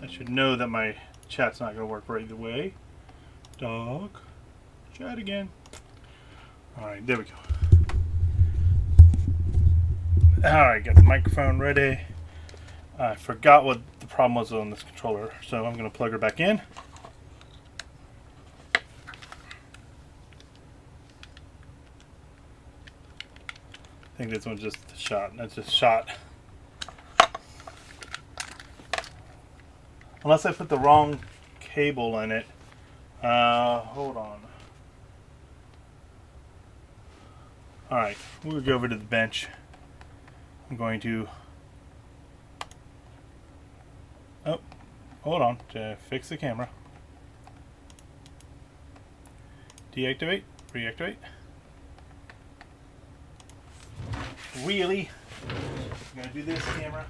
I should know that my chat's not going to work right away. Dog. Chat again. Alright, there we go. Alright, got the microphone ready. I forgot what the problem was on this controller, so I'm going to plug her back in. I think this one's just a shot. That's just shot. Unless I put the wrong cable in it. Hold on. Alright, we'll go over to the bench. I'm going to... Oh, hold on. To fix the camera. Deactivate. Reactivate. Really? I'm going to do this camera.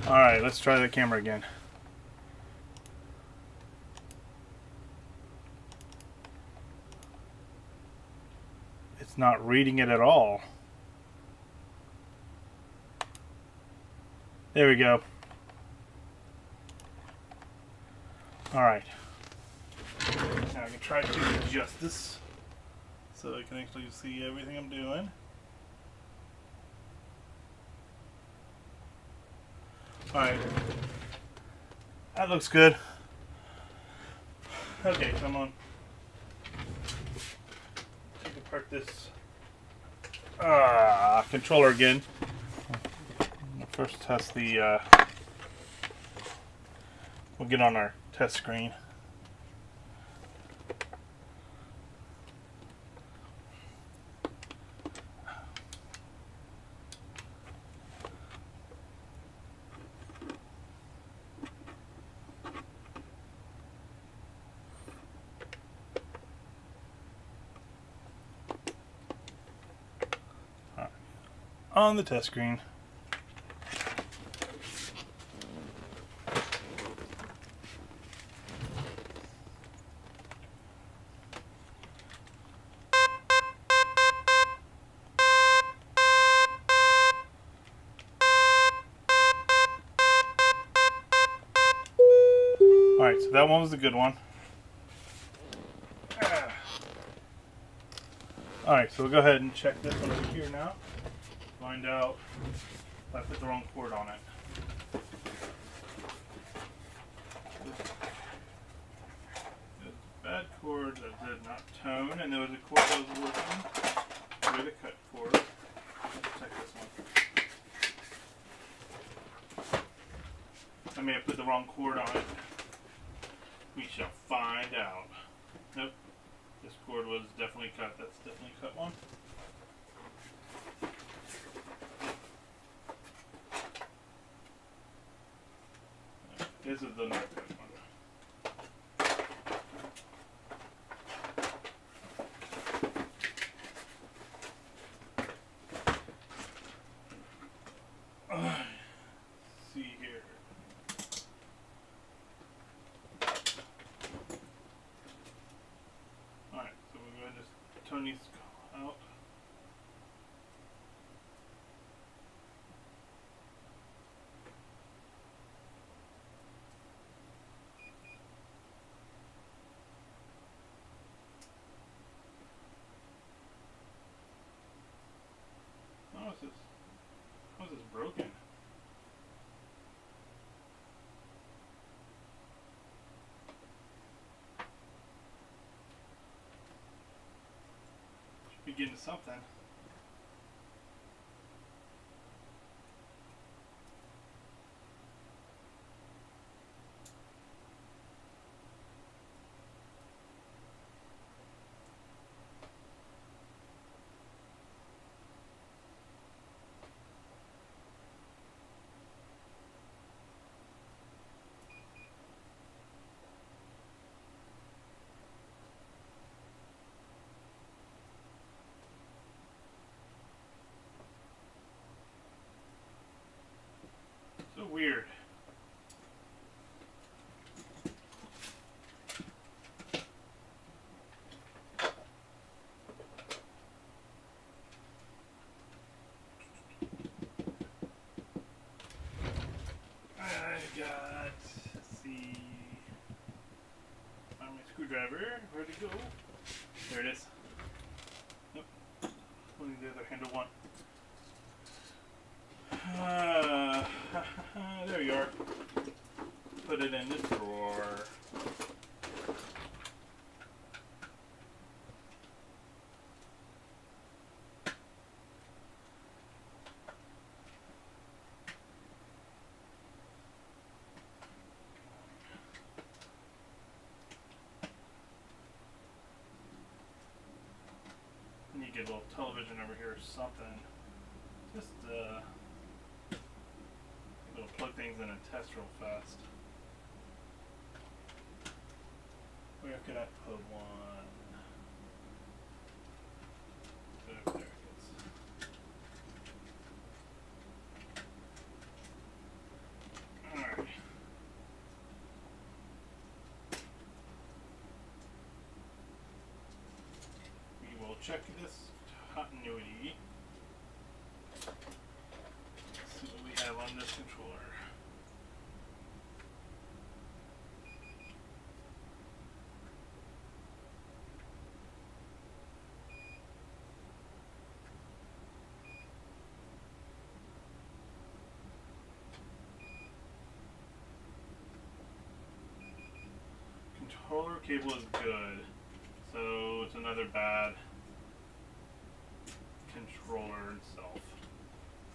Alright, let's try the camera again. It's not reading it at all. There we go. Alright. Now I can try to adjust this so I can actually see everything I'm doing. Alright. That looks good. Okay, come on. Take apart this controller again. First test the we'll get on our test screen. On the test screen. Alright, so that one was the good one. Alright, so we'll go ahead and check this one over here now. Find out if I put the wrong cord on it. There's a bad cord that did not tone, and there was a cord that was working with a cut cord. Let's check this one. I may have put the wrong cord on it. We shall find out. Nope. This cord was definitely cut. That's definitely cut one. This is the not cut one. See here. Alright, so we're going to just turn these out. How is this broken? Should be getting something. So weird. Let's see. Find my screwdriver. Where'd it go? There it is. Nope. Only the other handle one. There you are. Put it in this drawer. And you get a little television over here or something. Just it'll plug things in and test real fast. Where could I put one? There it is. Alright. We will check this continuity. See what we have on this controller. Controller cable is good, so it's another bad controller itself.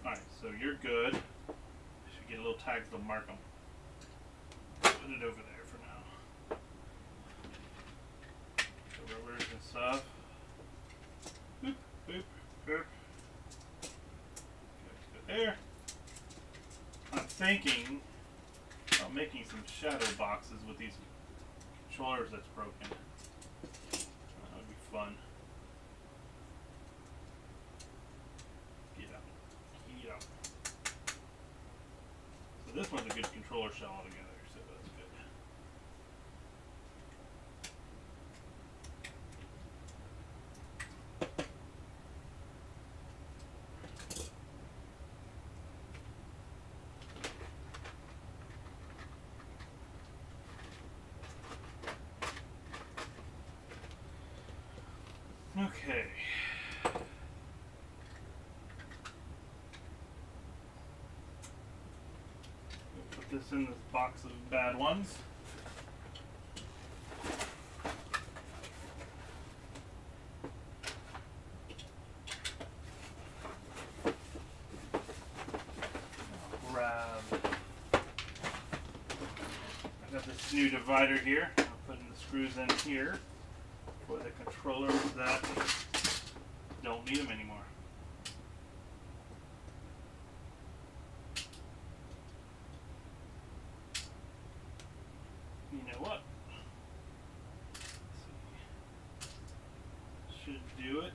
Alright, so you're good. Should get a little tags to mark them. Put it over there for now. The rubbers and stuff. Boop, boop, boop. Good there. I'm thinking about making some shadow boxes with these controllers that's broken. That would be fun. Yeah. So this one's a good controller shell altogether, so that's good. Okay. Put this in this box of bad ones. I got this new divider here. I'm putting the screws in here for the controllers that don't need them anymore. You know what? Let's see. Should do it.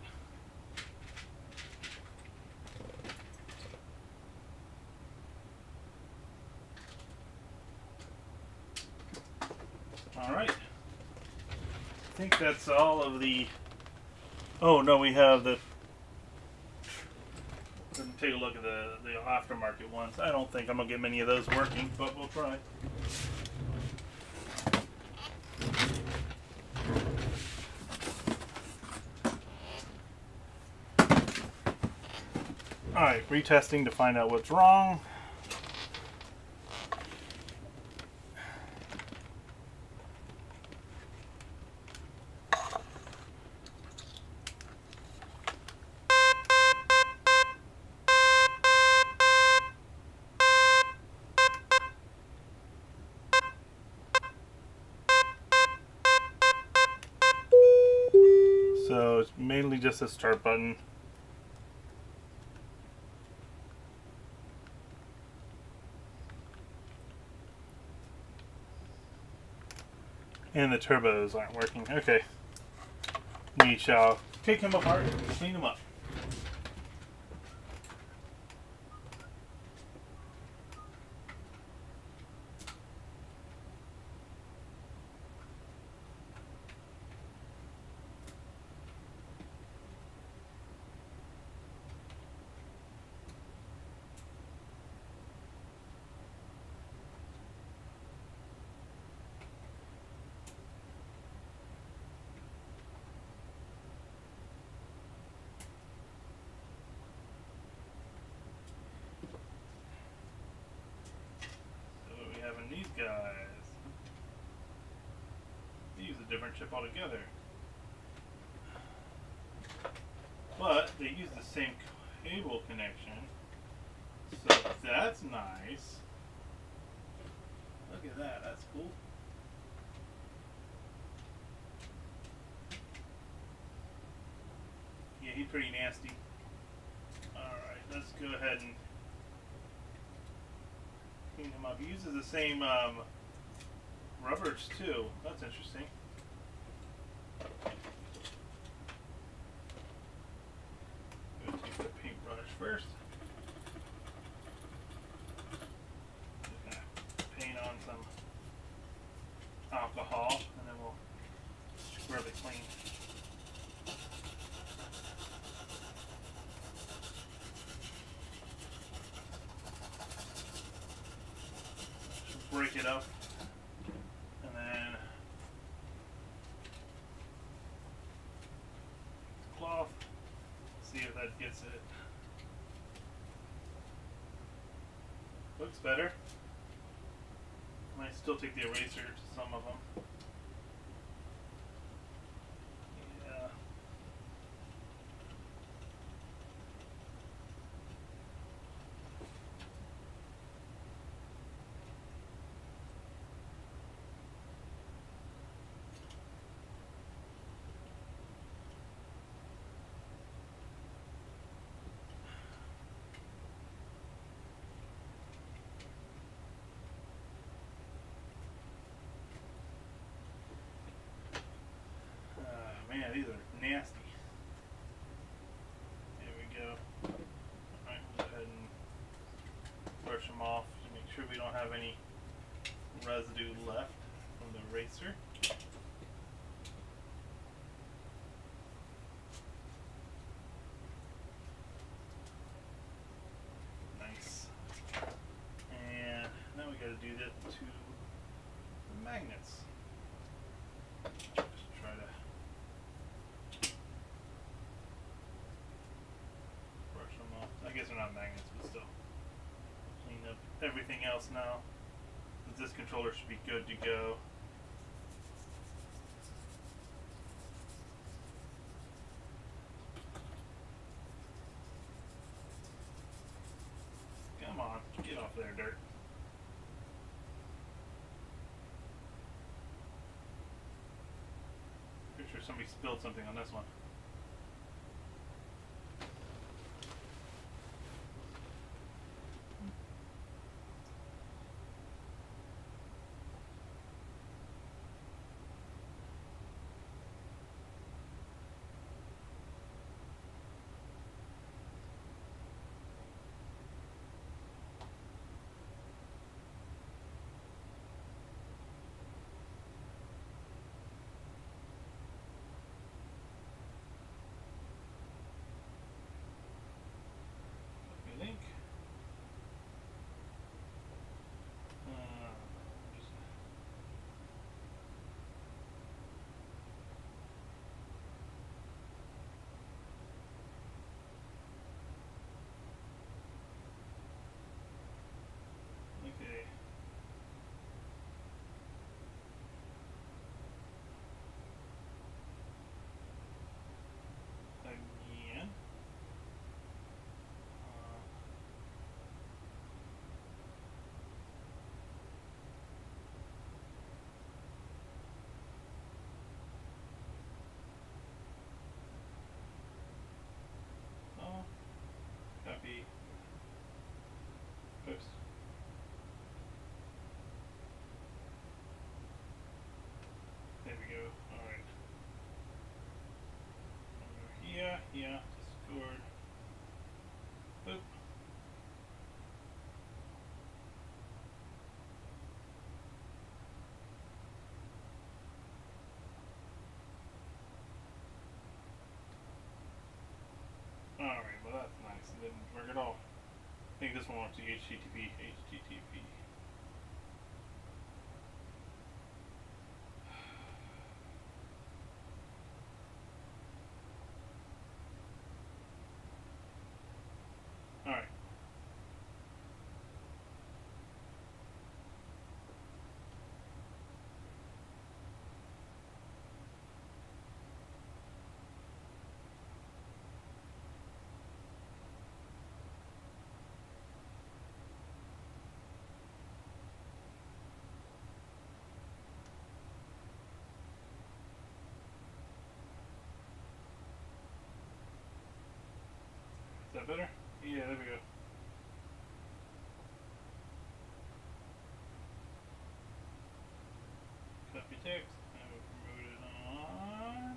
All right. I think that's all of the. Oh no, we have the. Take a look at the aftermarket ones. I don't think I'm gonna get many of those working, but we'll try. Alright, retesting to find out what's wrong. So it's mainly just a start button. And the turbos aren't working. Okay. We shall take them apart and clean them up. guys. They use a different chip altogether. But they use the same cable connection. So that's nice. Look at that, that's cool. Yeah, he's pretty nasty. Alright, let's go ahead and clean him up. He uses the same rubbers too. That's interesting. Go take the paintbrush first. Just gonna paint on some alcohol and then we'll scrub it clean. Break it up and then cloth, see if that gets it. Looks better. Might still take the eraser to some of them. Yeah. Man, these are nasty. There we go. Alright, we'll go ahead and brush them off to make sure we don't have any residue left from the eraser. Nice. And now we gotta do that to the magnets. Just try to brush them off. I guess they're not magnets, but still. Clean up everything else now. This controller should be good to go. Come on, get off there, dirt. Pretty sure somebody spilled something on this one. Link. Okay. Again. Copy. Post. There we go. Alright. Yeah, Discord. Boop. Alright, well that's nice. It didn't work at all. I think this one wants to HTTP. Alright. better? Yeah, there we go. Copy text. And we'll promote it on.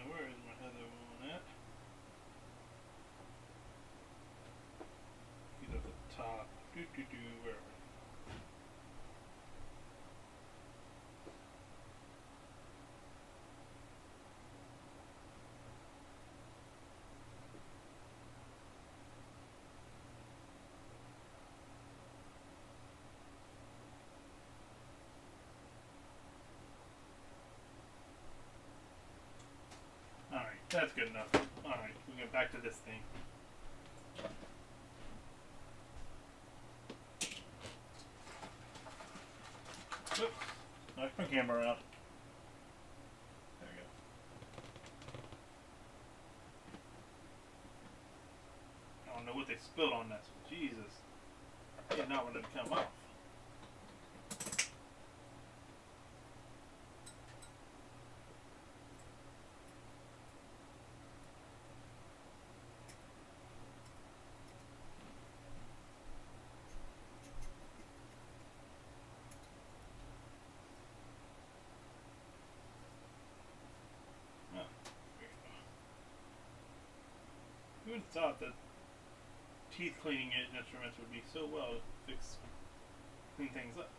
Where is my other one at? He's at the top. Where are we? Alright, that's good enough. Alright, we get back to this thing. Oops. Knocked my camera around. There we go. I don't know what they spilled on this. Jesus. I did not want it to come off. Who would have thought that teeth cleaning instruments would be so well to clean things up?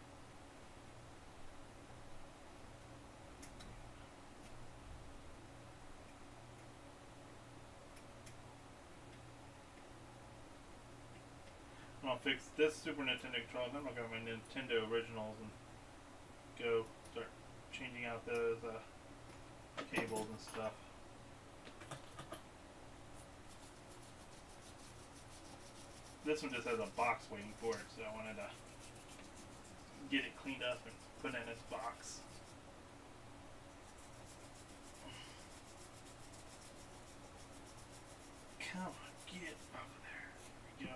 I'll fix this Super Nintendo controller, then I'll go to my Nintendo originals and go start changing out those cables and stuff. This one just has a box waiting for it, so I wanted to get it cleaned up and put in its box. Come on, get over there. There we go.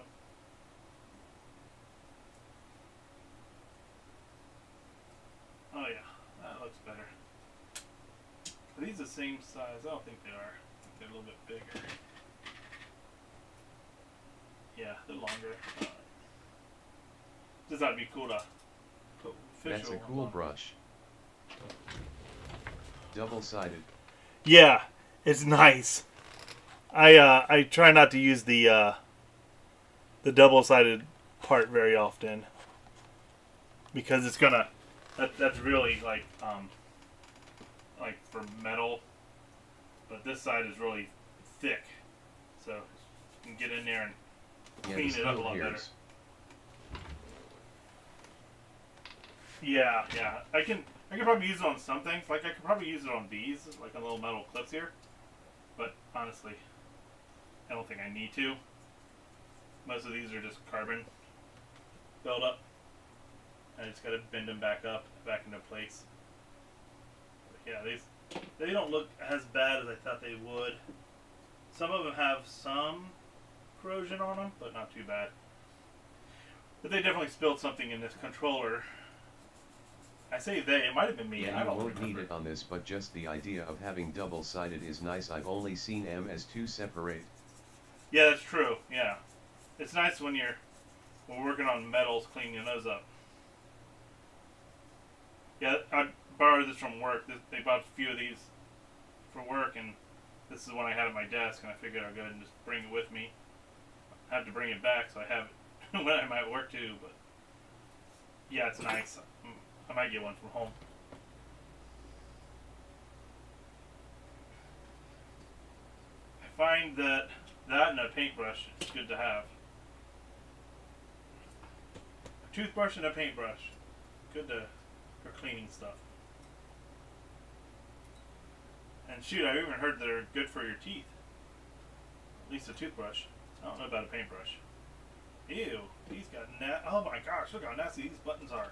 Oh yeah, that looks better. Are these the same size? I don't think they are. I think they're a little bit bigger. Yeah, they're longer. This ought to be cool to put official. That's a cool brush. Double-sided. Yeah, it's nice. I try not to use the double-sided part very often because it's gonna that's really like for metal, but this side is really thick, so you can get in there and clean it up a lot better. Yeah, I can probably use it on some things. Like I could probably use it on these, like on little metal clips here. But honestly, I don't think I need to. Most of these are just carbon build-up. I just gotta bend them back into place. But yeah, they don't look as bad as I thought they would. Some of them have some corrosion on them, but not too bad. But they definitely spilled something in this controller. I say they, it might have been me. Yeah, I don't you won't remember. need it on this, but just the idea of having double-sided is nice. I've only seen M as two separate. Yeah, that's true. Yeah, it's nice when we're working on metals, cleaning those up. Yeah, I borrowed this from work. They bought a few of these for work, and this is one I had at my desk, and I figured I'd go ahead and just bring it with me. I have to bring it back, so I have it when I'm at work too. But yeah, it's nice. I might get one from home. I find that and a paintbrush is good to have. toothbrush and a paintbrush. Good for cleaning stuff. And shoot, I've even heard they're good for your teeth. At least a toothbrush. I don't know about a paintbrush. Ew, these got oh my gosh, look how nasty these buttons are.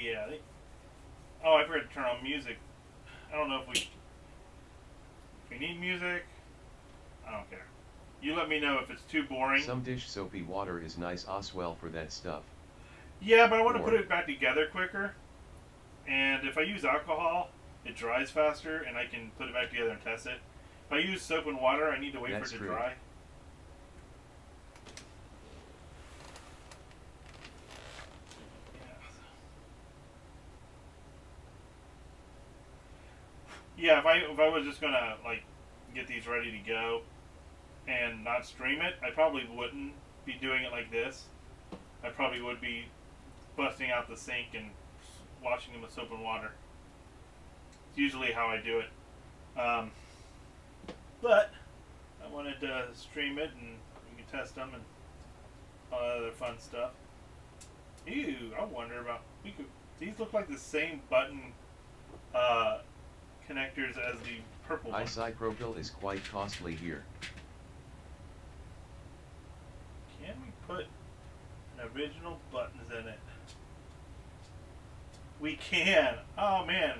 Yeah, oh, I forgot to turn on music. I don't know if we need music. I don't care. You let me know if it's too boring. Some dish soapy water is nice as well for that stuff. Yeah, but I want to put it back together quicker. And if I use alcohol, it dries faster, and I can put it back together and test it. If I use soap and water, I need to wait for it to dry. Yeah, if I was just gonna like get these ready to go and not stream it, I probably wouldn't be doing it like this. I probably would be busting out the sink and washing them with soap and water. It's usually how I do it. But I wanted to stream it and we can test them and all that other fun stuff. Ew, I wonder about these look like the same button connectors as the purple one. Isopropyl is quite costly here. Can we put an original buttons in it? We can. Oh man,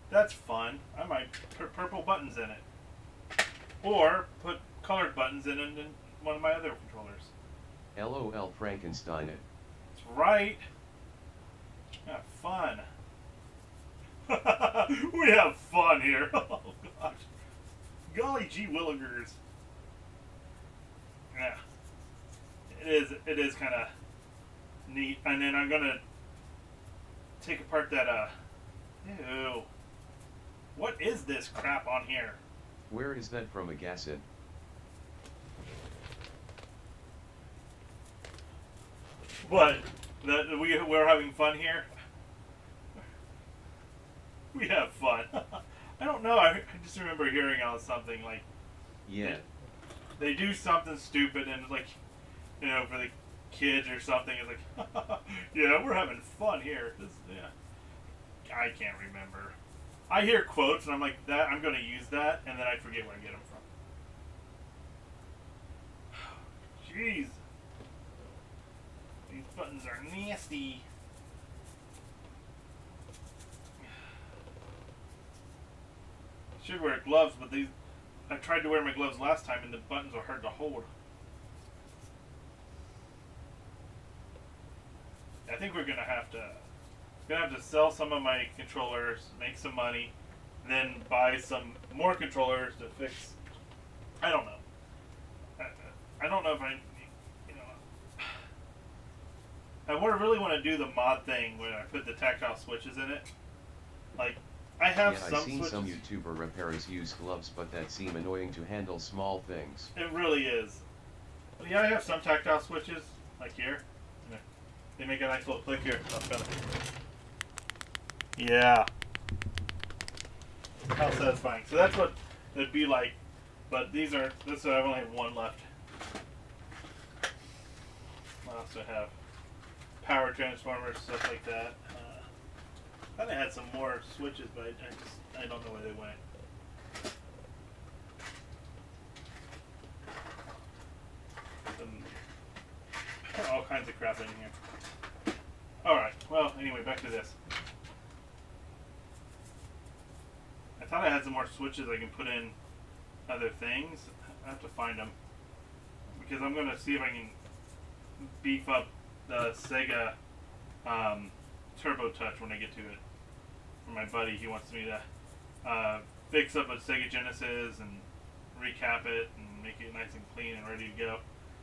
that's fun. I might put purple buttons in it, or put colored buttons in it in one of my other controllers. LOL Frankenstein it. That's right. Have fun. We have fun here. Oh gosh. Golly gee willikers. Yeah. It is kind of neat. And then I'm gonna take apart that ew. What is this crap on here? Where is that from, Agacid? What? That we're having fun here? We have fun. I don't know. I just remember hearing on something like, yeah, they do something stupid and like, you know, for the kids or something. It's like, yeah, we're having fun here. Yeah, I can't remember. I hear quotes and I'm like, that I'm going to use that, and then I forget where I get them from. Jeez, these buttons are nasty. Should wear gloves, but I tried to wear my gloves last time and the buttons were hard to hold. I think we're gonna have to sell some of my controllers, make some money, then buy some more controllers to fix. I don't know. I don't know if I really want to do the mod thing where I put the tactile switches in it. Like, I have I've seen switches. some YouTuber repairers use gloves, but that seem annoying to handle small things. It really is. But yeah, I have some tactile switches, like here. They make a nice little click here. Yeah. How satisfying. So that's what it'd be like. But I only have one left. I also have power transformers, stuff like that. I thought I had some more switches, but I don't know where they went. All kinds of crap in here. Alright, well, anyway, back to this. I thought I had some more switches I can put in other things. I have to find them. Because I'm going to see if I can beef up the Sega Turbo Touch when I get to it. For my buddy, he wants me to fix up a Sega Genesis and recap it and make it nice and clean and ready to go.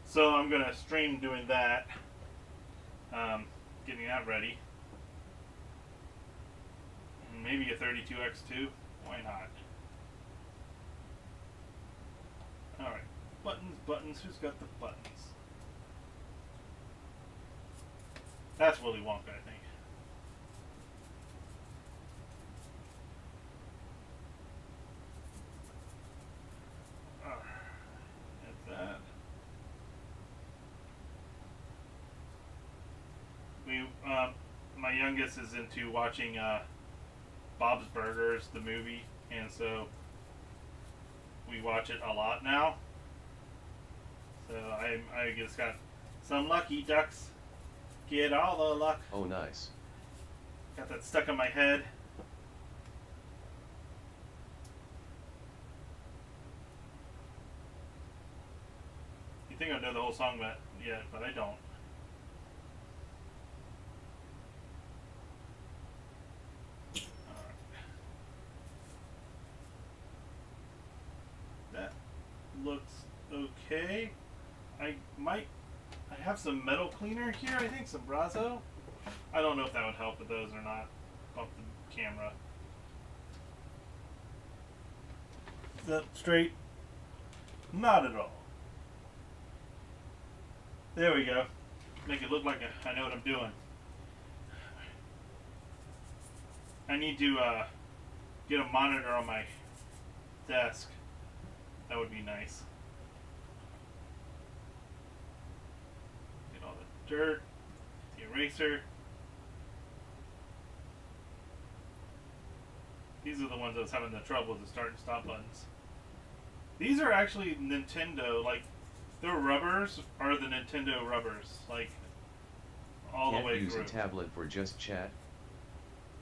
So I'm going to stream doing that, getting that ready. And maybe a 32X2, why not? Alright, buttons, who's got the buttons? That's Willy Wonka, I think. youngest is into watching Bob's Burgers, the movie, and so we watch it a lot now. So I just got some lucky ducks. Get all the luck. Oh, nice. Got that stuck in my head. You think I know the whole song, but I don't. That looks okay. I have some metal cleaner here, I think, some Brazo. I don't know if that would help with those or not. Off the camera. Is that straight? Not at all. There we go. Make it look like I know what I'm doing. I need to get a monitor on my desk. That would be nice. Get all the dirt, the eraser. These are the ones I was having the trouble with the start and stop buttons. These are actually Nintendo, like, their rubbers are the Nintendo rubbers, like, all the way through. Can't use a tablet for just chat?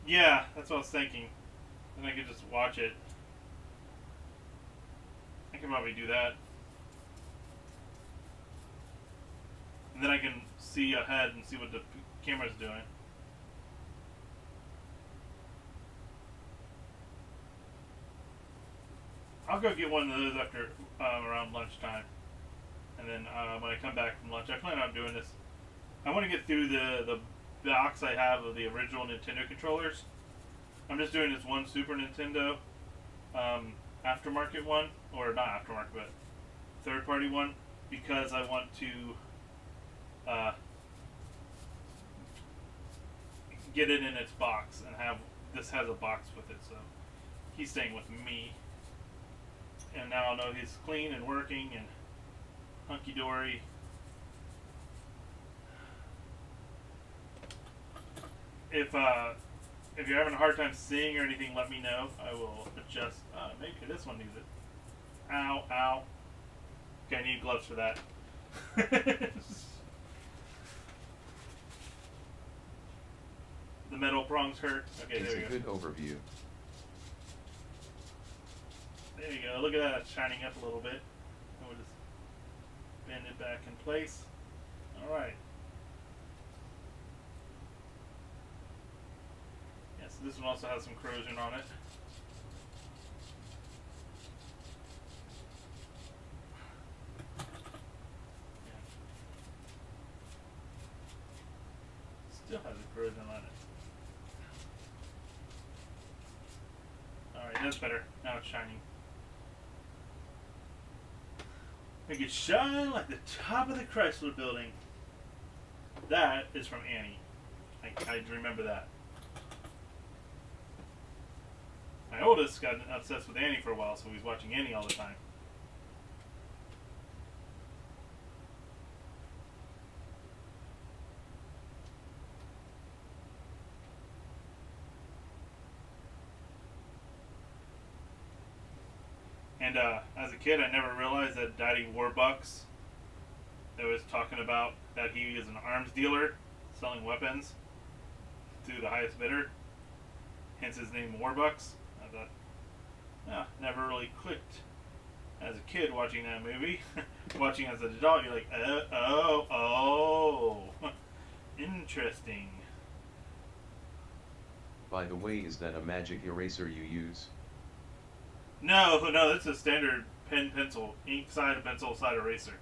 Yeah, that's what I was thinking. Then I could just watch it. I can probably do that. And then I can see ahead and see what the camera's doing. I'll go get one of those after around lunchtime. And then when I come back from lunch, I plan on doing this. I want to get through the box I have of the original Nintendo controllers. I'm just doing this one Super Nintendo aftermarket one, or not aftermarket, but third party one, because I want to get it in its box and have this has a box with it, so he's staying with me. And now I'll know he's clean and working and hunky dory. If you're having a hard time seeing or anything, let me know. I will adjust. Maybe this one needs it. Ow, ow. Okay, I need gloves for that. The metal prongs hurt. Okay, It's there we a go. good overview. There you go. Look at that. It's shining up a little bit. And we'll just bend it back in place. Alright. Yeah, so this one also has some corrosion on it. Yeah. Still has a corrosion on it. Alright, that's better. Now it's shining. Make it shine like the top of the Chrysler building. That is from Annie. I remember that. My oldest got obsessed with Annie for a while, so he was watching Annie all the time. And as a kid, I never realized that Daddy Warbucks, that was talking about that he is an arms dealer selling weapons to the highest bidder. Hence his name Warbucks. I thought, never really clicked as a kid watching that movie. Watching as an adult, you're like, oh, interesting. By the way, is that a magic eraser you use? No, that's a standard pen pencil, ink side pencil side eraser.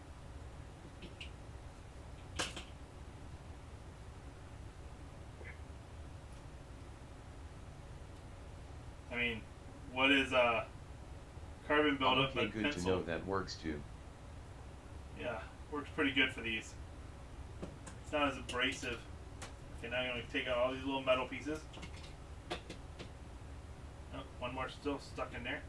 I mean, what is carbon buildup Okay, and good pencil? to know that works too. Yeah, works pretty good for these. It's not as abrasive. Okay, now I'm going to take out all these little metal pieces. Oh, one more still stuck in there.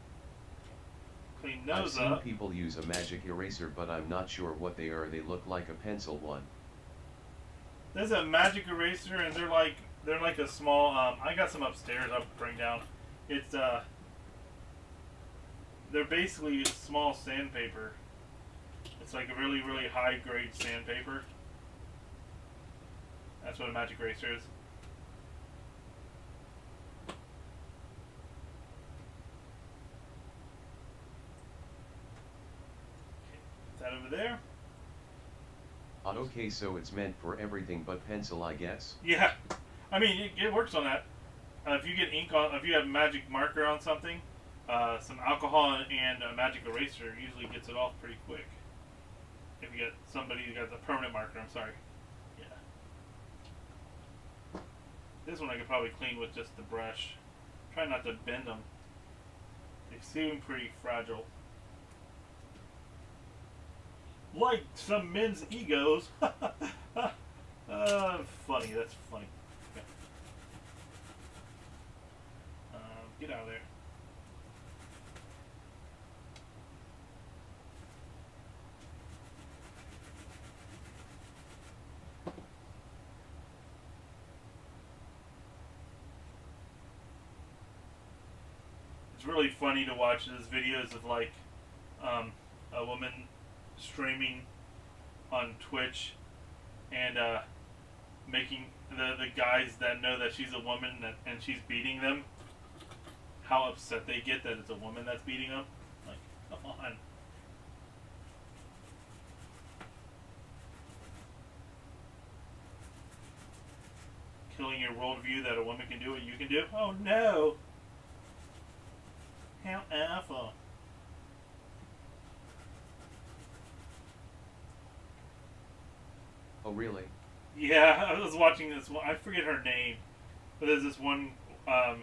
Clean I've those seen up. people use a magic eraser, but I'm not sure what they are. They look like a pencil one. There's a magic eraser, and they're like They're like a small. I got some upstairs. I'll bring down. It's they're basically small sandpaper. It's like a really really high grade sandpaper. That's what a magic eraser is. Is that over there? Okay, so it's meant for everything but pencil, I guess. Yeah, I mean it works on that. If you get ink on, if you have magic marker on something, some alcohol and a magic eraser usually gets it off pretty quick. If you get somebody who got the permanent marker, I'm sorry. Yeah. This one I could probably clean with just the brush. Try not to bend them. They seem pretty fragile. Like some men's egos. Funny, that's funny. Okay. Get out of there. It's really funny to watch those videos of like a woman streaming on Twitch and making the guys that know that she's a woman and she's beating them, how upset they get that it's a woman that's beating them. Like, come on. Killing your worldview that a woman can do what you can do? Oh no! How awful. Oh really? Yeah, I was watching this one. I forget her name, but there's this one. I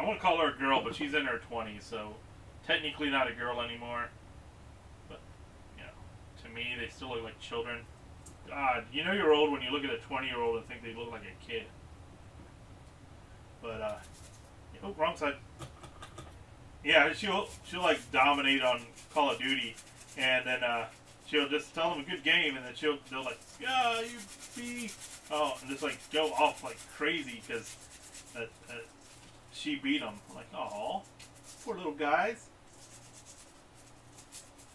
won't call her a girl, but she's in her 20s, so technically not a girl anymore. But you know, to me, they still look like children. God, you know you're old when you look at a 20-year-old and think they look like a kid. But oh, wrong side. Yeah, she'll like dominate on Call of Duty, and then she'll just tell them a good game, and then they'll like, yeah, you be, oh, and just like go off like crazy because she beat them. I'm like, oh, poor little guys.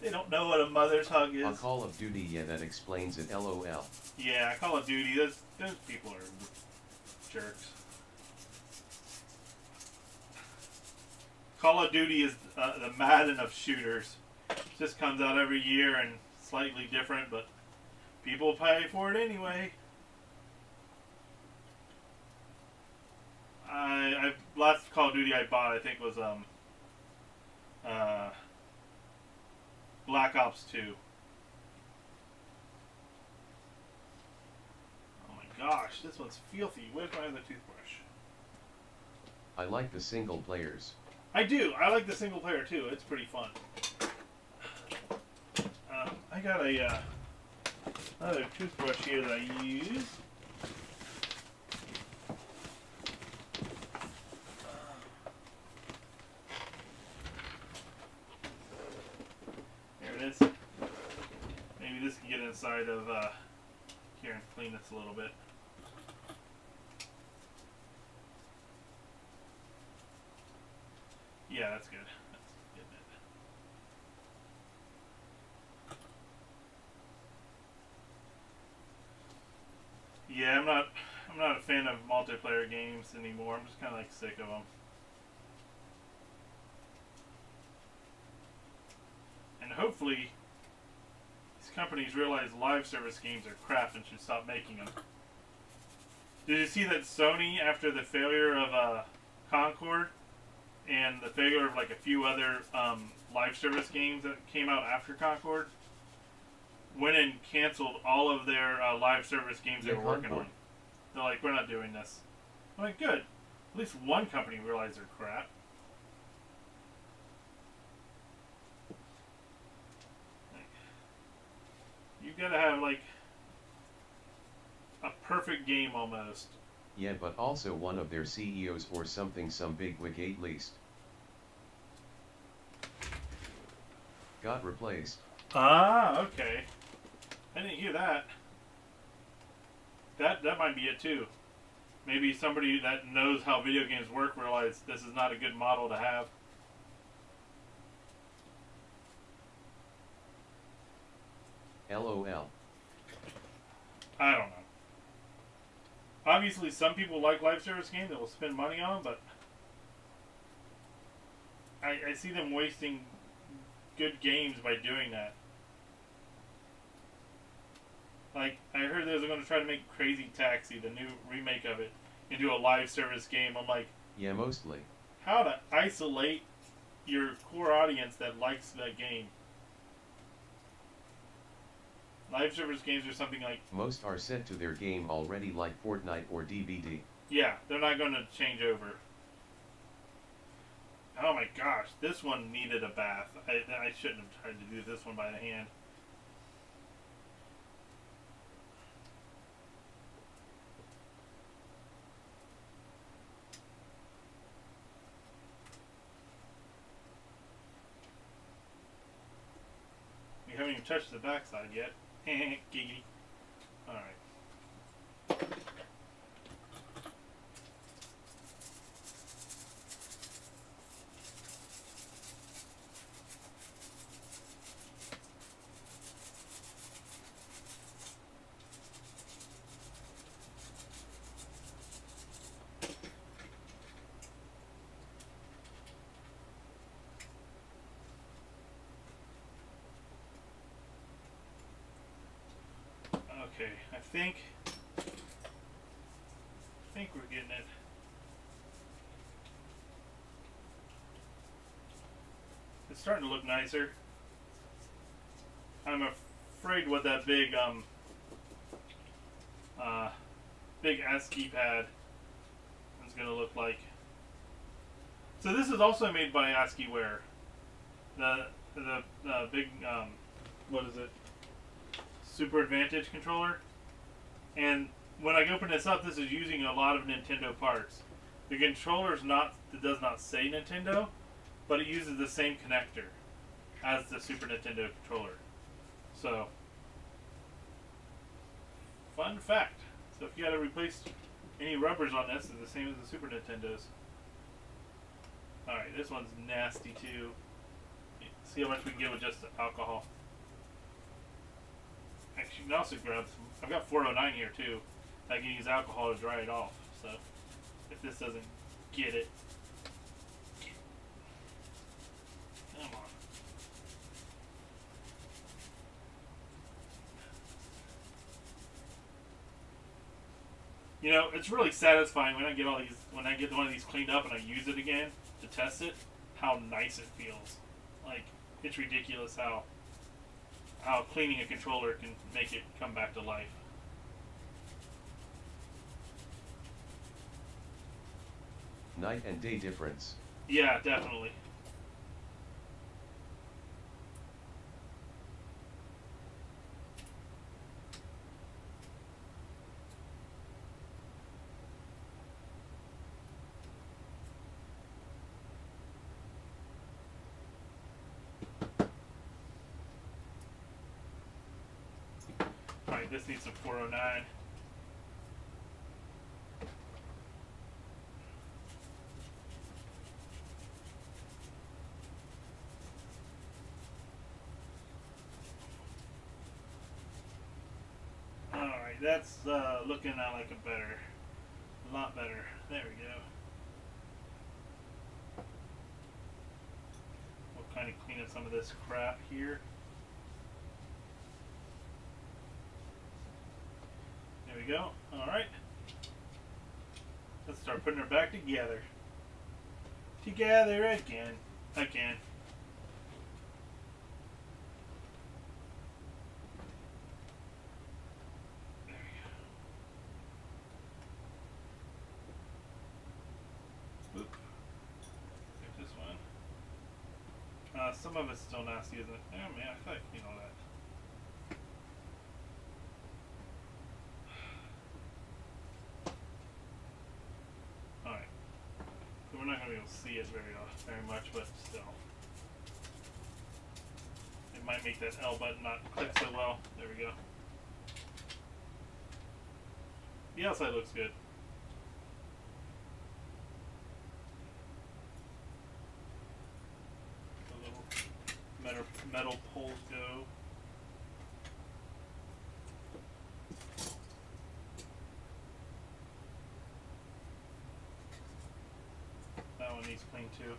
They don't know what a mother's hug is. A Call of Duty, yeah, that explains it. LOL. Yeah, Call of Duty. Those people are jerks. Call of Duty is the Madden of shooters. It just comes out every year and slightly different, but people pay for it anyway. Last Call of Duty I bought, I think, was Black Ops 2. Oh my gosh, this one's filthy. Where's my other toothbrush? I like the single players. I do. I like the single player too. It's pretty fun. I got a another toothbrush here that I use. There it is. Maybe this can get inside of here and clean this a little bit. Yeah, that's good. That's getting it. Yeah, I'm not a fan of multiplayer games anymore. I'm just kind of like sick of them. And hopefully, these companies realize live service games are crap and should stop making them. Did you see that Sony, after the failure of Concord and the failure of like a few other live service games that came out after Concord, went and canceled all of their live service games they were working on? They're like, we're not doing this. I'm like, good. At least one company realized they're crap. Like, you gotta have like a perfect game almost. Yeah, but also one of their CEOs or something, some bigwig at least, got replaced. Ah, okay. I didn't hear that. That might be it too. Maybe somebody that knows how video games work realized this is not a good model to have. LOL. I don't know. Obviously, some people like live service games that will spend money on them, but I see them wasting good games by doing that. Like, I heard they were going to try to make Crazy Taxi, the new remake of it, into a live service game. I'm like, Yeah, mostly. how to isolate your core audience that likes that game? Live service games are something like, Most are set to their game already, like Fortnite or DBD. yeah, they're not going to change over. Oh my gosh, this one needed a bath. I shouldn't have tried to do this one by the hand. We haven't even touched the backside yet. Giggity. Alright. Okay, I think we're getting it. It's starting to look nicer. I'm afraid what that big big ASCII pad is going to look like. So this is also made by ASCIIware. The big what is it? Super Advantage controller. And when I open this up, this is using a lot of Nintendo parts. The controller's it does not say Nintendo, but it uses the same connector as the Super Nintendo controller. So, fun fact. So if you got to replace any rubbers on this, it's the same as the Super Nintendo's. Alright, this one's nasty too. See how much we can get with just alcohol. Actually, you can also grab some. I've got 409 here too. I can use alcohol to dry it off. So, if this doesn't get it, come on. You know, it's really satisfying when I get when I get one of these cleaned up and I use it again to test it, how nice it feels. Like, it's ridiculous how cleaning a controller can make it come back to life. Night and day difference. Yeah, definitely. Alright, this needs some 409. Alright, that's looking like a lot better. There we go. We'll kind of clean up some of this crap here. There we go. Alright. Let's start putting her back together. Together again. Again. There we go. Oop. Take this one. Some of it's still nasty, isn't it? Oh man, I feel like you know that. Alright. So we're not going to be able to see it very much, but still. It might make that L button not click so well. There we go. The outside looks good. The little metal poles go. That one needs clean too.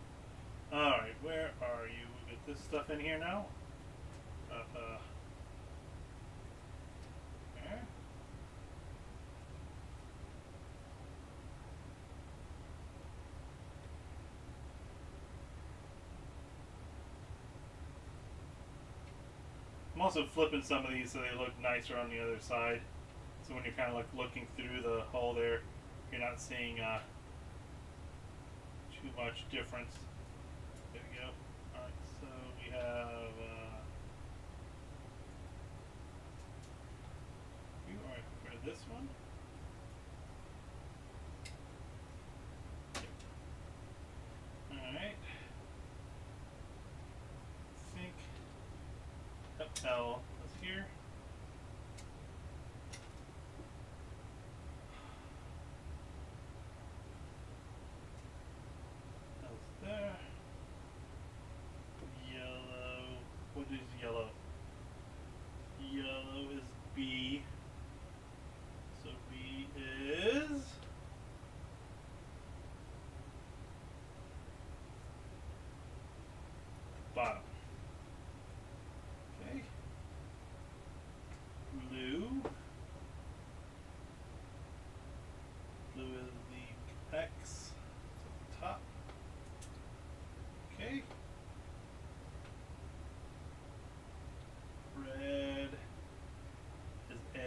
Alright, where are you? We get this stuff in here now. There. I'm also flipping some of these so they look nicer on the other side. So when you're kind of like looking through the hole there, you're not seeing too much difference. There we go. Alright, so we have you are for this one. Alright. I think L is here. L's there. Yellow. What is yellow? Yellow is B. So B is bottom. Okay. Blue. Blue is the X. It's at the top. Okay. Red is A.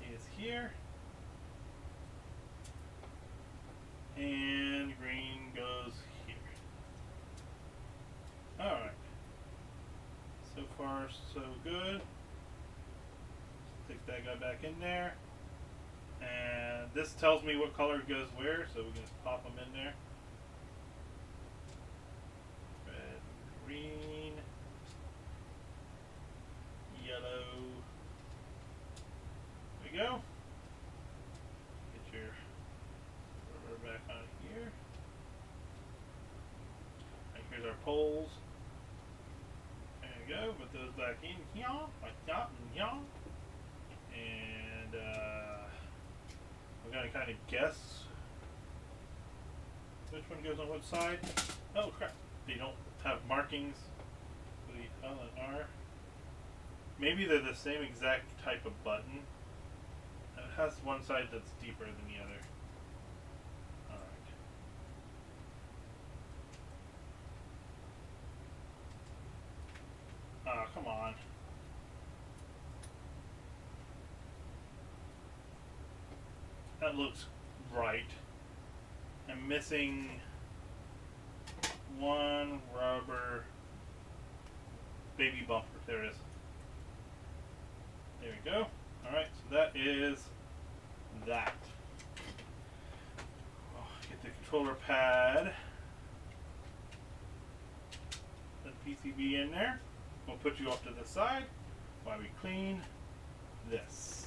A is here. And green goes here. Alright. So far, so good. Stick that guy back in there. And this tells me what color goes where, so we can just pop them in there. Red, green, yellow. There we go. Get your rubber back on here. And here's our poles. There you go. Put those back in here, like that and here. And we're gonna kind of guess which one goes on what side. Oh crap! They don't have markings for the L and R. Maybe they're the same exact type of button. It has one side that's deeper than the other. Alright. Come on. That looks right. I'm missing one rubber baby bumper. There it is. There we go. Alright, so that is that. Oh, get the controller pad. Put the PCB in there. We'll put you off to the side while we clean this.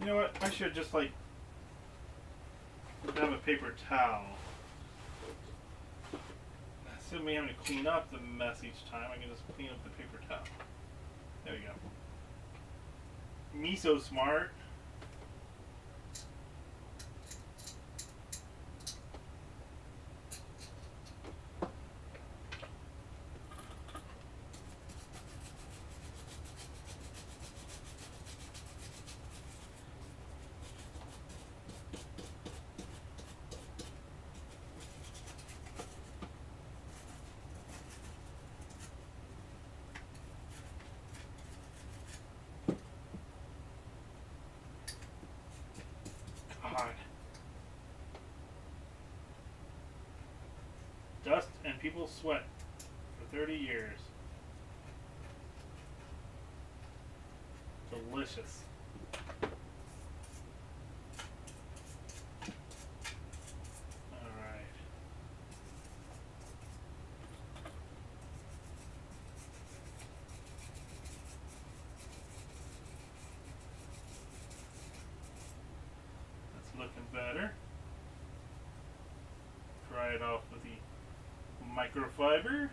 You know what? I should just like have a paper towel. Instead of me having to clean up the mess each time, I can just clean up the paper towel. There we go. Me so smart. God. Dust and people sweat for 30 years. Delicious. Alright. looking better. Dry it off with the microfiber.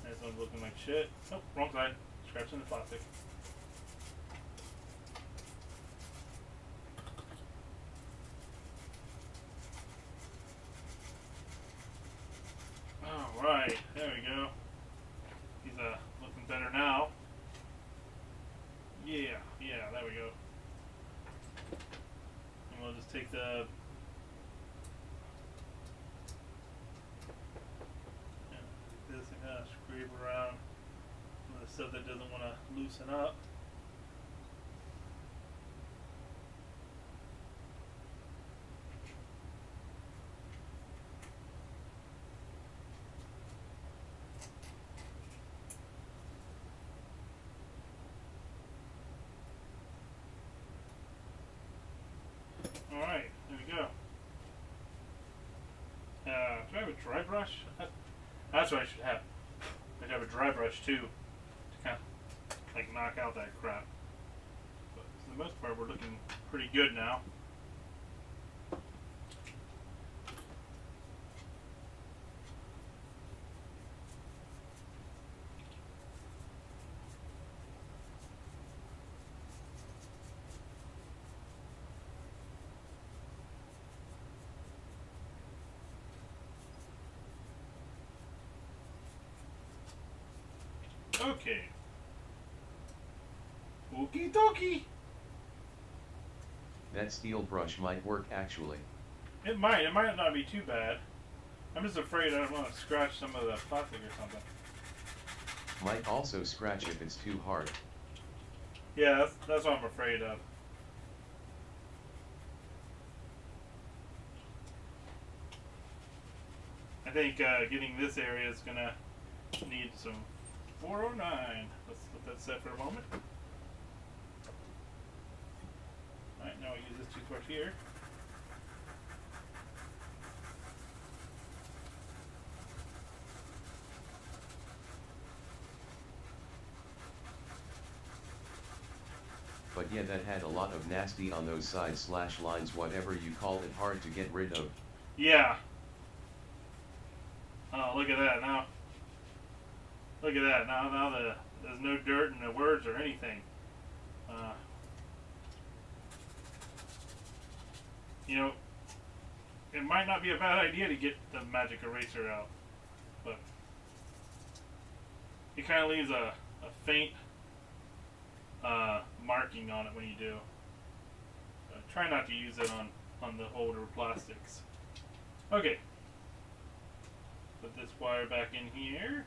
This one's looking like shit. Oh, wrong side. Scratching the plastic. Alright, there we go. He's looking better now. Yeah, there we go. And we'll just take the this and kind of scrape around some of the stuff that doesn't want to loosen up. Alright, there we go. Do I have a dry brush? That's what I should have. I should have a dry brush too, to kind of like knock out that crap. But for the most part, we're looking pretty good now. Okay. Okie dokie. That steel brush might work actually. It might not be too bad. I'm just afraid I don't want to scratch some of the plastic or something. Might also scratch if it's too hard. Yeah, that's what I'm afraid of. I think getting this area is gonna need some 409. Let's let that set for a moment. Alright, now we use this toothbrush here. But yeah, that had a lot of nasty on those side slash lines, whatever you call it, hard to get rid of. Yeah. Oh, look at that now. Look at that. Now there's no dirt in the words or anything. You know, it might not be a bad idea to get the magic eraser out, but it kind of leaves a faint marking on it when you do. Try not to use it on the older plastics. Okay. Put this wire back in here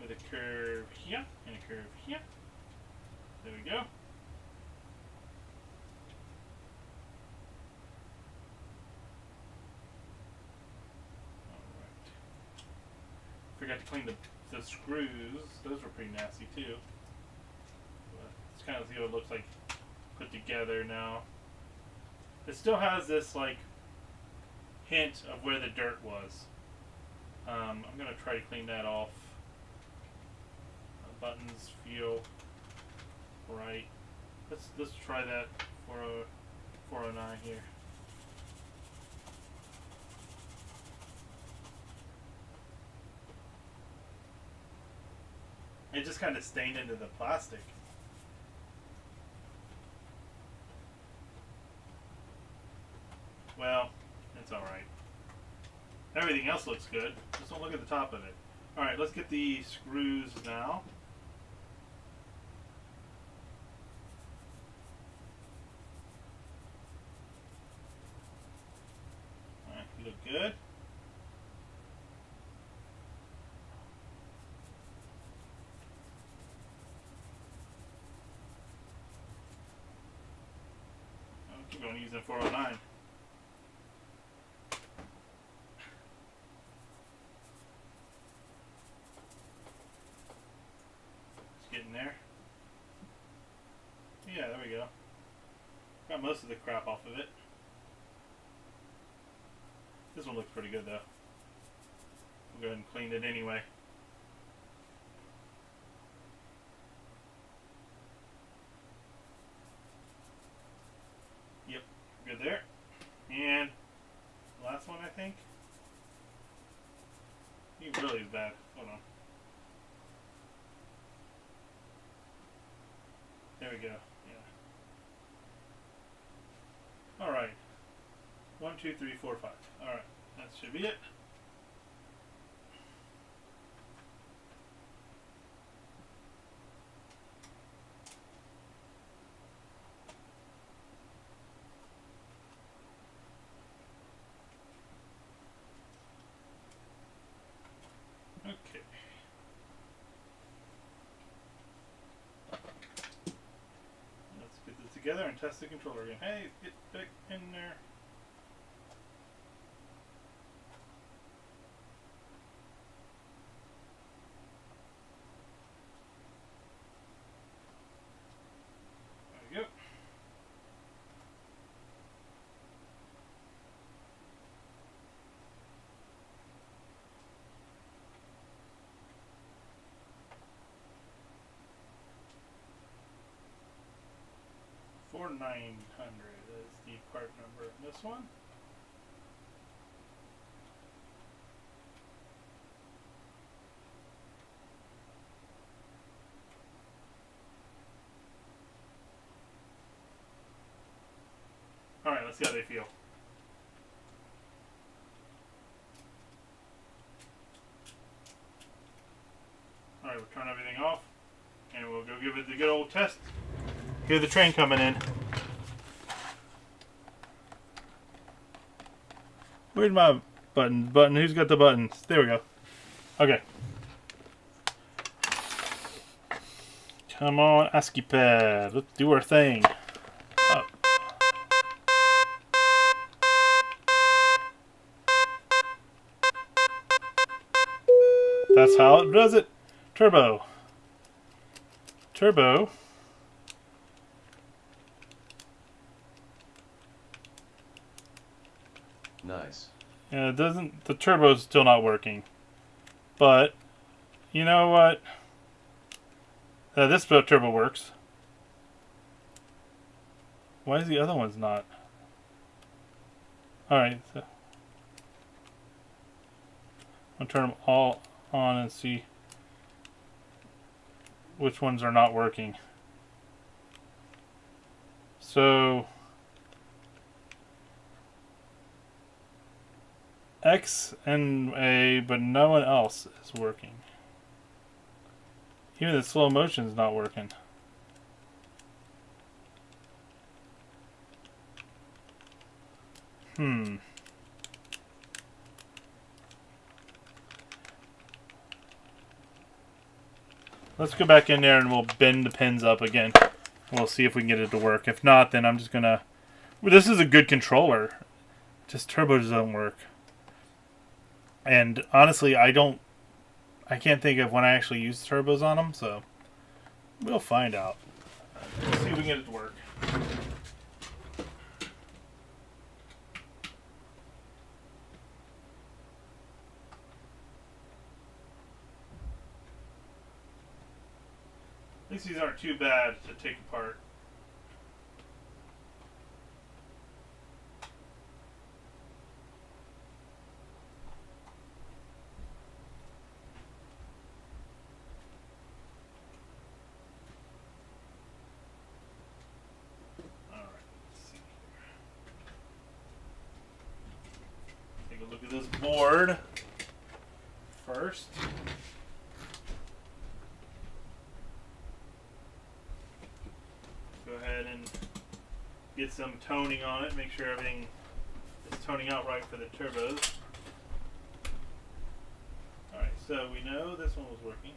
with a curve here and a curve here. There we go. Alright. Forgot to clean the screws. Those were pretty nasty too. But let's kind of see what it looks like put together now. It still has this like hint of where the dirt was. I'm gonna try to clean that off. The buttons feel right. Let's try that for a 409 here. It just kind of stained into the plastic. Well, it's alright. Everything else looks good. Just don't look at the top of it. Alright, let's get the screws now. Alright, you look good. I'll keep on using 409. Getting there. Yeah, there we go. Got most of the crap off of it. This one looks pretty good though. We'll go ahead and clean it anyway. Yep, He really is bad. Hold on. There we go. Yeah. All right. 1, 2, 3, 4, 5. All right. That should be it. Okay. Let's get this together and test the controller again. Hey, get back in there. There we go. $4,900 is the part number in this one. Alright, let's see how they feel. Alright, we'll turn everything off and we'll go give it the good old test. Hear the train coming in. Where's my button? Who's got the buttons? There we go. Okay. Come on, ASCII pad. Let's do our thing. Up. That's how it does it. Turbo. Turbo. Nice. Yeah, it doesn't. The turbo's still not working. But, you know what? This turbo works. Why is the other one's not? Alright. So I'll turn them all on and see which ones are not working. So X and A, but no one else is working. Even the slow motion is not working. Let's go back in there and we'll bend the pins up again. We'll see if we can get it to work. If not, then I'm just gonna... Well, this is a good controller. Just turbo doesn't work. And honestly, I can't think of when I actually used turbos on them, so we'll find out. Let's see if we can get it to work. At least these aren't too bad to take apart. Look at this board first. Go ahead and get some toning on it. Make sure everything is toning out right for the turbos. Alright, so we know this one was working.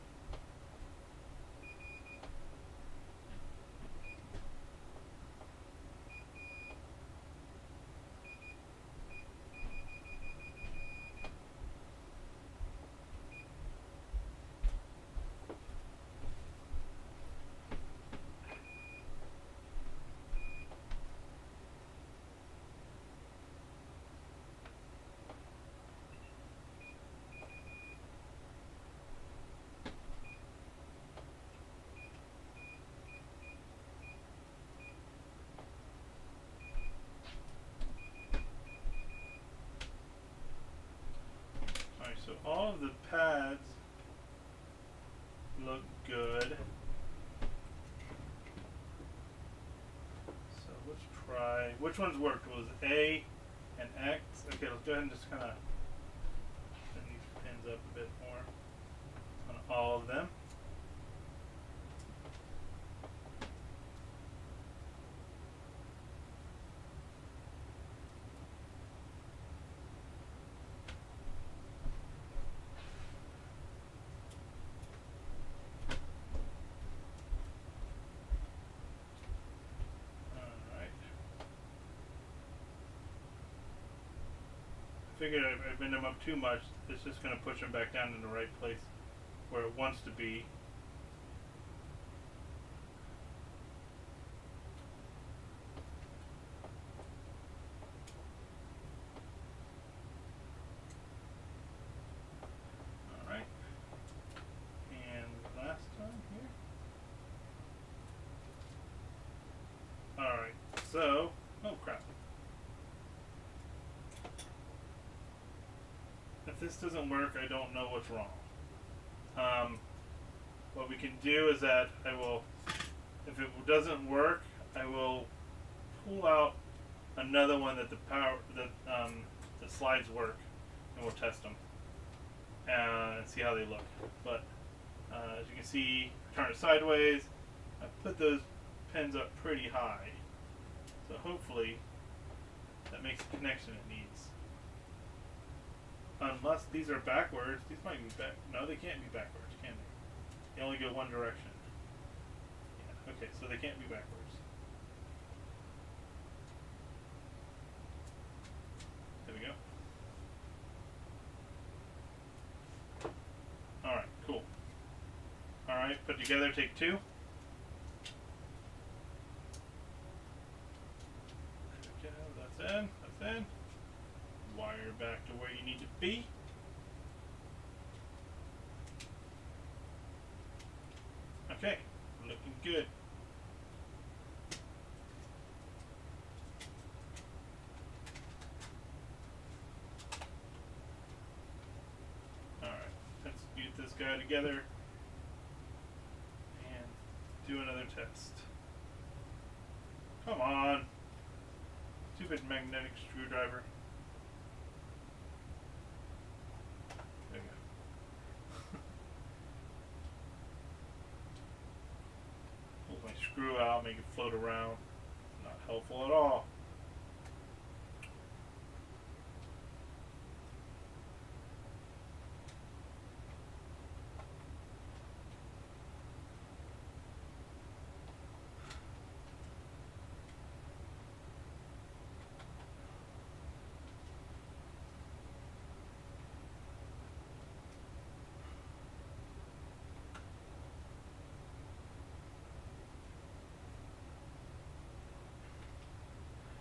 So all of the pads look good. So let's try. Which ones worked? Was A and X? Okay, let's go ahead and just kind of bring these pins up a bit more on all of them. I figured if I bend them up too much, it's just going to push them back down in the right place where it wants to be. Alright. And last time here. Alright, so, oh crap. If this doesn't work, I don't know what's wrong. What we can do is that I will, if it doesn't work, I will pull out another one that the slides work, and we'll test them and see how they look. But as you can see, turn it sideways. I put those pins up pretty high, so hopefully that makes the connection it needs. Unless these are backwards, these might be back. No, they can't be backwards, can they? They only go one direction. Yeah, okay, so they can't be backwards. There we go. Alright, cool. Alright, put together, take two. Okay, that's in, that's in. Wire back to where you need to be. Okay, looking good. Alright, let's get this guy together and do another test. Come on. Stupid magnetic screwdriver. Screw out, make it float around. Not helpful at all.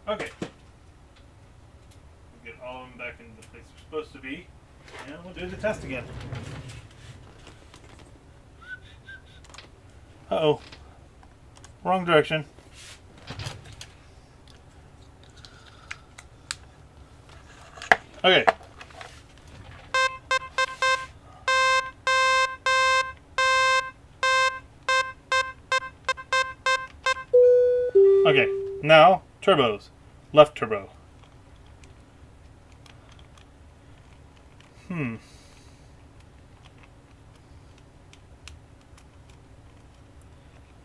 Okay. We'll get all of them back in the place they're supposed to be, and we'll do the test again. Uh-oh. Wrong direction. Okay. Okay, now turbos. Left turbo.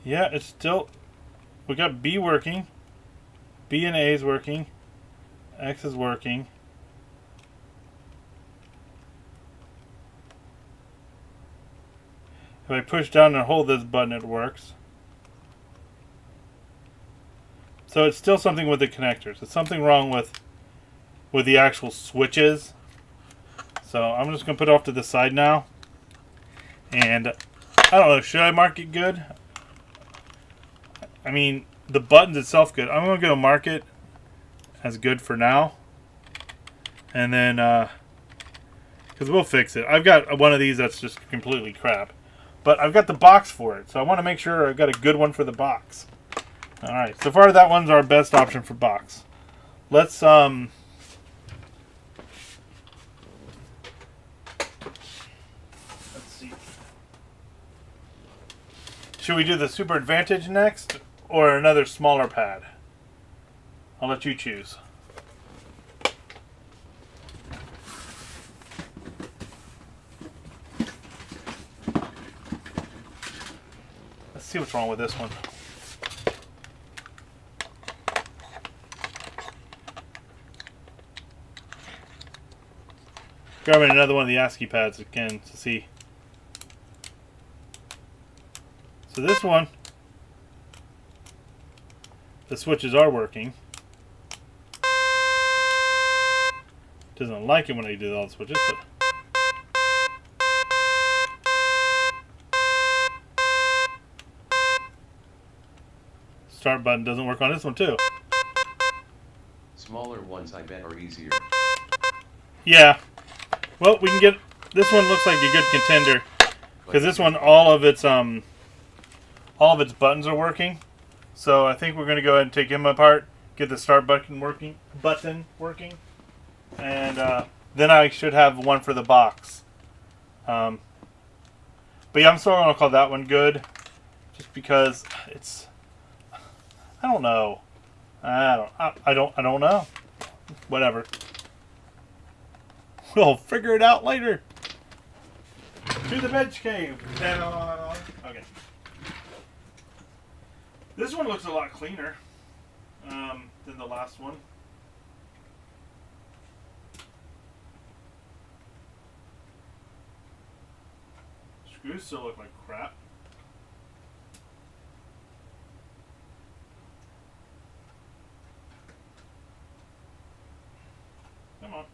Yeah, it's still... We got B working. B and A is working. X is working. If I push down and hold this button, it works. So it's still something with the connectors. It's something wrong with the actual switches. So I'm just going to put it off to the side now. And I don't know, should I mark it good? I mean, the button's itself good. I'm going to mark it as good for now. And then, because we'll fix it. I've got one of these that's just completely crap. But I've got the box for it. So I want to make sure I've got a good one for the box. Alright, so far that one's our best option for box. Let's Should we do the Super Advantage next, or another smaller pad? I'll let you choose. Let's see what's wrong with this one. Grabbing another one of the ASCII pads again to see. So this one, the switches are working. Doesn't like it when I do all the switches, but start button doesn't work on this one too. Smaller ones I bet are easier. Yeah. Well, we can get this one. Looks like a good contender because this one, all of its buttons are working. So I think we're going to go ahead and take him apart, get the start button working, and then I should have one for the box. But yeah, I'm still going to call that one good, just because it's. I don't know. I don't know. Whatever. We'll figure it out later. To the bench cave. Okay. This one looks a lot cleaner than the last one. Screws still look like crap. Come on.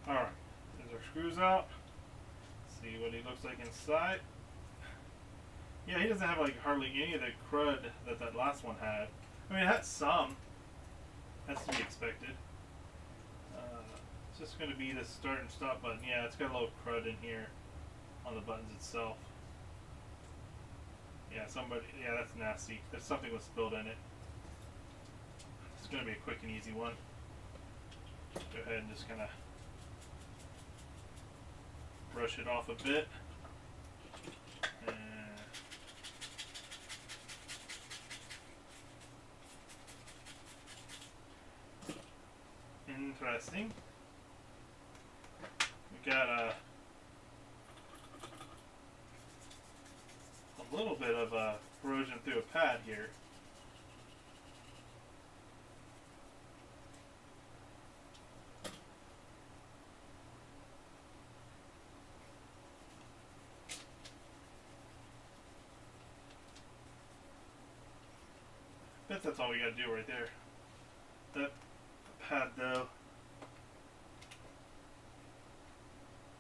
Alright, there's our screws out. See what he looks like inside. Yeah, he doesn't have like hardly any of the crud that last one had. I mean, it had some. That's to be expected. It's just going to be the start and stop button. Yeah, it's got a little crud in here on the buttons itself. Yeah, that's nasty. There's something was spilled in it. It's going to be a quick and easy one. Go ahead and just kind of brush it off a bit. Interesting. We got a little bit of corrosion through a pad here. I bet that's all we got to do right there. That pad though,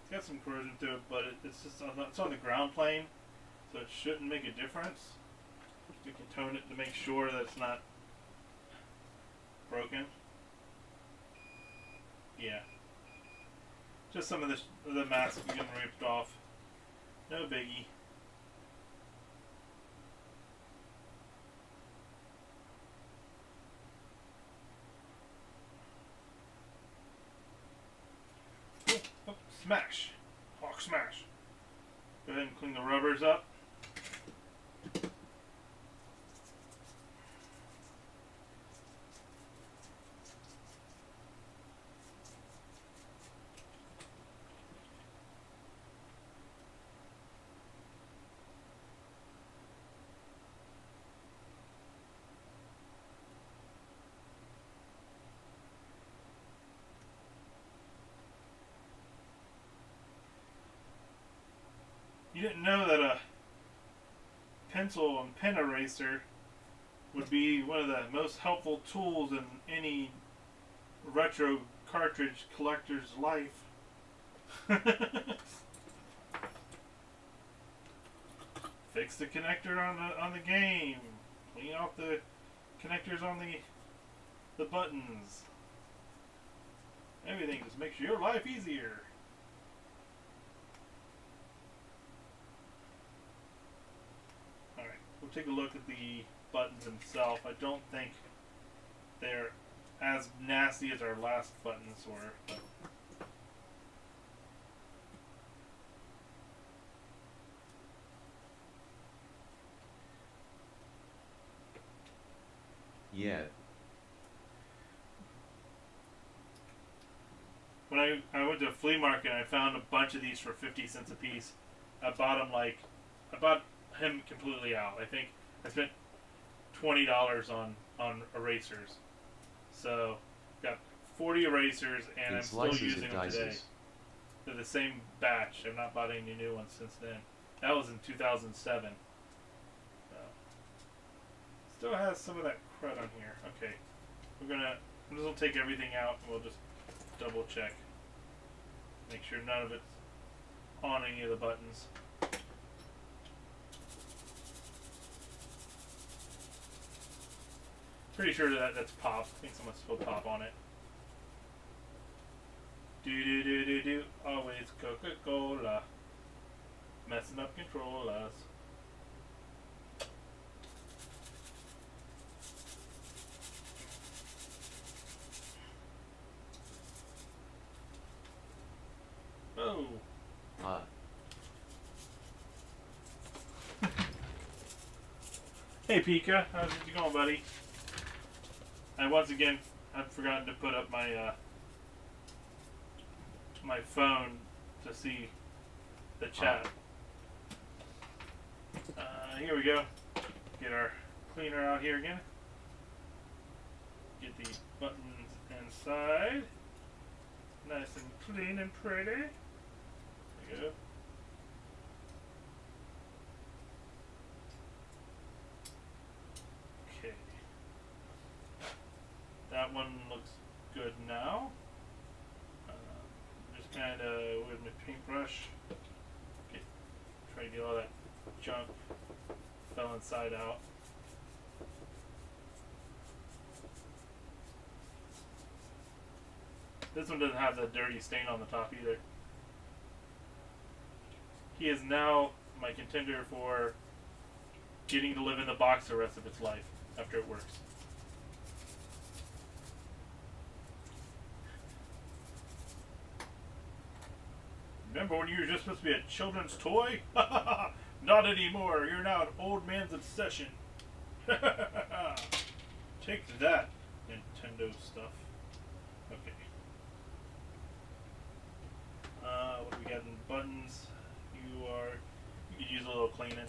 it's got some corrosion to it, but it's on the ground plane, so it shouldn't make a difference. We can tone it to make sure that it's not broken. Yeah, just some of the mask getting ripped off. No biggie. Smash. Hawk smash. Go ahead and clean the rubbers up. You didn't know that a pencil and pen eraser would be one of the most helpful tools in any retro cartridge collector's life. Fix the connector on the game. Clean off the connectors on the buttons. Everything just makes your life easier. Alright, we'll take a look at the buttons themselves. I don't think they're as nasty as our last buttons were. But yeah. when I went to a flea market and I found a bunch of these for 50 cents a piece, I bought them I bought him completely out. I think I spent $20 on erasers. So, got 40 erasers and It I'm still slices, using it them today. dices. They're the same batch. I've not bought any new ones since then. That was in 2007. So, still has some of that crud on here. Okay. I'm just gonna take everything out and we'll just double check. Make sure none of it's on any of the buttons. Pretty sure that's pop. I think someone spilled pop on it. Do. Always Coca-Cola. Messing up controllers. Oh. Ah. Hey Pika, how's it going, buddy? Once again, I've forgotten to put up my my phone to see the chat. Here we go. Get our cleaner out here again. Get the buttons inside. Nice and clean and pretty. There we go. Okay. That one looks good now. Just kind of with my paintbrush, try to get all that junk fell inside out. This one doesn't have the dirty stain on the top either. He is now my contender for getting to live in the box the rest of its life after it works. Remember when you were just supposed to be a children's toy? Not anymore. You're now an old man's obsession. Take that, Nintendo stuff. Okay. What do we got in buttons? You could use a little cleaning.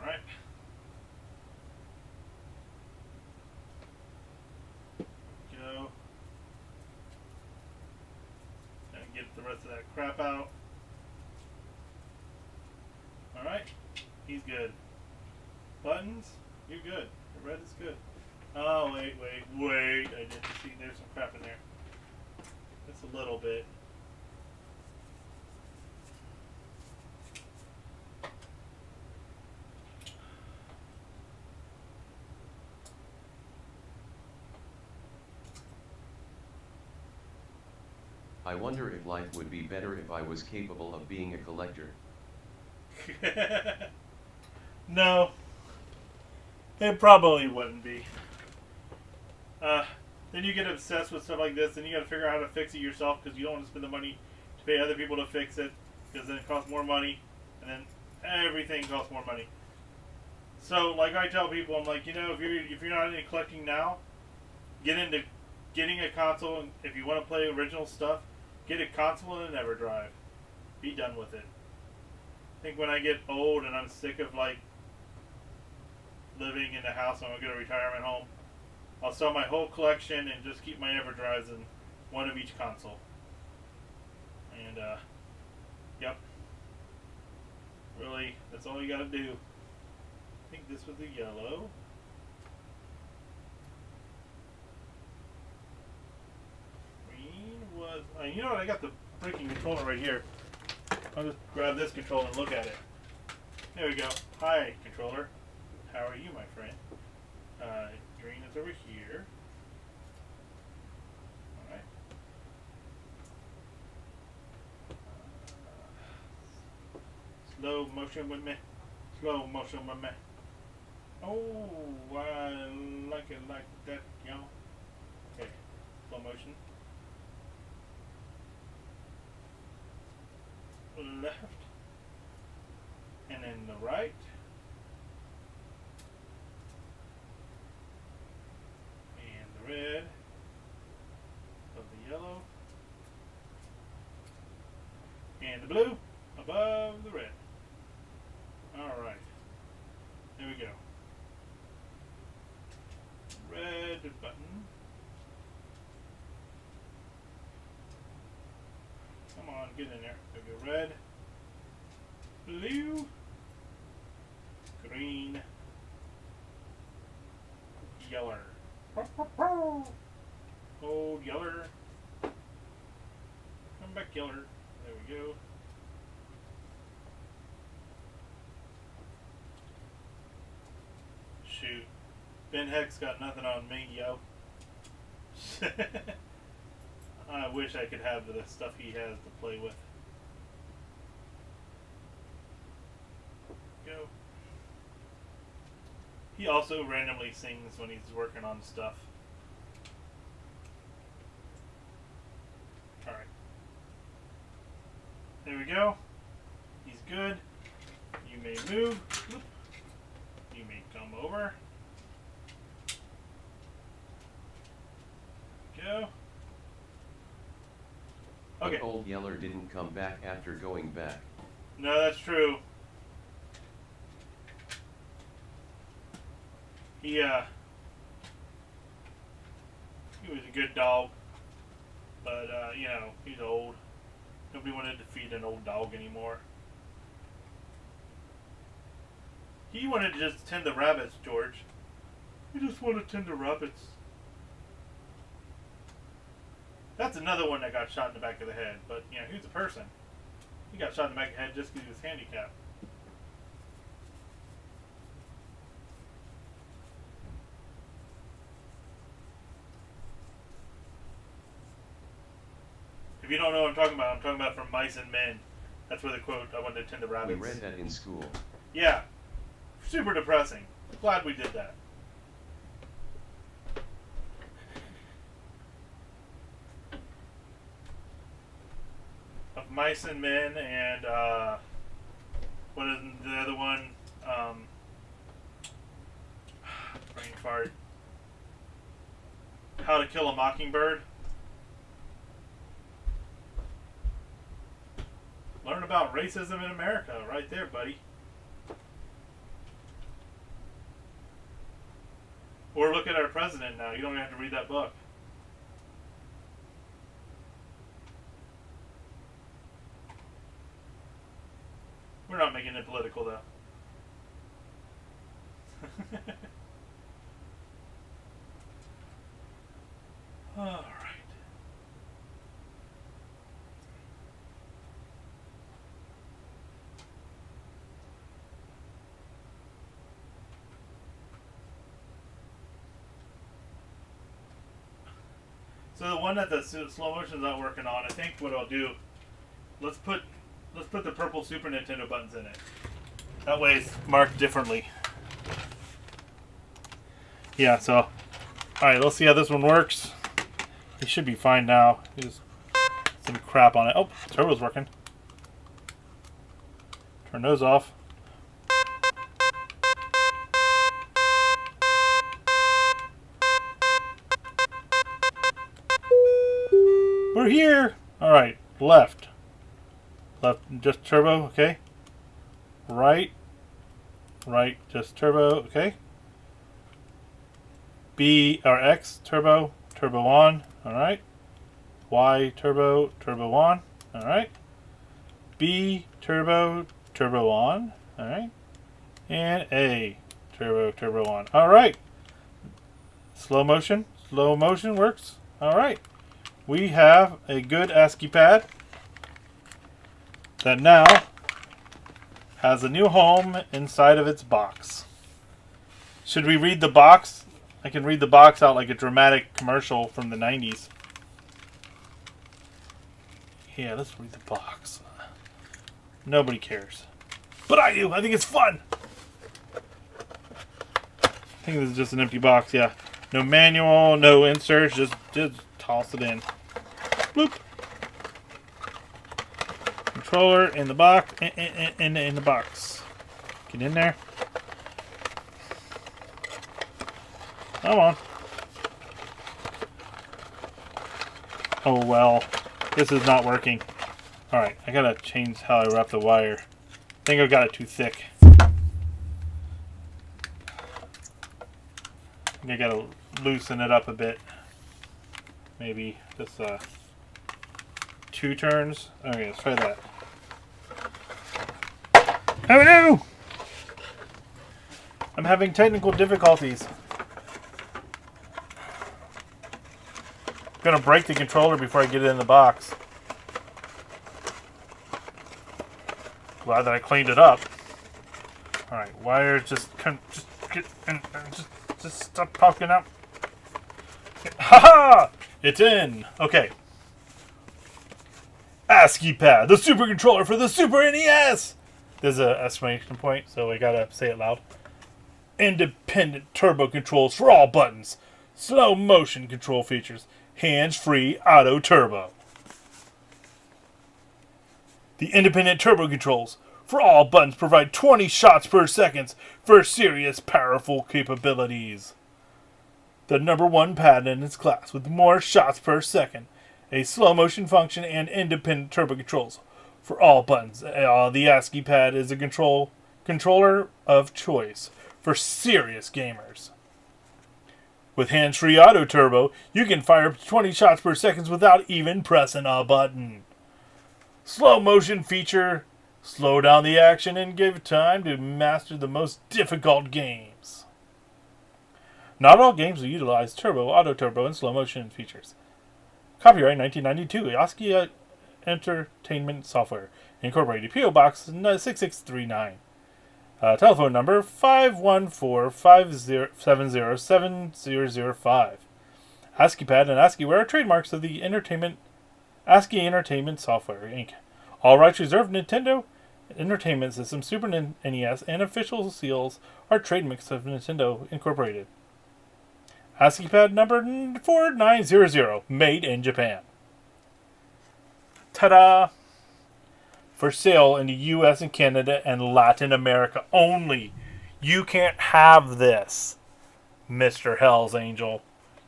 Alright. Go. And get the rest of that crap out. Alright. He's good. Buttons? You're good. The red is good. Oh, wait. I didn't see. There's some crap in there. Just a little bit. I wonder if life would be better if I was capable of being a collector. No. It probably wouldn't be. Then you get obsessed with stuff like this, and you gotta figure out how to fix it yourself because you don't want to spend the money to pay other people to fix it because then it costs more money, and then everything costs more money. So, like I tell people, I'm like, if you're not into collecting now, get into getting a console. And if you want to play original stuff, get a console and an EverDrive. Be done with it. I think when I get old and I'm sick of living in the house and I'm gonna get a retirement home, I'll sell my whole collection and just keep my EverDrives in one of each console. And yep. Really, that's all you gotta do. I think this was the yellow. You know what? I got the freaking controller right here. I'll just grab this controller and look at it. There we go. Hi, controller. How are you, my friend? Green is over here. Alright. Slow motion with me. Slow motion with me. Oh, I like it like that, y'all. Okay. Slow motion. Left. And then the right. Red of the yellow and the blue above the red. Alright, there we go. Red button. Come on, get in there. There we go. Red, blue, green, yellow. Old Yeller. Come back, Yeller. There we go. Shoot. Ben Heck's got nothing on me, yo. I wish I could have the stuff he has to play with. Go. He also randomly sings when he's working on stuff. Alright. There we go. He's good. You may move. You may come over. Go. Okay. But Old Yeller didn't come back after going back. No, that's true. He was a good dog, but you know, he's old. Nobody wanted to feed an old dog anymore. He wanted to just tend the rabbits, George. He just wanted to tend the rabbits. That's another one that got shot in the back of the head, but you know, he was a person. He got shot in the back of the head just because he was handicapped. If you don't know what I'm talking about from Mice and Men. That's where the quote, I wanted to tend the rabbits. We read that in school. Yeah. Super depressing. Glad we did that. Of Mice and Men and, what is the other one? Brain fart. How to Kill a Mockingbird. Learn about racism in America right there, buddy. Or look at our president now. You don't even have to read that book. We're not making it political, though. All right. So the one that the slow motion's not working on, I think what I'll do, let's put the purple Super Nintendo buttons in it. That way it's marked differently. Yeah, so alright, let's see how this one works. It should be fine now. There's some crap on it. Oh, turbo's working. Turn those off. We're here! Alright, left. Left, just turbo, okay. Right. Right, just turbo, okay. B or X, turbo, turbo on, alright. Y, turbo, turbo on, alright. B, turbo, turbo on, alright. And A, turbo, turbo on. Alright. Slow motion works. Alright. we have a good ASCII pad that now has a new home inside of its box. Should we read the box? I can read the box out like a dramatic commercial from the 90s. Yeah, let's read the box. Nobody cares. But I do. I think it's fun. I think this is just an empty box, yeah. No manual, no inserts, just toss it in. Bloop. Controller in the box, in the box. Get in there. Come on. Oh well, this is not working. Alright, I gotta change how I wrap the wire. I think I got it too thick. I gotta loosen it up a bit. Maybe just 2 turns. Okay, let's try that. Oh no! I'm having technical difficulties. I'm gonna break the controller before I get it in the box. Glad that I cleaned it up. Alright, wires just get in, just stop poking out. Haha! It's in! Okay. ASCII pad, the super controller for the Super NES! There's an exclamation point, so I gotta say it loud. Independent turbo controls for all buttons. Slow motion control features. Hands-free auto turbo. The independent turbo controls for all buttons provide 20 shots per second for serious powerful capabilities. The #1 pad in its class with more shots per second, a slow motion function, and independent turbo controls for all buttons. The ASCII pad is a controller of choice for serious gamers. With hands-free auto turbo, you can fire up to 20 shots per second without even pressing a button. Slow motion feature, slow down the action and give time to master the most difficult games. Not all games will utilize turbo, auto turbo, and slow motion features. Copyright 1992, ASCII Entertainment Software, Incorporated, P.O. Box 6639. Telephone number 514-570-7005. ASCII Pad and ASCIIware are trademarks of the ASCII Entertainment Software, Inc. All rights reserved. Nintendo Entertainment System, Super NES, and official seals are trademarks of Nintendo Incorporated. ASCII Pad number 4900, made in Japan. Ta-da! For sale in the US and Canada and Latin America only. You can't have this, Mr. Hell's Angel.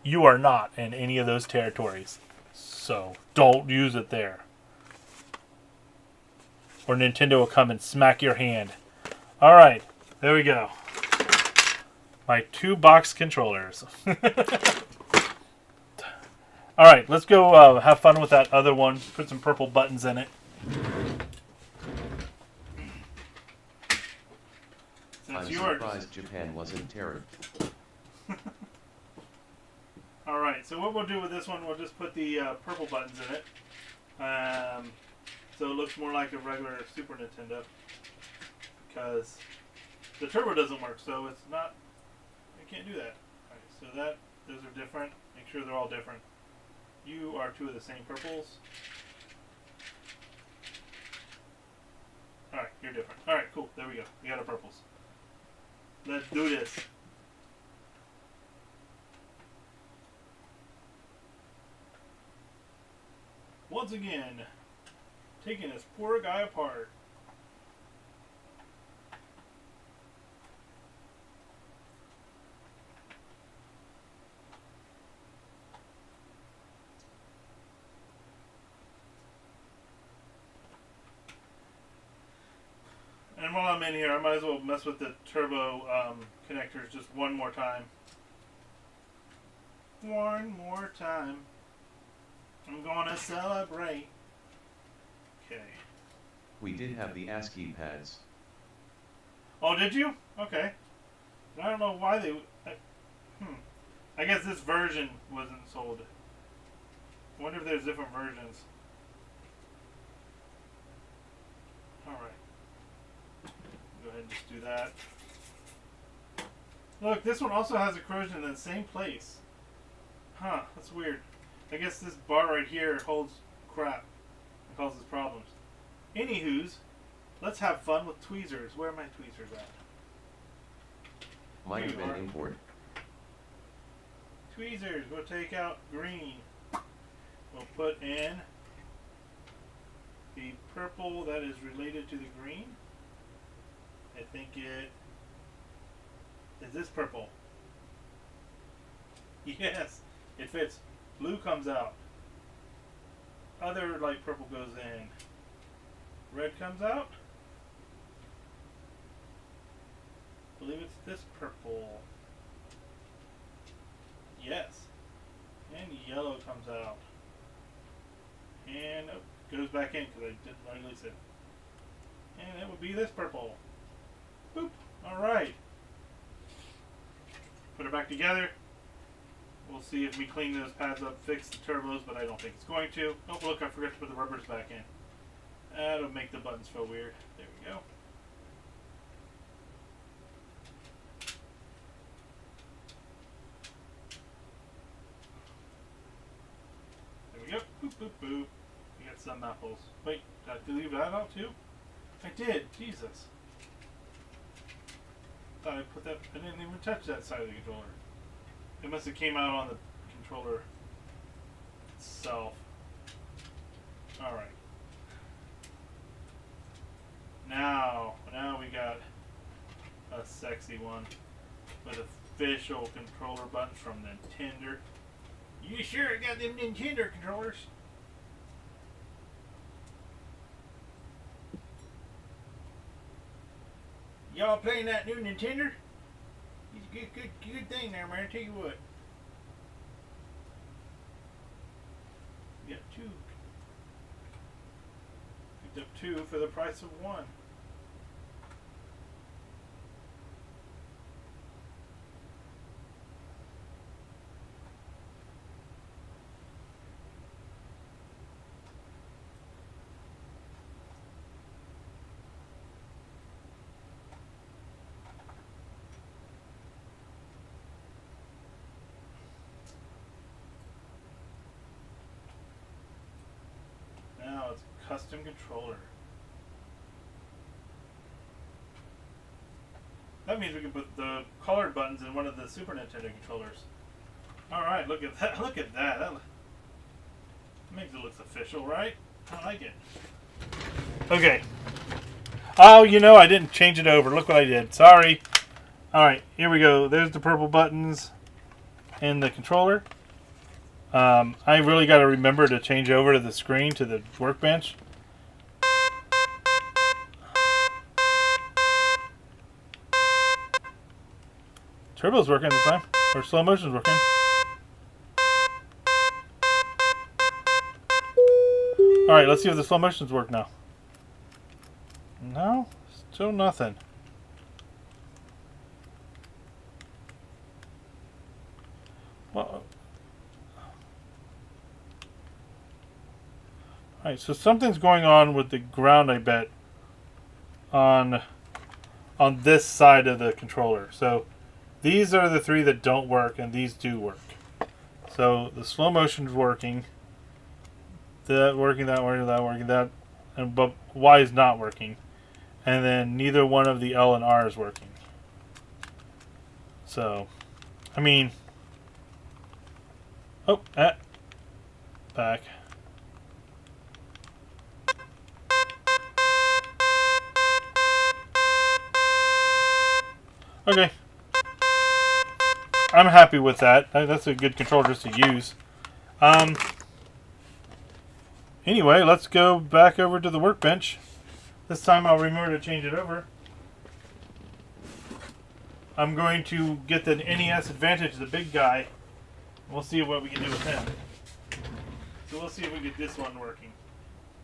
You are not in any of those territories. So, don't use it there. Or Nintendo will come and smack your hand. Alright, there we go. My 2 box controllers. Alright, let's go have fun with that other one. Put some purple buttons in it. I'm surprised Japan wasn't terrible. Alright, so what we'll do with this one, we'll just put the purple buttons in it. So it looks more like a regular Super Nintendo. Because the turbo doesn't work, so it's not... I can't do that. Alright, so those are different. Make sure they're all different. You are 2 of the same purples. Alright, you're different. Alright, cool. There we go. We got our purples. Let's do this. Once again, taking this poor guy apart. And while I'm in here, I might as well mess with the turbo connectors just one more time. One more time. I'm gonna celebrate. Okay. We did have the ASCII pads. Oh, did you? Okay. I don't know why they... I guess this version wasn't sold. I wonder if there's different versions. Alright. Go ahead and just do that. Look, this one also has a corrosion in the same place. Huh, that's weird. I guess this bar right here holds crap and causes problems. Anywho's, let's have fun with tweezers. Where are my tweezers at? Might Here have you been are. import. Tweezers, we'll take out green. We'll put in the purple that is related to the green. I think it is this purple. Yes, it fits. Blue comes out. Other light purple goes in. Red comes out. I believe it's this purple. Yes. And yellow comes out. And goes back in because I didn't release it. And it would be this purple. Boop. Alright. Put it back together. We'll see if we clean those pads up, fix the turbos, but I don't think it's going to. Oh, look, I forgot to put the rubbers back in. That'll make the buttons feel weird. There we go. There we go. Boop, boop, boop. We got some apples. Wait, did I leave that out too? I did. Jesus. Thought I put that. I didn't even touch that side of the controller. It must have came out on the controller itself. Alright. Now we got a sexy one with official controller buttons from Nintendo. You sure got them Nintendo controllers? Y'all playing that new Nintendo? It's a good thing there, man. I tell you what. We got two. Picked up two for the price of one. Now it's a custom controller. That means we can put the colored buttons in one of the Super Nintendo controllers. Alright, look at that. Look at that. That makes it look official, right? I like it. Okay. Oh, you know, I didn't change it over. Look what I did. Sorry. Alright, here we go. There's the purple buttons in the controller. I really got to remember to change over to the screen, to the workbench. Turbo's working this time. Or slow motion's working. Alright, let's see if the slow motions work now. No? Still nothing. Well... Alright, so something's going on with the ground, I bet, on this side of the controller. So these are the three that don't work, and these do work. So the slow motion's working, that working, that working, that working, that, and but Y is not working, and then neither one of the L and R is working. So, I mean, back. Okay. I'm happy with that. That's a good controller just to use. Anyway, let's go back over to the workbench. This time I'll remember to change it over. I'm going to get the NES Advantage, the big guy. We'll see what we can do with him. So we'll see if we get this one working.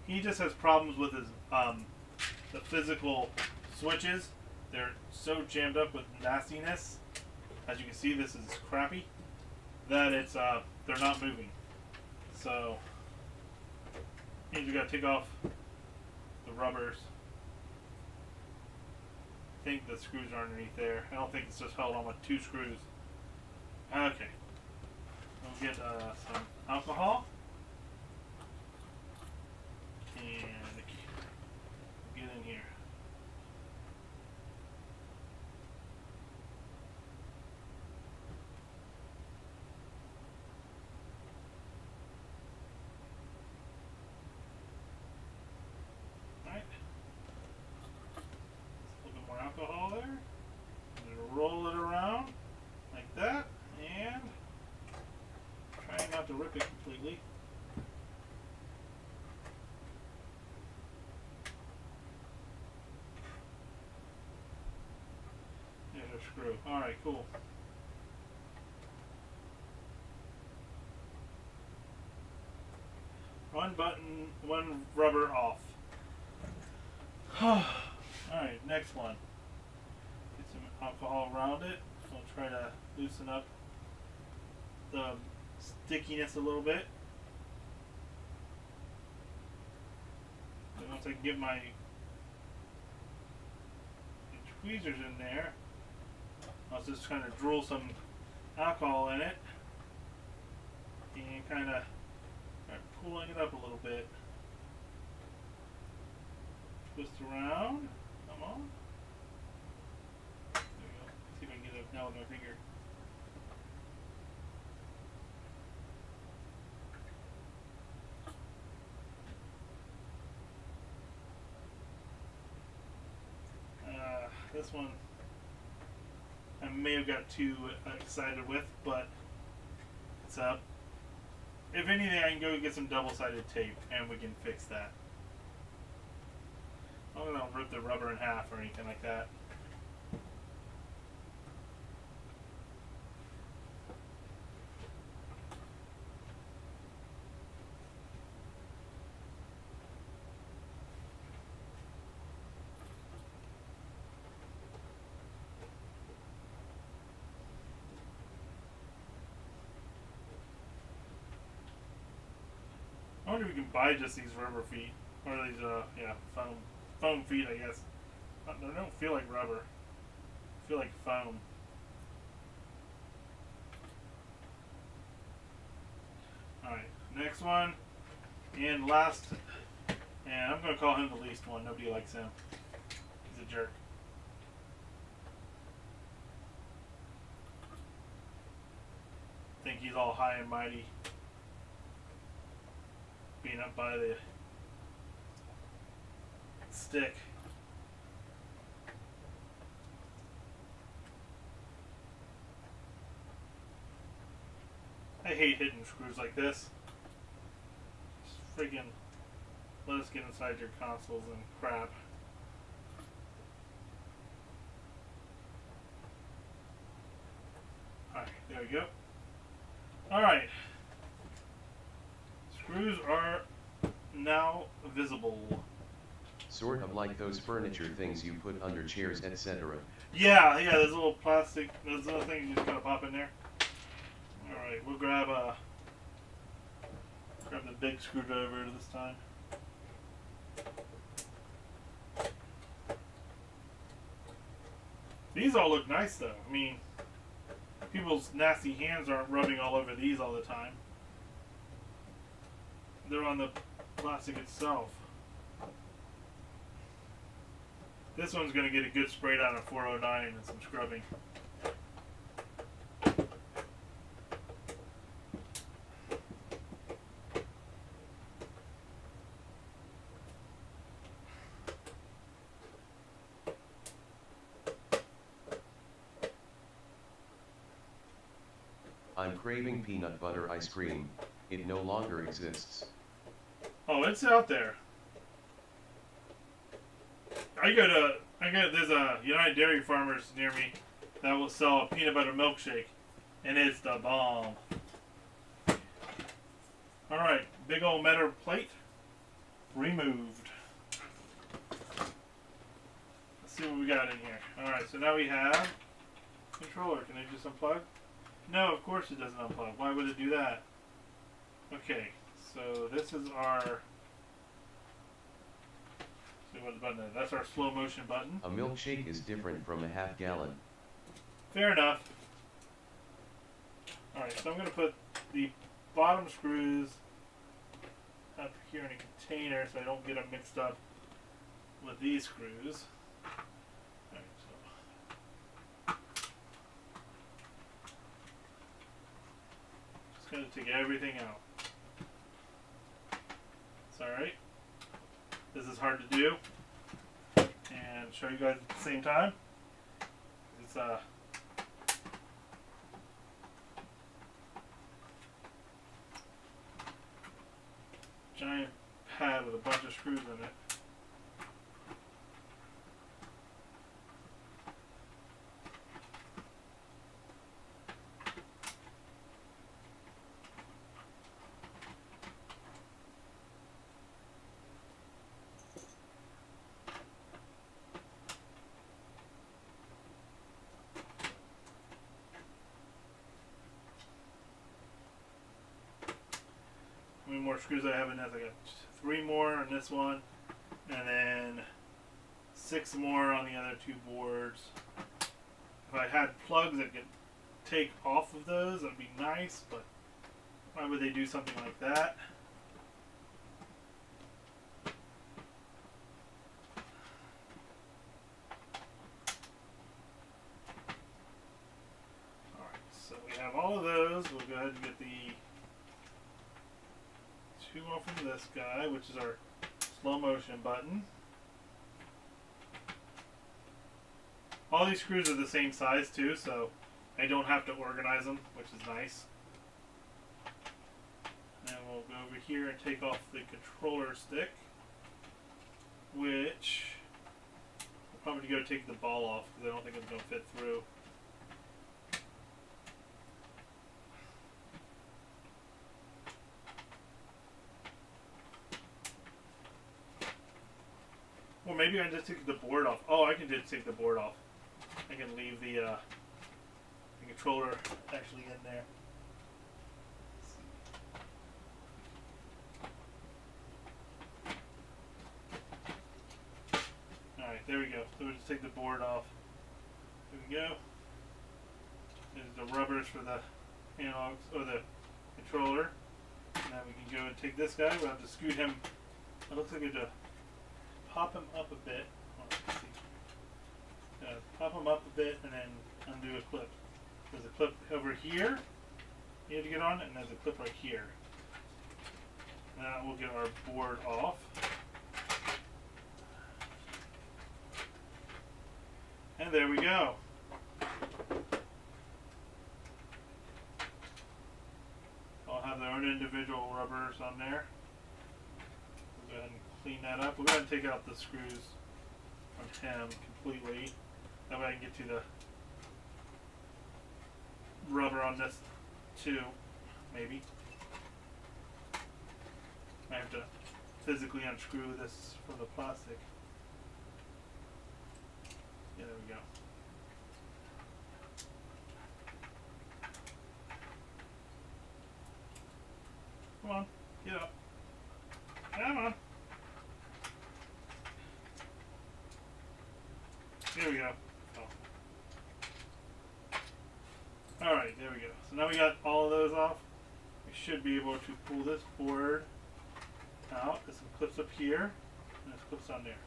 He just has problems with his the physical switches. They're so jammed up with nastiness. As you can see, this is crappy. That it's they're not moving. So means we gotta take off the rubbers. I think the screws are underneath there. I don't think it's just held on with 2 screws. Okay. We'll get some alcohol. And get in here. Alright. A little bit more alcohol there. And roll it around like that. And trying not to rip it completely. There's our screw. Alright, cool. One button, one rubber off. Alright, next one. Get some alcohol around it. I'll try to loosen up the stickiness a little bit. And once I can get my tweezers in there, I'll just kind of drool some alcohol in it and kind of start pulling it up a little bit. Twist around. Come on. There we go. See if I can get it up now with my finger. This one I may have got too excited with, but it's up. If anything, I can go get some double-sided tape and we can fix that. I'm not gonna rip the rubber in half or anything like that. I wonder if we can buy just these rubber feet, or these foam feet, I guess. They don't feel like rubber. They feel like foam. Alright, next one, and last, and I'm going to call him the least one. Nobody likes him. He's a jerk. Think he's all high and mighty, being up by the stick. I hate hitting screws like this. Just freaking let us get inside your consoles and crap. Alright, there we go. Alright. Screws are now visible. Sort of like those furniture things you put under chairs, etc. Yeah, there's a little plastic, there's a little thing you just gotta pop in there. Alright, we'll grab the big screwdriver this time. These all look nice though. I mean, people's nasty hands aren't rubbing all over these all the time. They're on the plastic itself. This one's going to get a good spray down at 409 and some scrubbing. I'm craving peanut butter ice cream. It no longer exists. Oh, it's out there. There's a United Dairy Farmers near me that will sell a peanut butter milkshake, and it's the bomb. Alright, big old metal plate removed. Let's see what we got in here. Alright, so now we have controller. Can I just unplug? No, of course it doesn't unplug. Why would it do that? Okay, so this is our. See what the button is. That's our slow motion button. A milkshake is different from a half gallon. Fair enough. Alright, so I'm going to put the bottom screws up here in a container so I don't get them mixed up with these screws. Alright, so just going to take everything out. It's alright. This is hard to do and show you guys at the same time. It's giant pad with a bunch of screws in it. How many more screws I have in this? I got 3 more on this one, and then 6 more on the other 2 boards. If I had plugs that could take off of those, that'd be nice, but why would they do something like that? Alright, so we have all of those. We'll go ahead and get the 2 off from this guy, which is our slow motion button. All these screws are the same size too, so I don't have to organize them, which is nice. And we'll go over here and take off the controller stick, which I'll probably go take the ball off because I don't think it's going to fit through. Well, maybe I can just take the board off. Oh, I can just take the board off. I can leave the controller actually in there. Alright, there we go. So we'll just take the board off. There we go. There's the rubbers for the analogs, or the controller. Now we can go and take this guy. We'll have to scoot him. It looks like we have to pop him up a bit. Let's see. Pop them up a bit and then undo a clip. There's a clip over here you have to get on, and there's a clip right here. Now we'll get our board off. And there we go. I'll have their own individual rubbers on there. We'll go ahead and clean that up. We'll go ahead and take out the screws from him completely. That way I can get to the rubber on this too, maybe. I have to physically unscrew this from the plastic. Yeah, there we go. Come on, get up. Come on. There we go. Alright, there we go. So now we got all of those off. We should be able to pull this board out. There's some clips up here, and there's clips on there.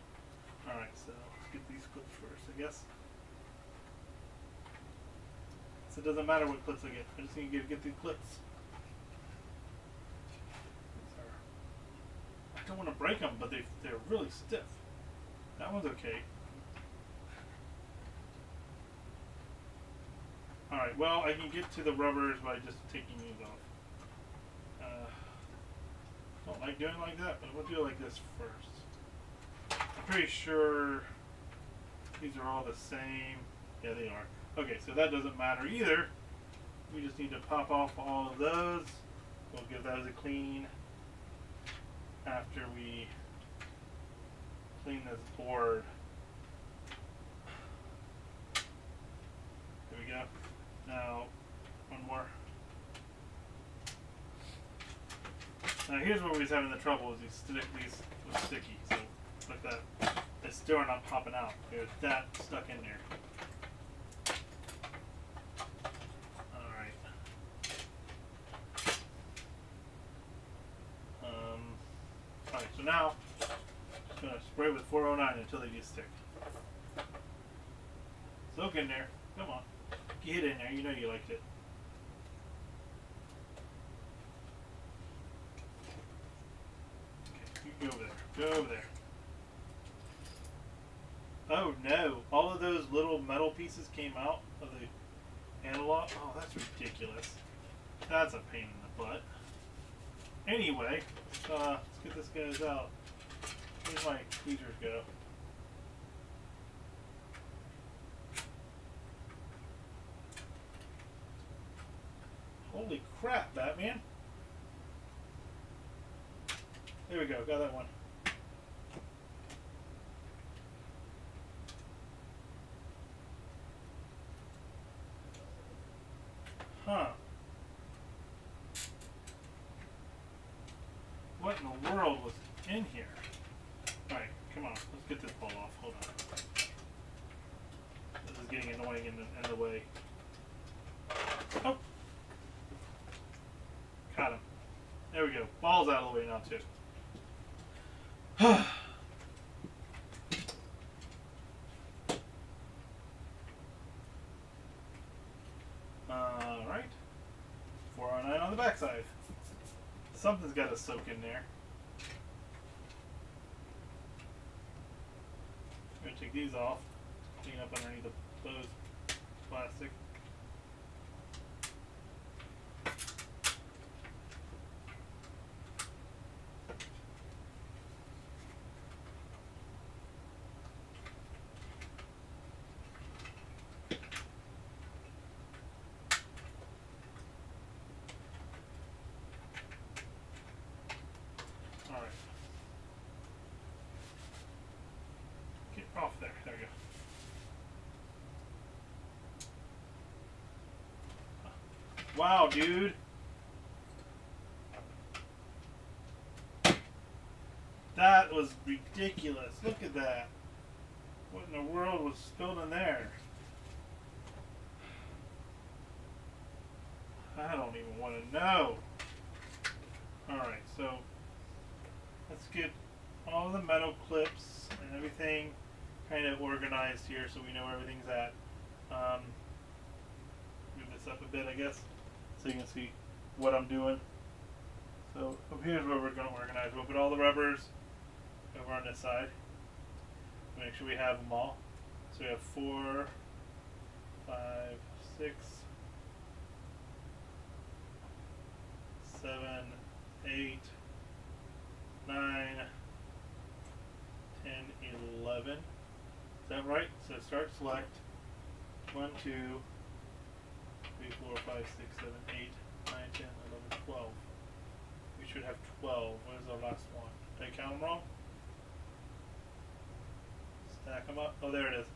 Alright, so let's get these clips first, I guess. So it doesn't matter what clips I get. I just need to get the clips. I don't want to break them, but they're really stiff. That one's okay. Alright, well, I can get to the rubbers by just taking these off. Don't like doing it like that, but we'll do it like this first. I'm pretty sure these are all the same. Yeah, they are. Okay, so that doesn't matter either. We just need to pop off all of those. We'll give those a clean after we clean this board. There we go. Now, one more. Now here's where we was having the trouble: is these were sticky, so like that. It's still not popping out. There's that stuck in there. All right. All right. So now, just gonna spray with 409 until they just stick. Soak in there. Come on. Get in there. You know you liked it. Okay. You go over there. Go over there. Oh no, all of those little metal pieces came out of the analog. Oh, that's ridiculous. That's a pain in the butt. Anyway, let's get this guys out. Where'd my tweezers go? Holy crap, Batman. There we go, got that one. Huh. What in the world was in here? Alright, come on. Let's get this ball off. Hold on. This is getting annoying in the way. Oh! Got him. There we go. Ball's out of the way now, too. Alright. 409 on the backside. Something's got to soak in there. I'm going to take these off. Clean up underneath those plastic. Alright. Get off there. There we go. Wow, dude. That was ridiculous. Look at that. What in the world was spilled in there? I don't even want to know. Alright, so let's get all the metal clips and everything kind of organized here so we know where everything's at. Move this up a bit, I guess, so you can see what I'm doing. So up here's where we're going to organize. We'll put all the rubbers over on this side. Make sure we have them all. So we have 4, 5, 6, 7, 8, 9, 10, 11. Is that right? So start select. 1, 2, 3, 4, 5, 6, 7, 8, 9, 10, 11, 12. We should have 12. What is our last one? Did I count them wrong? Stack them up. Oh, there it is.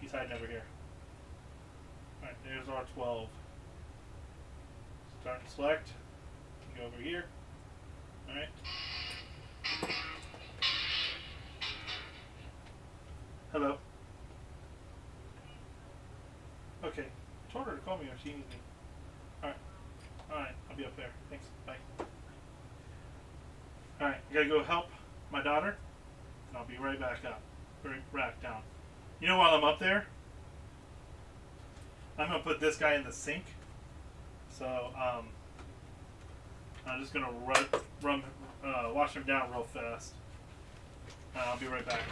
He's hiding over here. Alright, there's our 12. Start and select. Go over here. Alright. Hello. Okay. I told her to call me when she needs me. Alright. Alright, I'll be up there. Thanks. Bye. Alright, I gotta go help my daughter, and I'll be right back up. Right down. You know, while I'm up there, I'm gonna put this guy in the sink. So, I'm just gonna wash him down real fast. I'll be right back.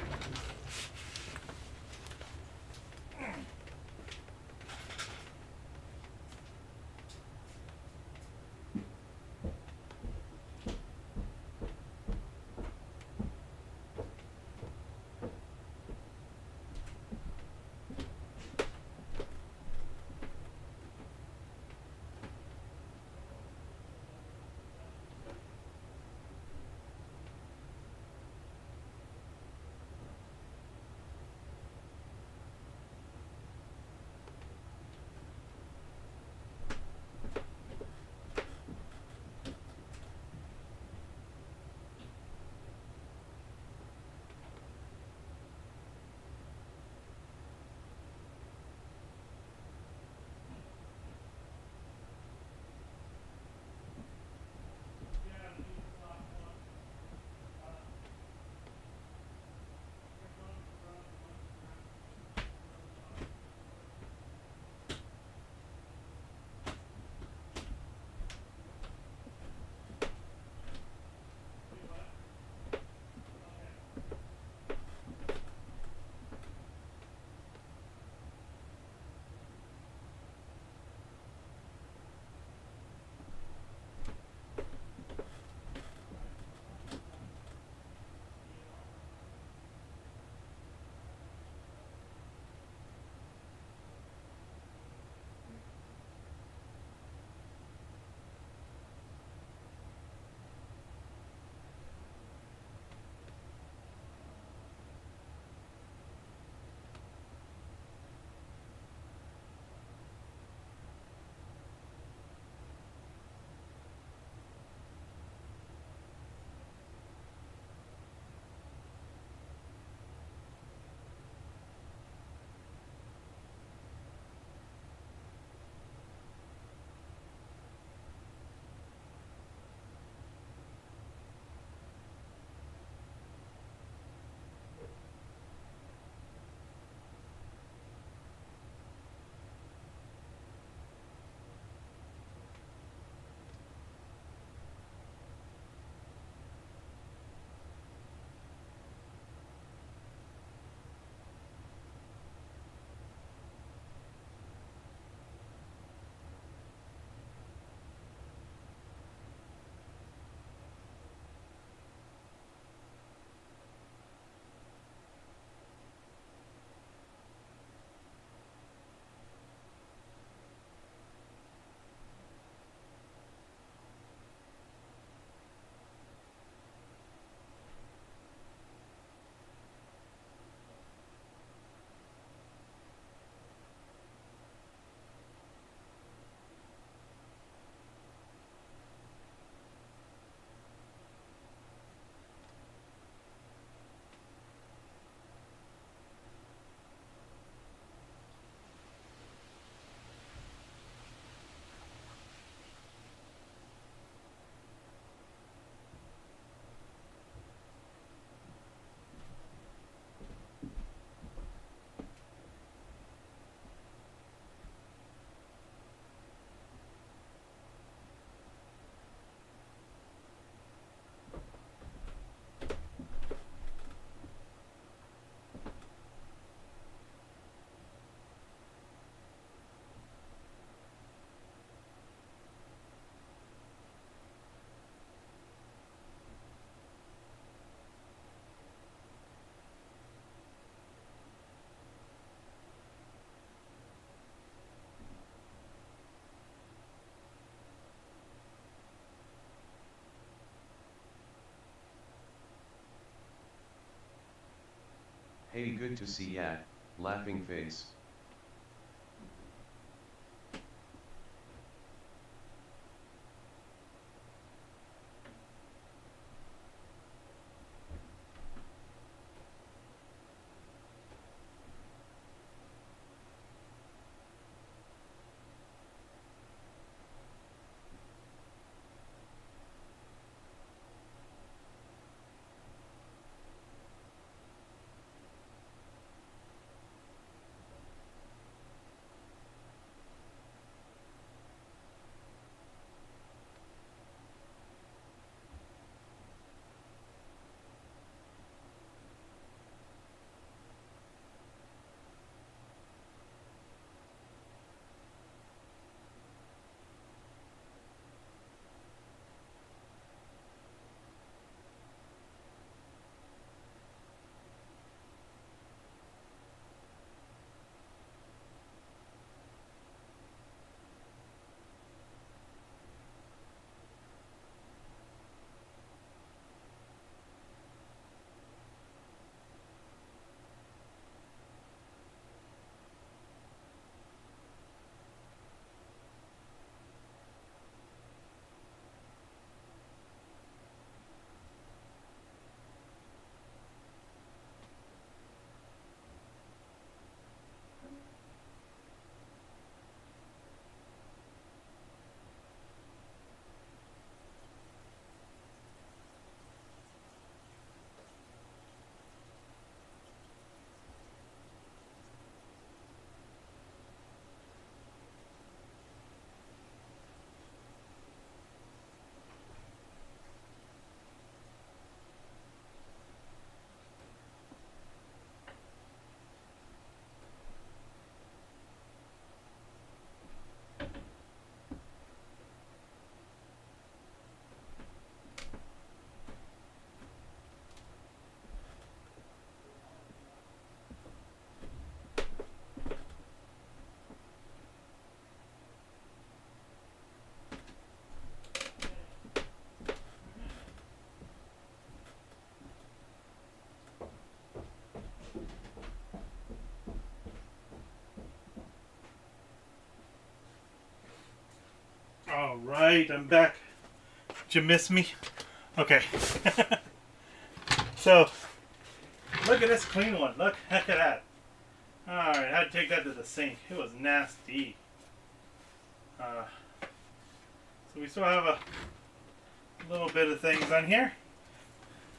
good to see ya, laughing face. All right, I'm back. Did you miss me? Okay. So, look at this clean one. Look at that. All right, I had to take that to the sink. It was nasty. So we still have a little bit of things on here.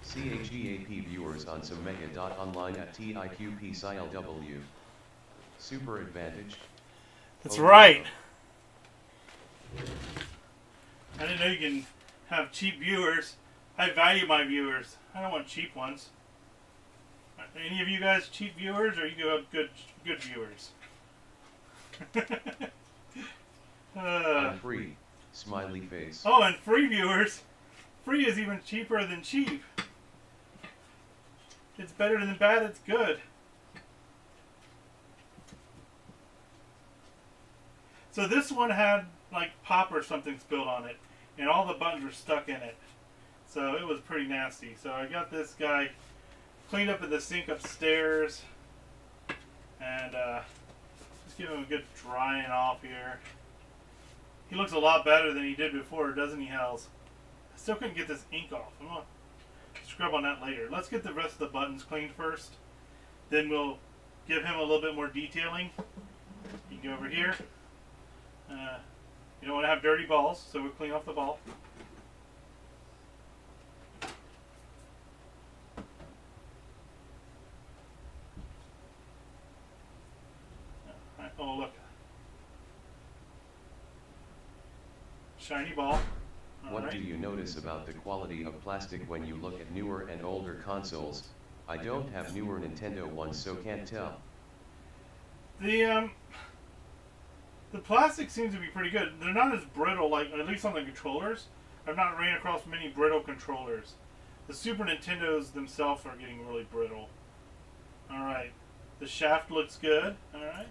CHEAP viewers on Somega.online at TIQP-SILW. Super advantage. That's right. I didn't know you can have cheap viewers. I value my viewers. I don't want cheap ones. Any of you guys cheap viewers, or you have good viewers? I'm free. Smiley face. Oh, and free viewers. Free is even cheaper than cheap. It's better than bad. It's good. So this one had like pop or something spilled on it, and all the buttons were stuck in it. So it was pretty nasty. So I got this guy cleaned up in the sink upstairs, and just give him a good drying off here. He looks a lot better than he did before, doesn't he, Hells? I still couldn't get this ink off. I'm gonna scrub on that later. Let's get the rest of the buttons cleaned first. Then we'll give him a little bit more detailing. You can go over here. You don't want to have dirty balls, so we'll clean off the ball. Oh, look. Shiny ball. What do you notice about the quality of plastic when you look at newer and older consoles? I don't have newer Nintendo ones, so can't tell. The plastic seems to be pretty good. They're not as brittle, like at least on the controllers. I've not ran across many brittle controllers. The Super Nintendos themselves are getting really brittle. Alright. The shaft looks good. Alright.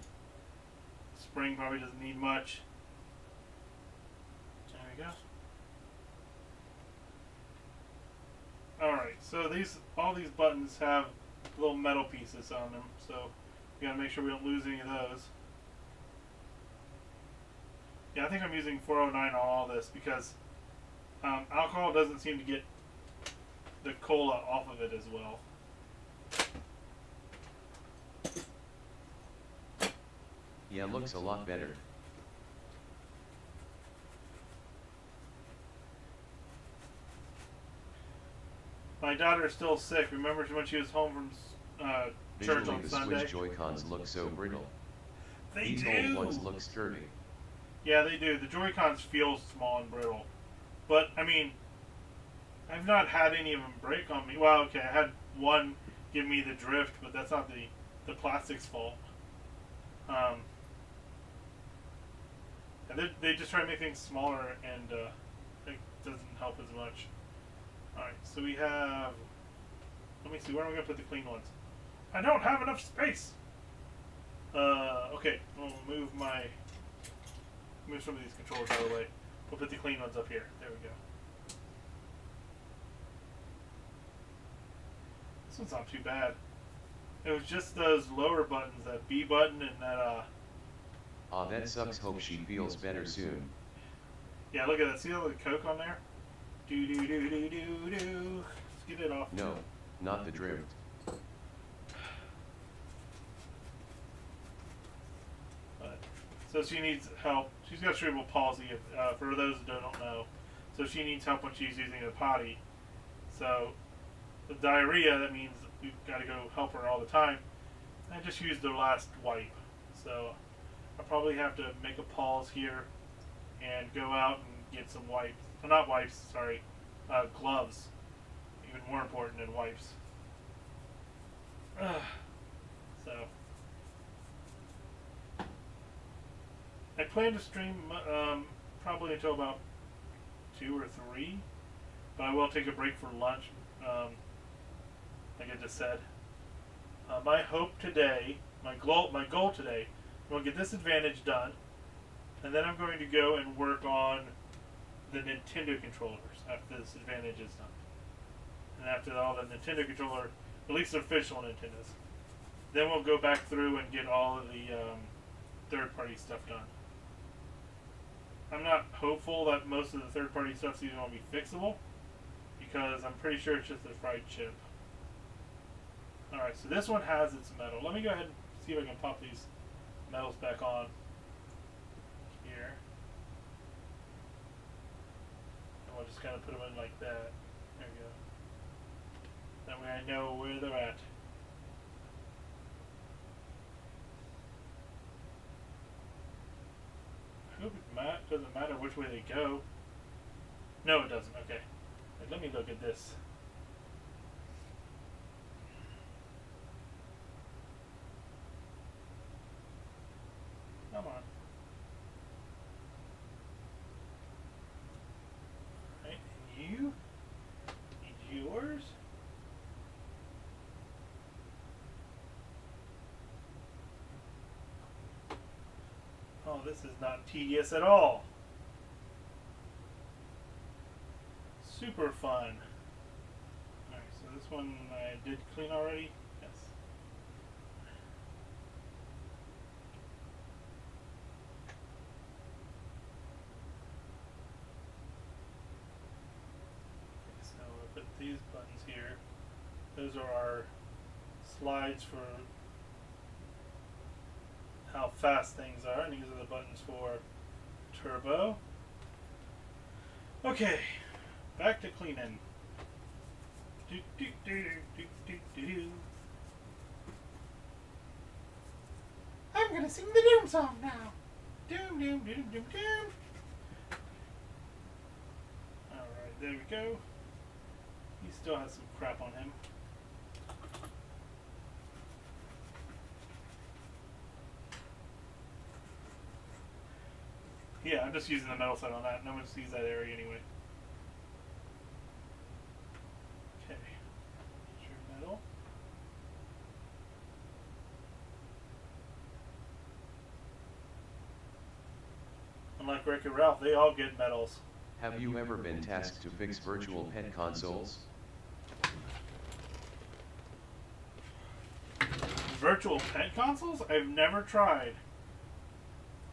Spring probably doesn't need much. There we go. Alright, so all these buttons have little metal pieces on them, so we gotta make sure we don't lose any of those. Yeah, I think I'm using 409 on all this because alcohol doesn't seem to get the cola off of it as well. Yeah, looks a lot better. My daughter is still sick. Remember when she was home from church Visually, on the Sunday? Switch Joy-Cons look so brittle. They These do. old ones look sturdy. Yeah, they do. The Joy-Cons feel small and brittle. But, I mean, I've not had any of them break on me. Well, okay, I had one give me the drift, but that's not the plastic's fault. And they just try to make things smaller, and it doesn't help as much. Alright, so we have... Let me see, where am I going to put the clean ones? I don't have enough space! Okay, we'll move some of these controllers out of the way. We'll put the clean ones up here. There we go. This one's not too bad. It was just those lower buttons, that B button and that, Aw, that sucks. Hope she feels better soon. yeah, look at that. See all the Coke on there? Do do do do do do. Let's get it off. No, not the drift. So she needs help. She's got cerebral palsy, for those that don't know. So she needs help when she's using the potty. So the diarrhea, that means we've got to go help her all the time. I just used the last wipe. So I'll probably have to make a pause here and go out and get some wipes. Not wipes, sorry. Gloves. Even more important than wipes. So I plan to stream probably until about 2 or 3, but I will take a break for lunch, like I just said. My hope today, my goal today, I'm going to get this advantage done, and then I'm going to go and work on the Nintendo controllers after this advantage is done. And after all the Nintendo controller, at least the official Nintendos, then we'll go back through and get all of the third-party stuff done. I'm not hopeful that most of the third-party stuff's even going to be fixable, because I'm pretty sure it's just a fried chip. Alright, so this one has its metal. Let me go ahead and see if I can pop these metals back on here. And we'll just kind of put them in like that. There we go. That way I know where they're at. I hope it doesn't matter which way they go. No, it doesn't. Okay. Let me look at this. Come on. Alright, and you? Need yours? Oh, this is not tedious at all. Super fun. Alright, so this one I did clean already. Yes. Okay, so we'll put these buttons here. Those are our slides for how fast things are, and these are the buttons for turbo. Okay, back to cleaning. Do, do, do, do, do, do, do. I'm gonna sing the Doom song now. Doom, doom, doom, doom, doom. Alright, there we go. He still has some crap on him. Yeah, I'm just using the metal side on that. No one sees that area anyway. Okay. Get your metal. Unlike Rick and Ralph, they all get medals. Have you ever been tasked to fix virtual pet consoles? virtual pet consoles? I've never tried.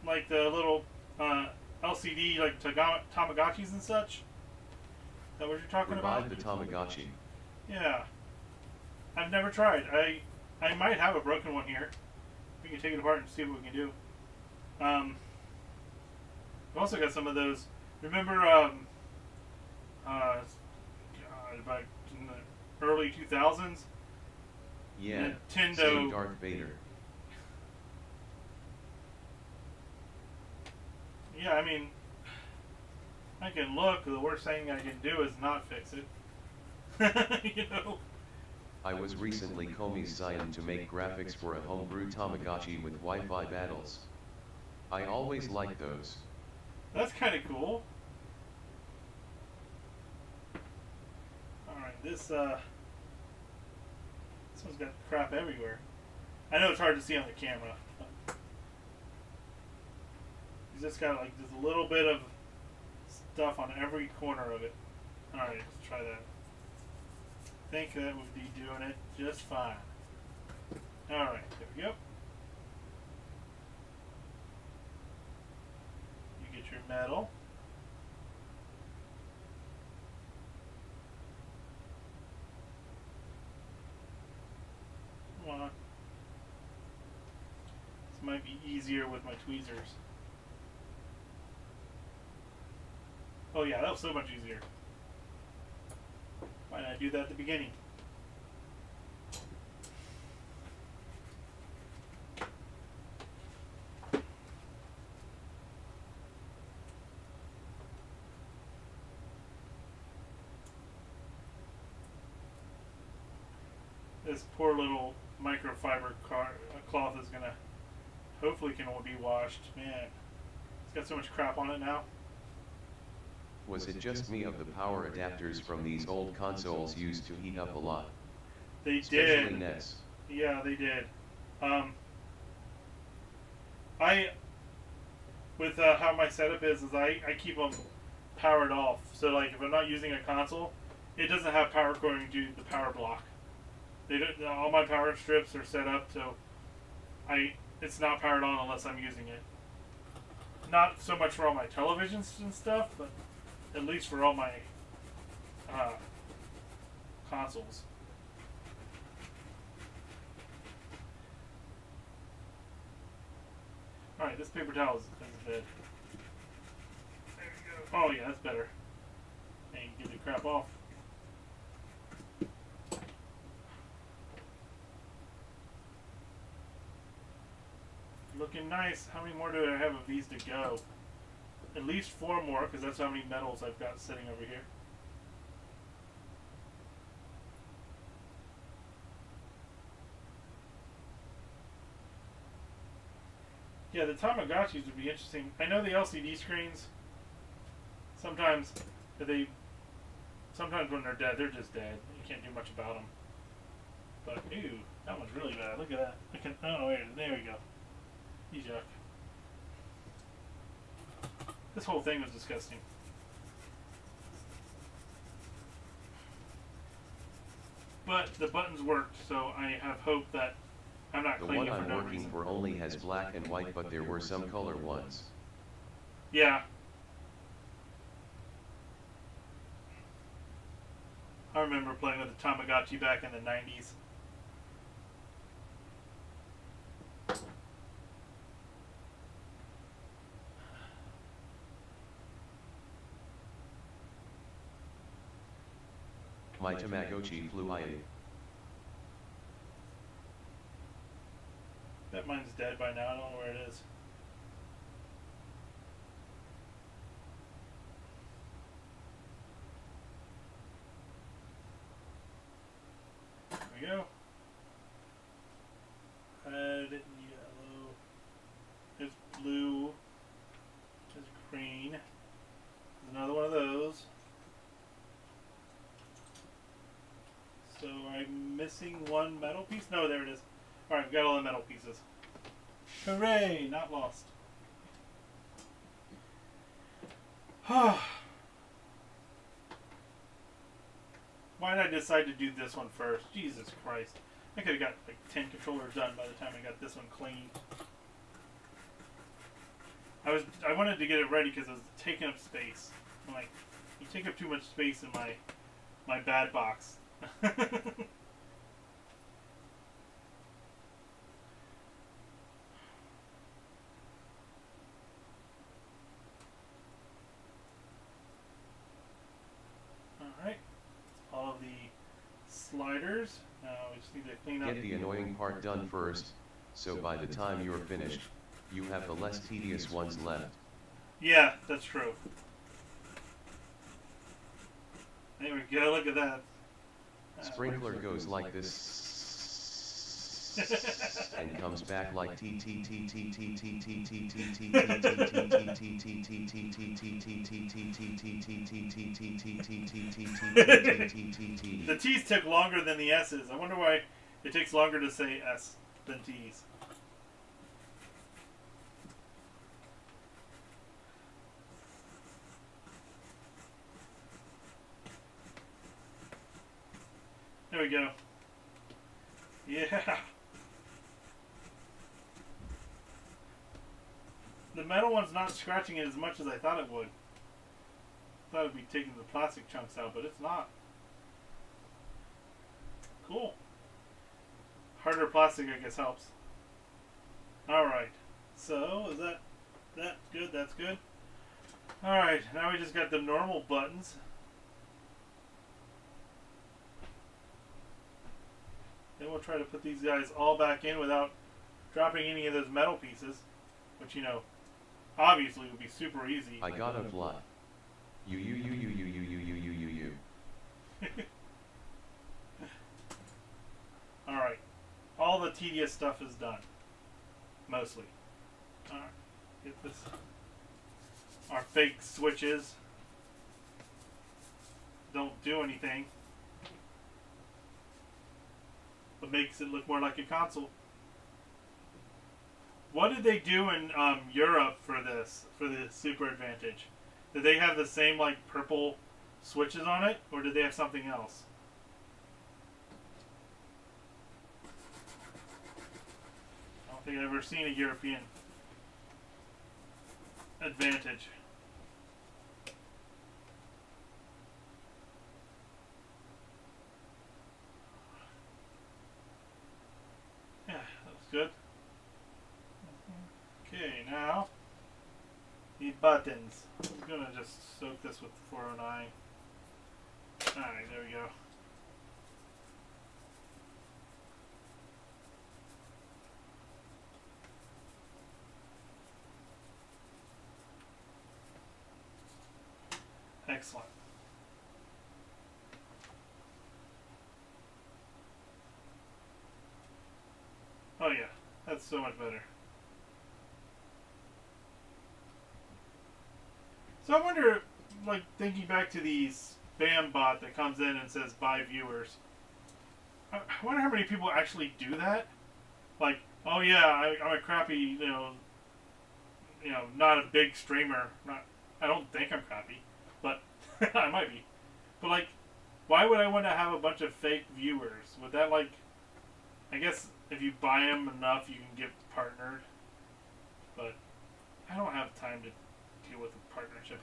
Like the little LCD, like Tamagotchis and such. Is that what you're talking Revive about? the Tamagotchi. Yeah. I've never tried. I might have a broken one here. We can take it apart and see what we can do. I've also got some of those. Remember, God, about in the early 2000s? Yeah. Nintendo. Say Darth Vader. Yeah, I mean, I can look. The worst thing I can do is not fix it. You know? I was recently commissioned to make graphics for a homebrew Tamagotchi with Wi-Fi battles. I always like those. That's kind of cool. Alright, this one's got crap everywhere. I know it's hard to see on the camera. He's just got like just a little bit of stuff on every corner of it. Alright, let's try that. I think that would be doing it just fine. Alright, there we go. You get your metal. Come on. This might be easier with my tweezers. Oh yeah, that was so much easier. Why did I do that at the beginning? This poor little microfiber cloth is gonna, hopefully can be washed. Man, it's got so much crap on it now. Was it just me of the power adapters from these old consoles used to heat up a lot? They Especially did. NES. Yeah, they did. With how my setup is I keep them powered off. So like if I'm not using a console, it doesn't have power going to the power block. They don't, all my power strips are set up so it's not powered on unless I'm using it. Not so much for all my televisions and stuff, but at least for all my consoles. Alright, this paper towel is dead. There we go. Oh yeah, that's better. And you can get the crap off. Looking nice. How many more do I have of these to go? At least 4 more, because that's how many metals I've got sitting over here. Yeah, the Tamagotchis would be interesting. I know the LCD screens, sometimes when they're dead, they're just dead. You can't do much about them. But, ew, that one's really bad. Look at that. Oh, there we go. Yuck. This whole thing was disgusting. But the buttons worked, so I have hope that I'm not The cleaning one it for I'm no working reason. for only has black and white, but there were some color ones. Yeah. I remember playing with the Tamagotchi back in the 90s. My Tamagotchi flew away. Bet mine's dead by now. I don't know where it is. There we go. Red, yellow. There's blue. There's green. There's another one of those. So I'm missing one metal piece? No, there it is. Alright, I've got all the metal pieces. Hooray! Not lost. Why did I decide to do this one first? Jesus Christ. I could have got like 10 controllers done by the time I got this one clean. I wanted to get it ready because it was taking up space. I'm like, you take up too much space in my bad box. Alright. All of the sliders. Now we just need to clean up. Get the annoying part done first, so by the time you're finished, you have the less tedious ones left. Yeah, that's true. There we go, look at that. Sprinkler goes like this and comes back like T T T T T T T T T T The T's took longer than the S's. I wonder why it takes longer to say S than T's. There we go. Yeah. The metal one's not scratching it as much as I thought it would. I thought it'd be taking the plastic chunks out, but it's not. Cool. Harder plastic, I guess, helps. Alright. So, is that good? That's good. Alright, now we just got the normal buttons. Then we'll try to put these guys all back in without dropping any of those metal pieces. Which, you know, obviously would be super easy. I got a fly. You. Alright. All the tedious stuff is done. Mostly. Alright. Get this. Our fake switches don't do anything. But makes it look more like a console. What did they do in Europe for this, for the Super Advantage? Did they have the same like purple switches on it, or did they have something else? I don't think I've ever seen a European Advantage. Yeah, that was good. Okay, now the buttons. I'm gonna just soak this with 409. Alright, there we go. Excellent. Oh yeah, that's so much better. So I wonder, like, thinking back to the spam bot that comes in and says buy viewers. I wonder how many people actually do that. Like, oh yeah, I'm a crappy, you know, not a big streamer. I don't think I'm crappy, but I might be. But like, why would I want to have a bunch of fake viewers? Would that like, I guess if you buy them enough, you can get partnered. But I don't have time to deal with a partnership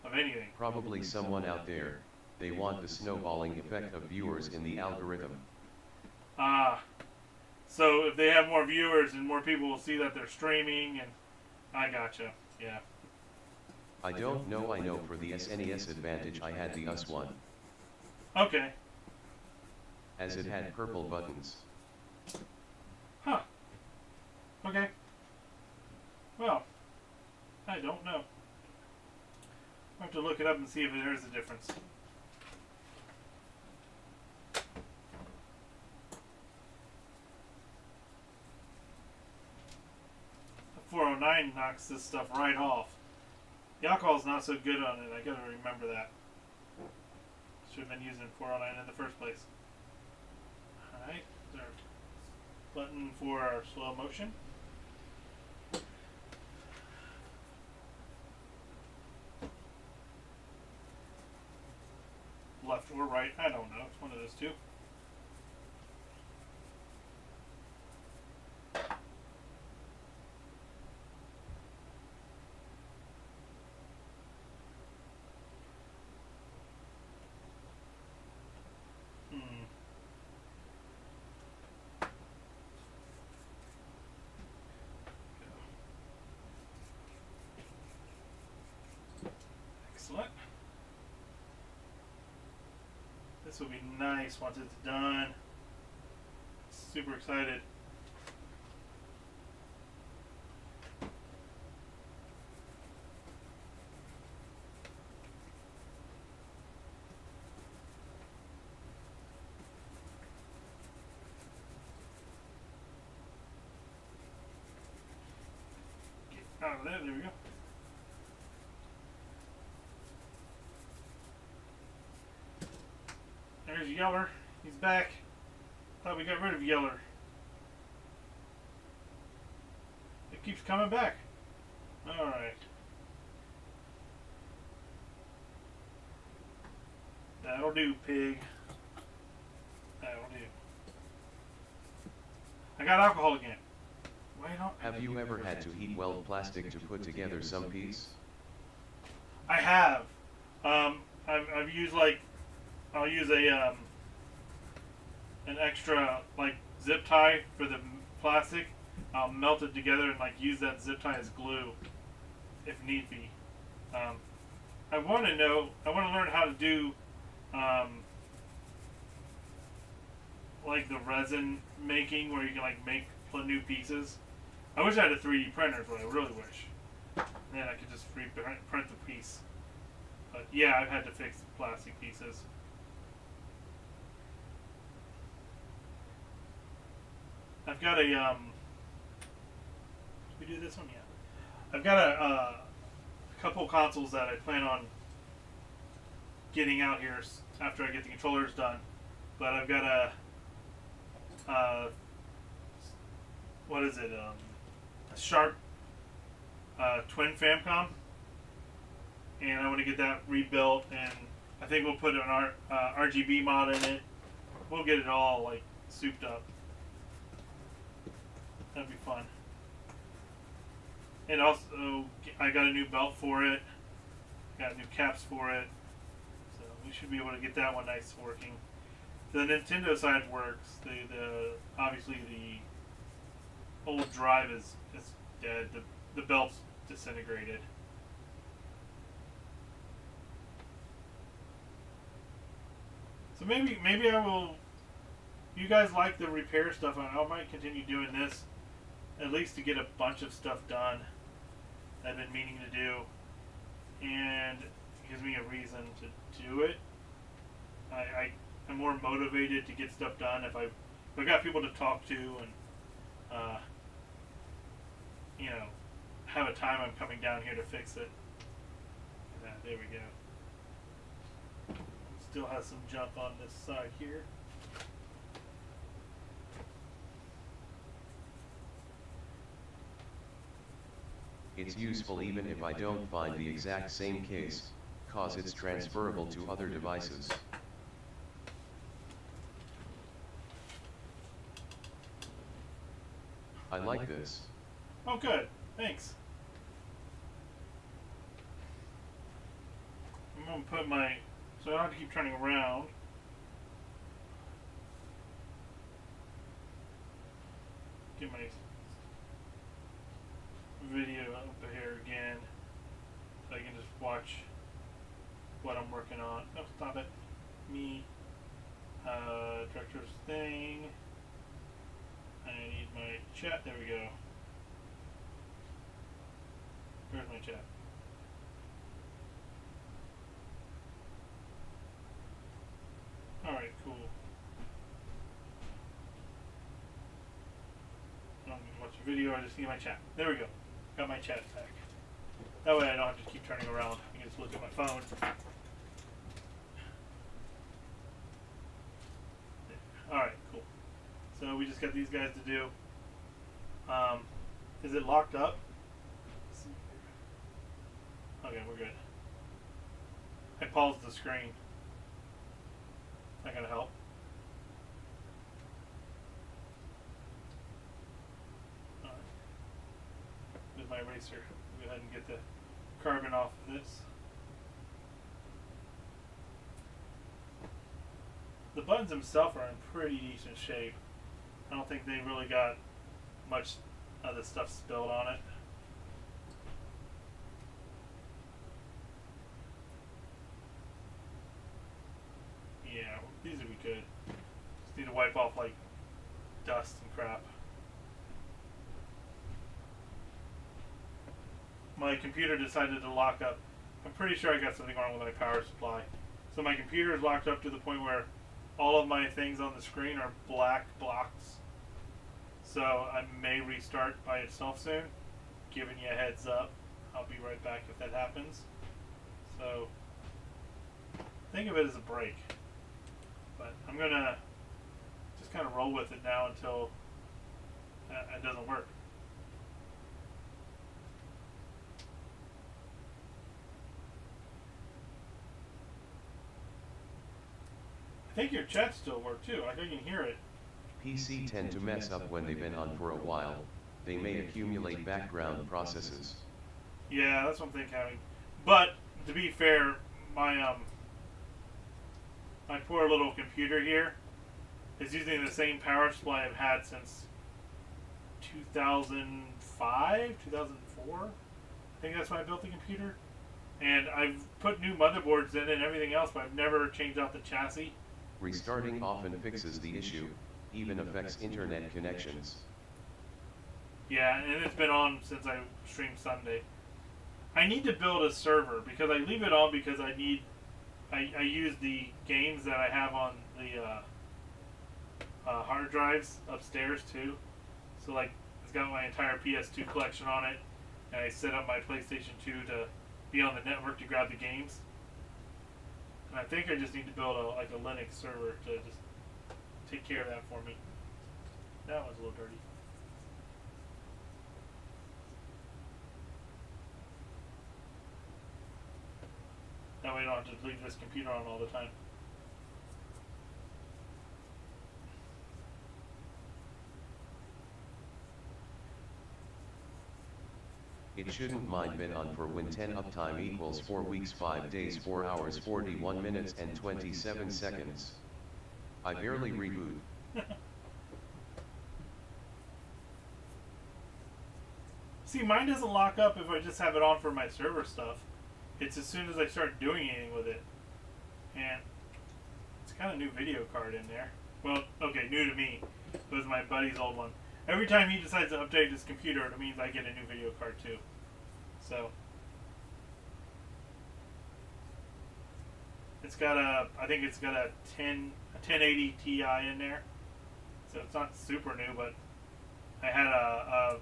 of anything. Probably someone out there, they want the snowballing effect of viewers in the algorithm. Ah, so if they have more viewers and more people will see that they're streaming, and I gotcha, yeah. I don't know, I know for the SNES Advantage I had the US one. Okay. As it had purple buttons. Huh. Okay. Well, I don't know. I'll have to look it up and see if there is a difference. The 409 knocks this stuff right off. The alcohol's not so good on it, I gotta remember that. Should have been using 409 in the first place. Alright, there's our button for our slow motion. Left or right, I don't know, it's one of those two. Excellent. This will be nice once it's done. Super excited. Get out of there. There we go. There's Yeller. He's back. Thought we got rid of Yeller. It keeps coming back. Alright. That'll do, pig. That'll do. I got alcohol again. Why don't Have you ever had to heat weld plastic to put together some piece? I have. I've used like I'll use a an extra like zip tie for the plastic. I'll melt it together and like use that zip tie as glue if need be. I want to know. I want to learn how to do like the resin making where you can like make new pieces. I wish I had a 3D printer, is what I really wish. Then I could just print the piece. But yeah, I've had to fix plastic pieces. I've got a did we do this one? Yeah. I've got a couple consoles that I plan on getting out here after I get the controllers done. But I've got a what is it? A Sharp twin Famicom, and I want to get that rebuilt, and I think we'll put an RGB mod in it. We'll get it all like souped up. That'd be fun. And also, I got a new belt for it. Got new caps for it. So we should be able to get that one nice working. The Nintendo side works. The obviously the old drive is dead. The belt's disintegrated. So maybe I will. You guys like the repair stuff? I might continue doing this, at least to get a bunch of stuff done that I've been meaning to do, and it gives me a reason to do it. I'm more motivated to get stuff done if I got people to talk to and you know, have a time I'm coming down here to fix it. There we go. Still has some junk on this side here. It's useful even if I don't find the exact same case, cause it's transferable to other devices. I like this. Oh, good. Thanks. I'm going to put my... So I don't have to keep turning around. Get my video up here again. So I can just watch what I'm working on. Oh, stop it. Me. Director's thing. I need my chat. There we go. Where's my chat? Alright, cool. I don't need to watch a video, I just need my chat. There we go. Got my chat back. That way I don't have to keep turning around. I can just look at my phone. Alright, cool. So we just got these guys to do. Is it locked up? Okay, we're good. I paused the screen. Not gonna help. Alright. With my eraser. Go ahead and get the carbon off of this. The buttons themselves are in pretty decent shape. I don't think they really got much of the stuff spilled on it. wipe off like dust and crap. My computer decided to lock up. I'm pretty sure I got something wrong with my power supply. So my computer is locked up to the point where all of my things on the screen are black blocks. So I may restart by itself soon. Giving you a heads up. I'll be right back if that happens. So think of it as a break. But I'm going to just kind of roll with it now until it doesn't work. I think your chat still works too. I can hear it. PC tend to mess up when they've been on for a while. They may accumulate background processes. Yeah, that's what I'm thinking. But to be fair, my my poor little computer here is using the same power supply I've had since 2005, 2004. I think that's when I built the computer. And I've put new motherboards in it and everything else, but I've never changed out the chassis. Restarting often fixes the issue, even affects internet connections. Yeah, and it's been on since I streamed Sunday. I need to build a server because I leave it on because I use the games that I have on the hard drives upstairs too. So like it's got my entire PS2 collection on it, and I set up my PlayStation 2 to be on the network to grab the games. And I think I just need to build a Linux server to just take care of that for me. That one's a little dirty. That way I don't have to leave this computer on all the time. It shouldn't mind been on for Win 10 uptime equals 4 weeks 5 days 4 hours 41 minutes and 27 seconds. I barely reboot. See, mine doesn't lock up if I just have it on for my server stuff. It's as soon as I start doing anything with it. And it's got a new video card in there. Well, okay, new to me. It was my buddy's old one. Every time he decides to update his computer, it means I get a new video card too. So it's got I think it's got a 1080 Ti in there. So it's not super new, but I had a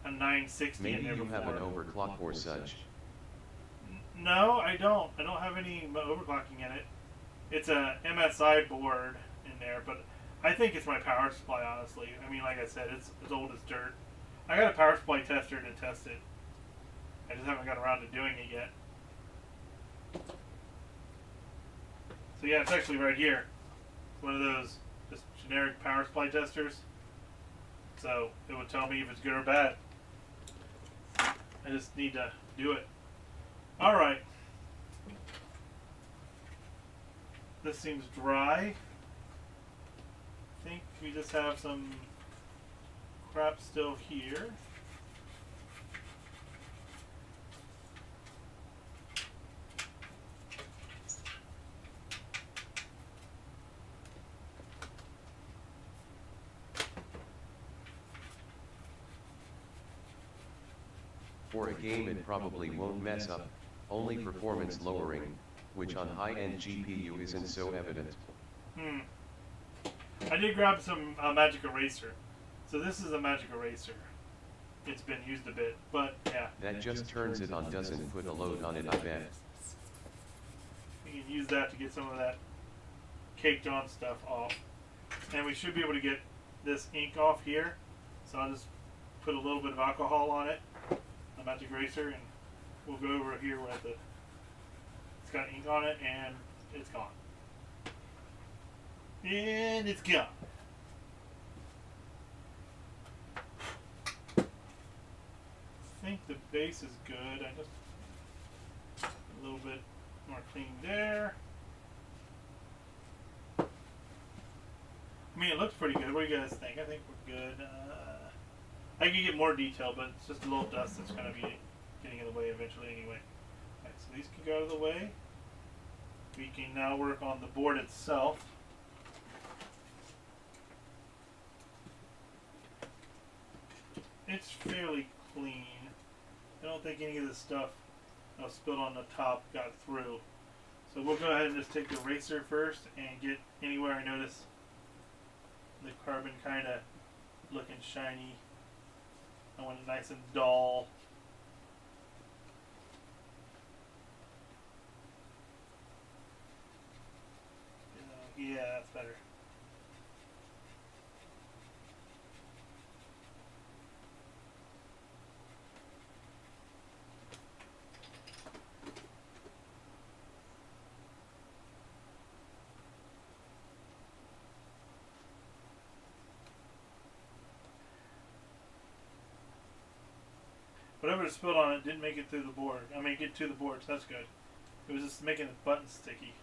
960 in there Maybe you before. have an overclock or such. No, I don't. I don't have any overclocking in it. It's a MSI board in there, but I think it's my power supply, honestly. I mean, like I said, it's as old as dirt. I got a power supply tester to test it. I just haven't got around to doing it yet. So yeah, it's actually right here. It's one of those just generic power supply testers. So it would tell me if it's good or bad. I just need to do it. Alright. This seems dry. I think we just have some crap still here. For a game it probably won't mess up, only performance lowering, which on high-end GPU isn't so evident. I did grab some Magic Eraser. So this is a Magic Eraser. It's been used a bit, but yeah. That just turns it on, doesn't put a load on it, I bet. You can use that to get some of that caked on stuff off. And we should be able to get this ink off here. So I'll just put a little bit of alcohol on it, the Magic Eraser, and we'll go over here where it's got ink on it, and it's gone. And it's gone. I think the base is good. I just a little bit more clean there. I mean, it looks pretty good. What do you guys think? I think we're good. I can get more detail, but it's just a little dust that's going to be getting in the way eventually anyway. Alright, so these can go out of the way. We can now work on the board itself. it's fairly clean. I don't think any of the stuff that was spilled on the top got through. So we'll go ahead and just take the eraser first and get anywhere I notice the carbon kind of looking shiny. I want it nice and dull. Yeah, that's better. Whatever spilled on it didn't make it through the board. I mean, get to the board, so that's good. It was just making the button sticky.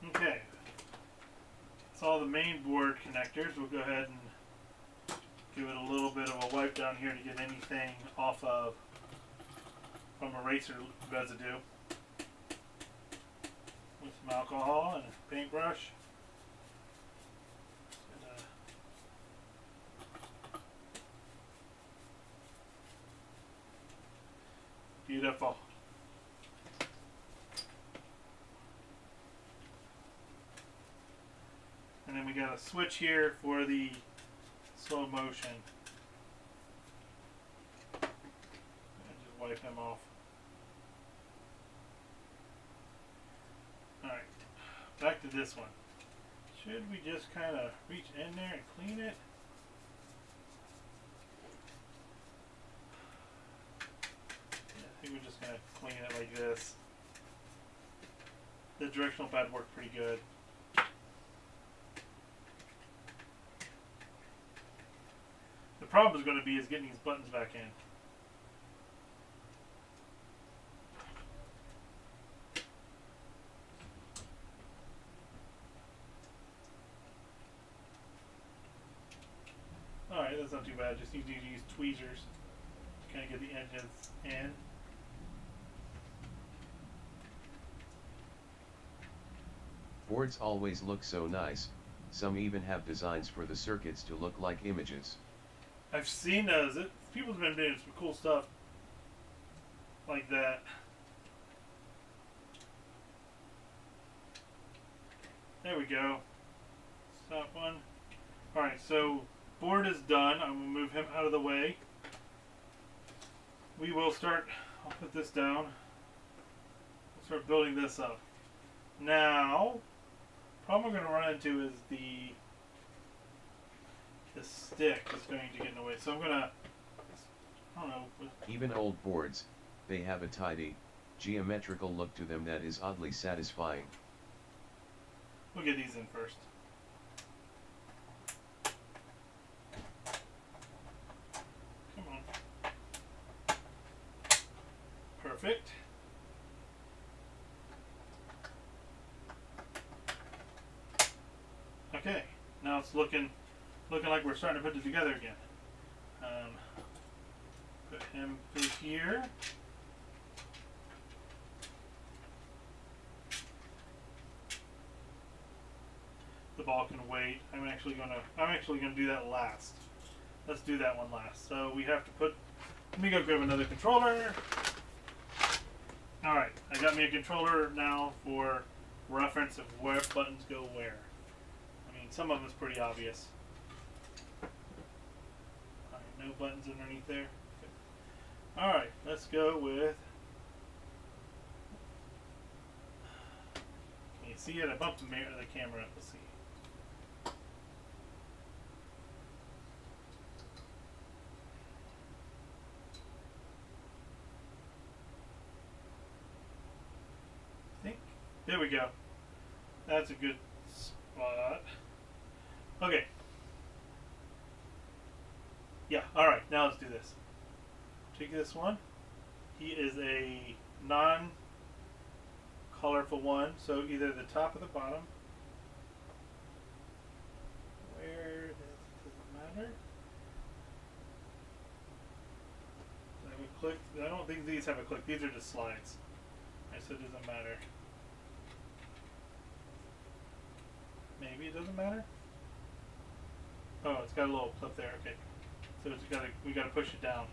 Okay. That's all the main board connectors. We'll go ahead and give it a little bit of a wipe down here to get anything off of from eraser residue with some alcohol and a paintbrush. Beautiful. And then we got a switch here for the slow motion. And just wipe him off. Alright, back to this one. Should we just kind of reach in there and clean it? Yeah, I think we're just going to clean it like this. The directional pad worked pretty good. The problem is going to be getting these buttons back in. Alright, that's not too bad. Just need to use tweezers to kind of get the edges in. Boards always look so nice. Some even have designs for the circuits to look like images. I've seen those. People's been doing some cool stuff like that. There we go. Stop one. Alright, so board is done. I'm going to move him out of the way. We will start, I'll put this down. We'll start building this up. Now, problem we're going to run into is the stick is going to get in the way. So I'm going to, I don't know. Even old boards, they have a tidy, geometrical look to them that is oddly satisfying. We'll get these in first. Come on. Perfect. Okay, now it's looking like we're starting to put it together again. Put him through here. The ball can wait. I'm actually gonna do that last. Let's do that one last. So we have to put. Let me go grab another controller. All right, I got me a controller now for reference of where buttons go where. I mean, some of them is pretty obvious. All right, no buttons underneath there. Okay. All right, let's go with. Can you see it? I bumped the camera up. Let's see. There we go. That's a good spot. Okay. Yeah, alright, now let's do this. Take this one. He is a non-colorful one, so either the top or the bottom. Where does it matter. I have a click. I don't think these have a click. These are just slides. Right, so it doesn't matter. Maybe it doesn't matter. Oh, it's got a little clip there. Okay, so we gotta push it down.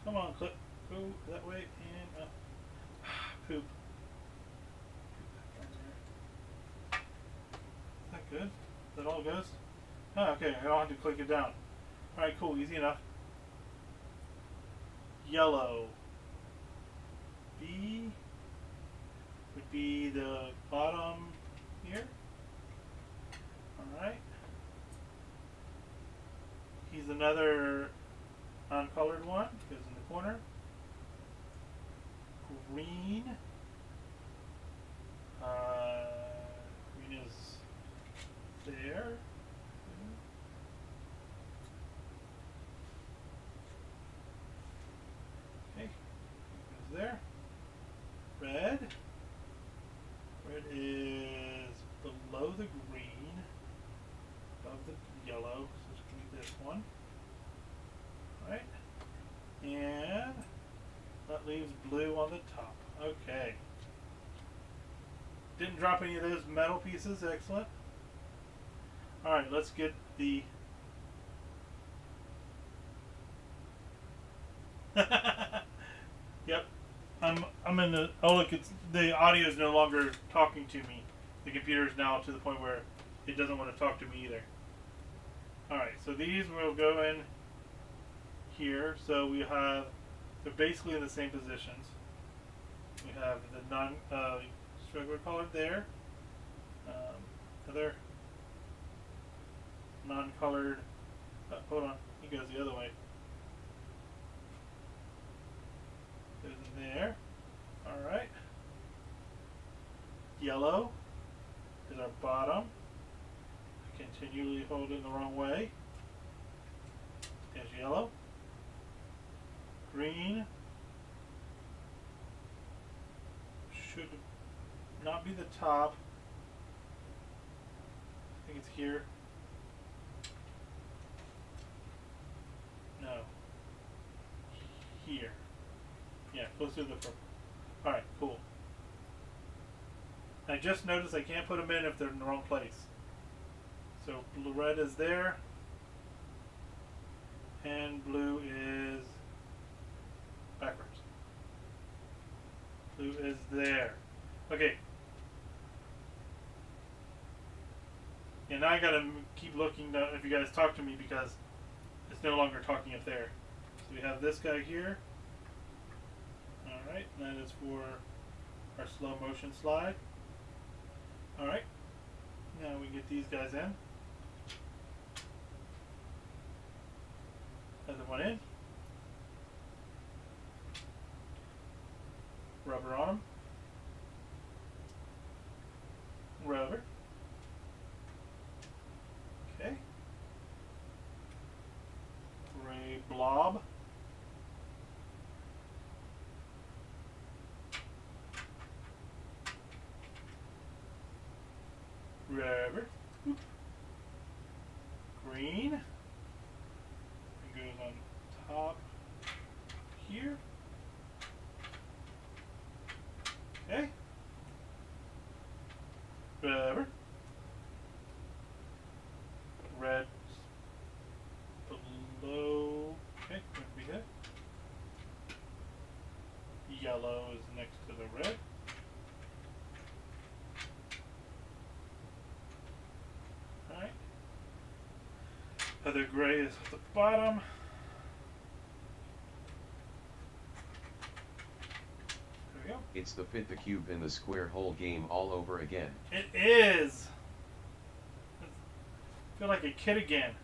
Come on, clip. Go that way and up. Poop. Is that good? Is that all it goes? Oh, okay, I don't have to click it down. Alright, cool, easy enough. Yellow. B would be the bottom here. Alright. He's another uncolored one, goes in the corner. Green. Green is there. Okay, goes there. Red. Red is below the green, above the yellow, so it's going to be this one. Alright. And that leaves blue on the top. Okay. Didn't drop any of those metal pieces. Excellent. Alright, let's get the... Yep. I'm in the... Oh look, it's the audio is no longer talking to me. The computer is now to the point where it doesn't want to talk to me either. Alright, so these will go in here. So we have... They're basically in the same positions. We have the regular colored there. Other non-colored. Hold on, he goes the other way. Goes in there. All right. Yellow is our bottom. Continually holding the wrong way. There's yellow. Green should not be the top. I think it's here. No. Here. Yeah, closer to the purple. Alright, cool. I just noticed I can't put them in if they're in the wrong place. So red is there. And blue is backwards. Blue is there. Okay. And now I gotta keep looking down if you guys talk to me because it's no longer talking up there. So we have this guy here. Alright, and that is for our slow motion slide. Alright. Now we get these guys in. Other one in. Rubber on them. Rubber. Okay. Gray blob. Rubber. Oop. Green. It goes on top here. Okay. Rubber. Red below. Okay, that'd be good. Yellow is next to the red. Alright. Other gray is at the bottom. There we go. It's the fit the cube in the square hole game all over again. It is. I feel like a kid again.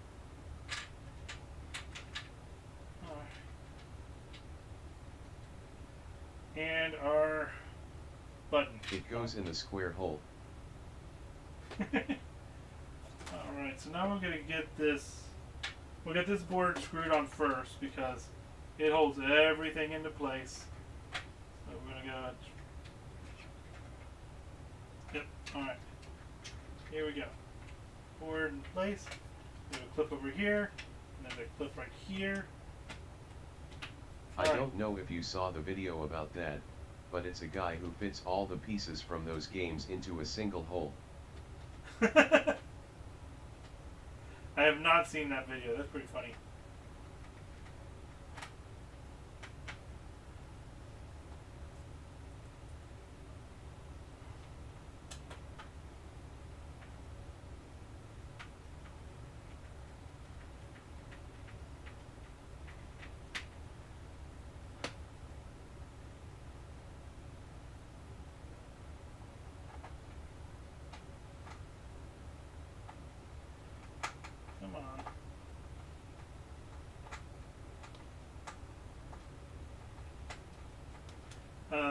And our button. It goes in the square hole. Alright, so now we're going to get this. We'll get this board screwed on first because it holds everything into place. So we're going to go. Yep, alright. Here we go. forward in place. We have a clip over here, and then a clip right here. I don't know if you saw the video about that, but it's a guy who fits all the pieces from those games into a single hole. I have not seen that video. That's pretty funny. Come on.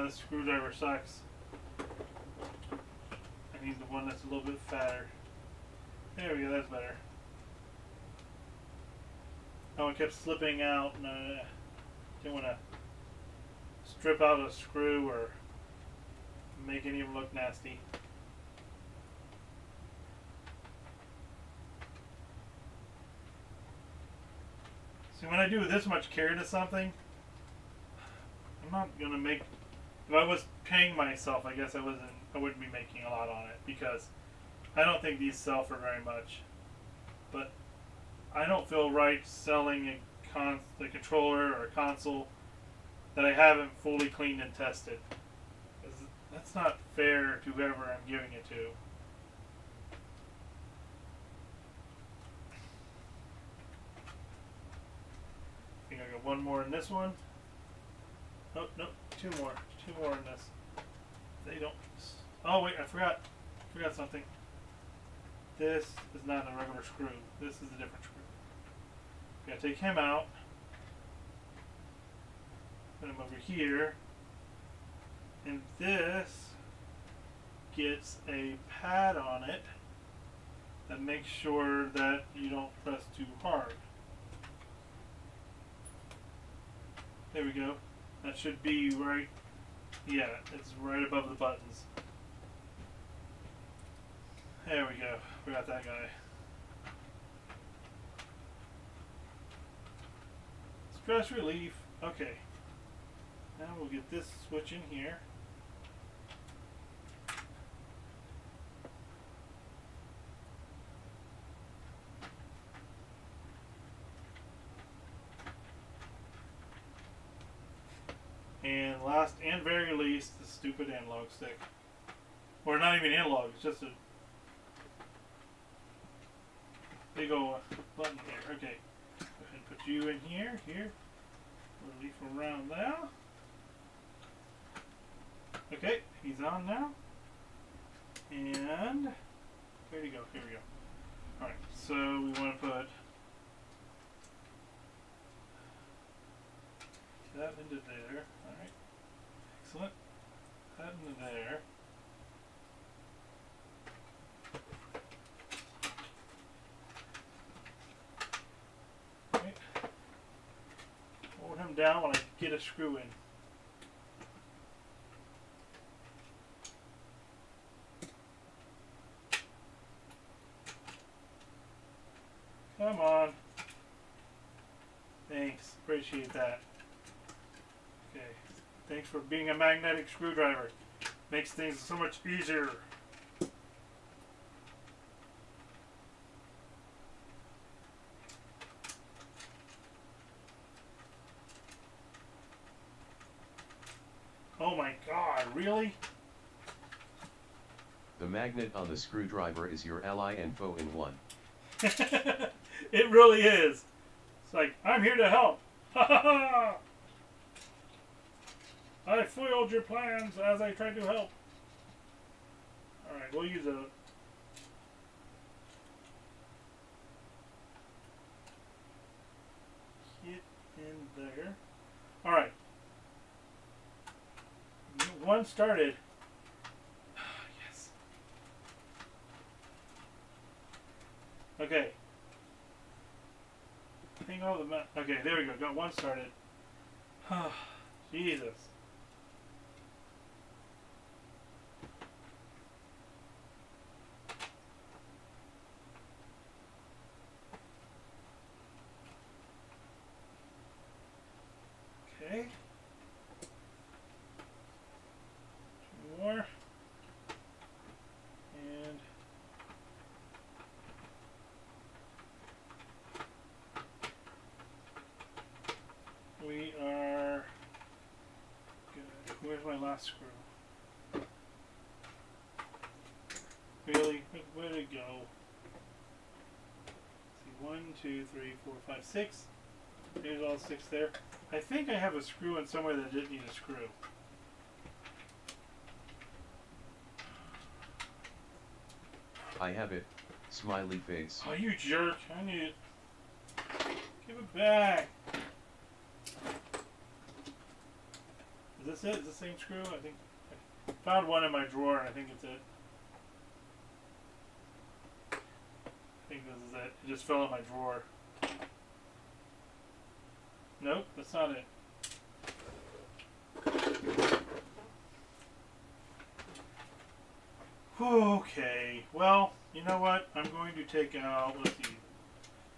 The screwdriver sucks. I need the one that's a little bit fatter. There we go, that's better. Oh, it kept slipping out, and I didn't want to strip out a screw or make any of them look nasty. See, when I do this much care to something, I'm not gonna make. If I was paying myself, I guess I wouldn't be making a lot on it because I don't think these sell for very much. But I don't feel right selling a controller or a console that I haven't fully cleaned and tested. 'Cause that's not fair to whoever I'm giving it to. I think I got one more in this one. Oh, no, two more. Two more in this. They don't. Oh, wait, I forgot. Something. This is not a regular screw. This is a different screw. Gotta take him out. Put him over here. And this gets a pad on it that makes sure that you don't press too hard. There we go. That should be right. Yeah, it's right above the buttons. There we go. We got that guy. Stress relief. Okay. Now we'll get this switch in here. And last and very least, the stupid analog stick. Or not even analog, it's just a big old button here. Okay. Go ahead and put you in here. Relief around now. Okay, he's on now. And here we go. Alright, so we want to put that into there. Alright. Excellent. That into there. Okay. Hold him down when I get a screw in. Come on. Thanks. Appreciate that. Okay. Thanks for being a magnetic screwdriver. Makes things so much easier. Oh my God, really? The magnet on the screwdriver is your ally and foe in one. It really is. It's like, I'm here to help. Ha ha ha! I foiled your plans as I tried to help. Alright, we'll use a... hit in there. Alright. One started. Yes. Okay. I think all the... Okay, there we go. Got one started. Jesus. Okay. Two more. And we are good. Where's my last screw? Really? Where'd it go? Let's see, 1, 2, 3, 4, 5, 6. There's all 6 there. I think I have a screw in somewhere that didn't need a screw. I have it. Smiley face. Oh, you jerk. I need it. Give it back. Is this it? Is this the same screw? I think I found one in my drawer. I think it's it. I think this is it. It just fell in my drawer. Nope, that's not it. Okay, well, you know what? I'm going to take out, let's see.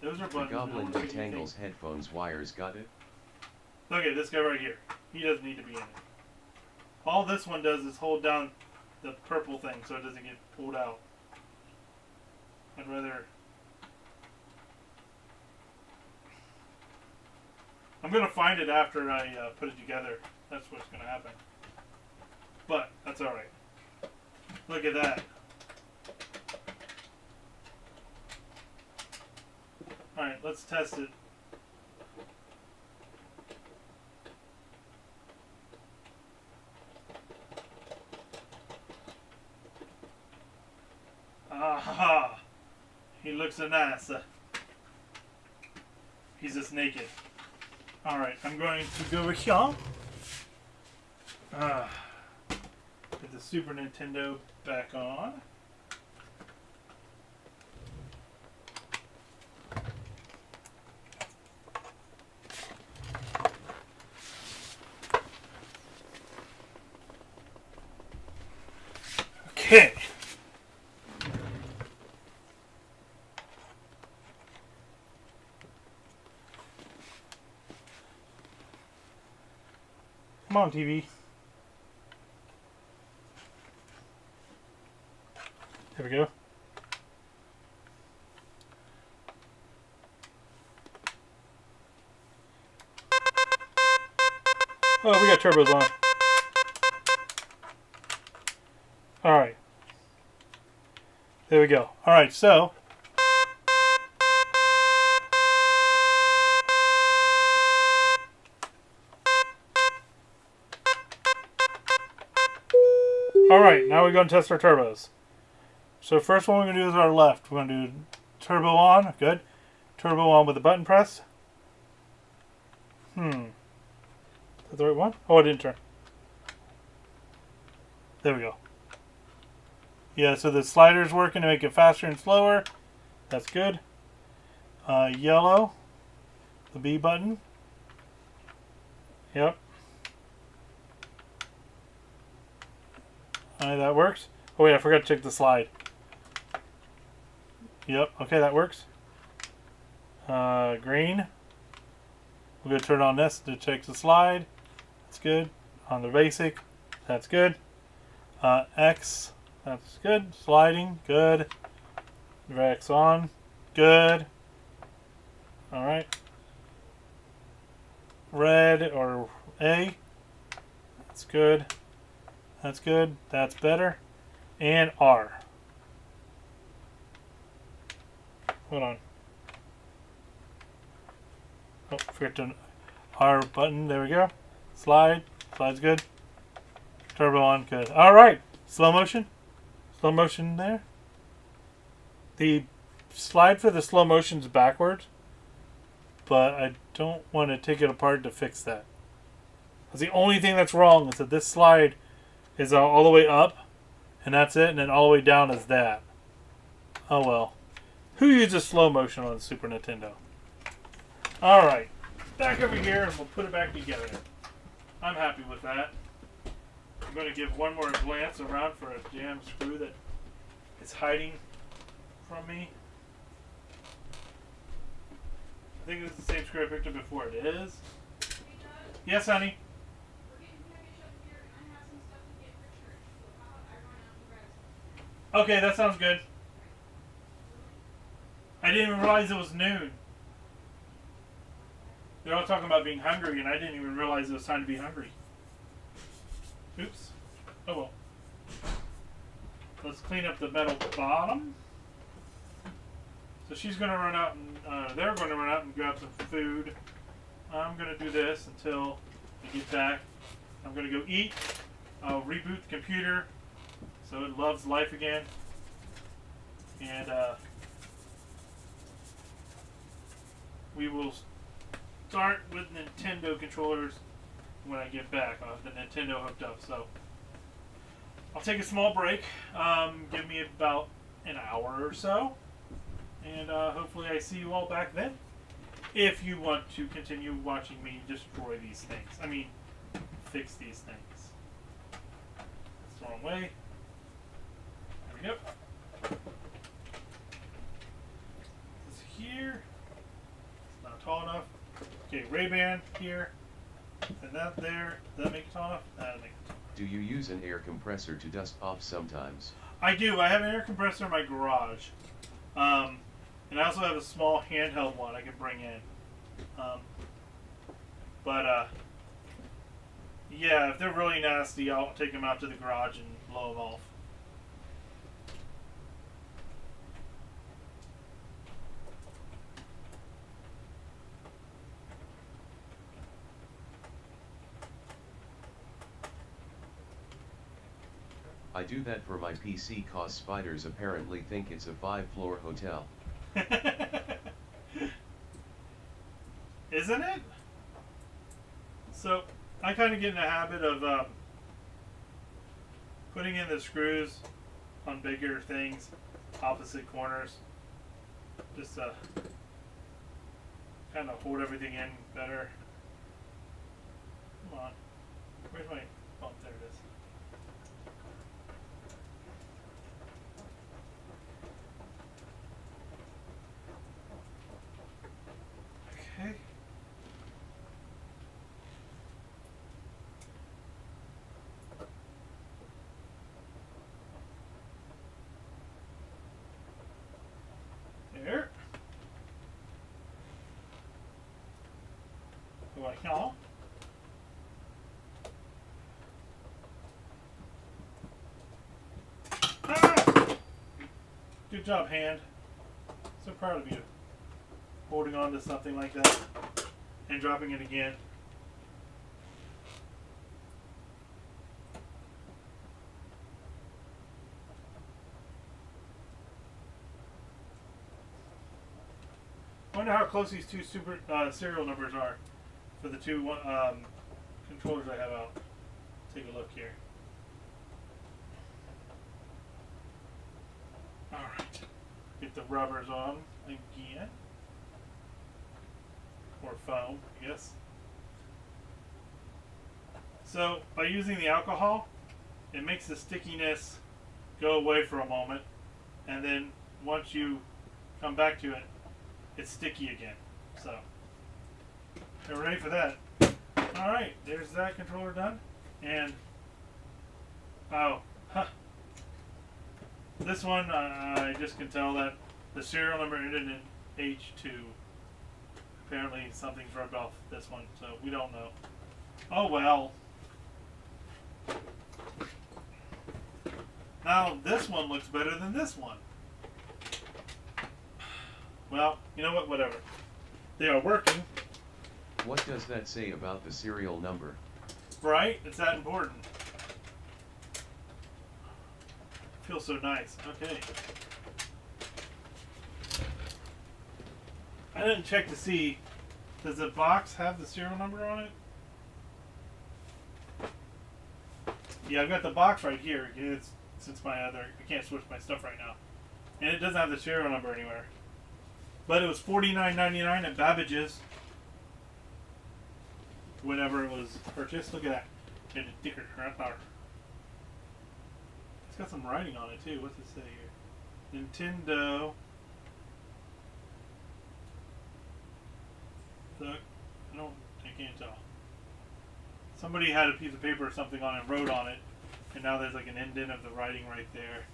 Those are The buttons. goblin detangles headphones wires, got it? Okay, this guy right here. He doesn't need to be in it. All this one does is hold down the purple thing so it doesn't get pulled out. I'd rather... I'm going to find it after I put it together. That's what's going to happen. But, that's alright. Look at that. Alright, let's test it. Aha! He looks a nice. He's just naked. Alright, I'm going to go over here. Put the Super Nintendo back on. Okay. Come on, TV. There we go. Oh, we got turbos on. Alright. There we go. Alright, so. Alright, now we're going to test our turbos. So first one we're going to do is our left. We're going to do turbo on. Good. Turbo on with the button press. Is that the right one? Oh, it didn't turn. There we go. Yeah, so the slider's working to make it faster and slower. That's good. Yellow. The B button. Yep. That works. Oh wait, I forgot to check the slide. Yep, okay, that works. Green. We're going to turn on this to check the slide. That's good. On the basic. That's good. X. That's good. Sliding. Good. X on. Good. Alright. Red or A. That's good. That's good. That's better. And R. Hold on. Oh, forget to R button. There we go. Slide. Slide's good. Turbo on. Good. Alright. Slow motion. Slow motion there. The slide for the slow motion's backwards. But I don't want to take it apart to fix that. That's the only thing that's wrong is that this slide is all the way up. And that's it. And then all the way down is that. Oh well. Who uses slow motion on the Super Nintendo? Alright. Back over here and we'll put it back together. I'm happy with that. I'm going to give one more glance around for a damn screw that is hiding from me. I think this is the same screw I picked up before. It is. Yes, honey. We're getting packaged up here, and I have some stuff to get for church. So how about I run out and grab some? Okay, that sounds good. I didn't even realize it was noon. They're all talking about being hungry, and I didn't even realize it was time to be hungry. Oops. Oh well. Let's clean up the metal bottom. So she's going to run out and they're going to run out and grab some food. I'm going to do this until I get back. I'm going to go eat. I'll reboot the computer so it loves life again. And we will start with Nintendo controllers when I get back. I'll have the Nintendo hooked up. So I'll take a small break. Give me about an hour or so. And hopefully I see you all back then. If you want to continue watching me destroy these things. I mean, fix these things. That's the wrong way. There we go. This here. It's not tall enough. Okay, Ray-Ban here. And that there. Does that make it tall enough? That'll make it tall enough. Do you use an air compressor to dust off sometimes? I do. I have an air compressor in my garage. And I also have a small handheld one I can bring in. Yeah, if they're really nasty, I'll take them out to the garage and blow them off. I do that for my PC cause spiders apparently think it's a 5-floor hotel. Isn't it? So, I kind of get in the habit of putting in the screws on bigger things, opposite corners, just to kind of hold everything in better. Come on. Where's my... Oh, there it is. Okay. There. Like now. Ah! Good job, hand. So proud of you. Holding on to something like that and dropping it again. I wonder how close these two serial numbers are for the two controllers I have out. Take a look here. Alright. Get the rubbers on again. Or foam, I guess. So, by using the alcohol, it makes the stickiness go away for a moment. And then, once you come back to it, it's sticky again. So, we're ready for that. Alright, there's that controller done. And, oh, huh. This one, I just can tell that the serial number ended in H2. Apparently something's rubbed off this one, so we don't know. Oh well. Now this one looks better than this one. Well, you know what, whatever. They are working. What does that say about the serial number? Right? It's that important. Feels so nice. Okay. I didn't check to see, does the box have the serial number on it? Yeah, I've got the box right here. It's since my other, I can't switch my stuff right now, and it doesn't have the serial number anywhere. But it was $49.99 at Babbage's whenever it was purchased. Look at that. And the sticker right there. It's got some writing on it too. What's it say here? Nintendo. I can't tell. Somebody had a piece of paper or something on it and wrote on it, and now there's like an indent of the writing right there.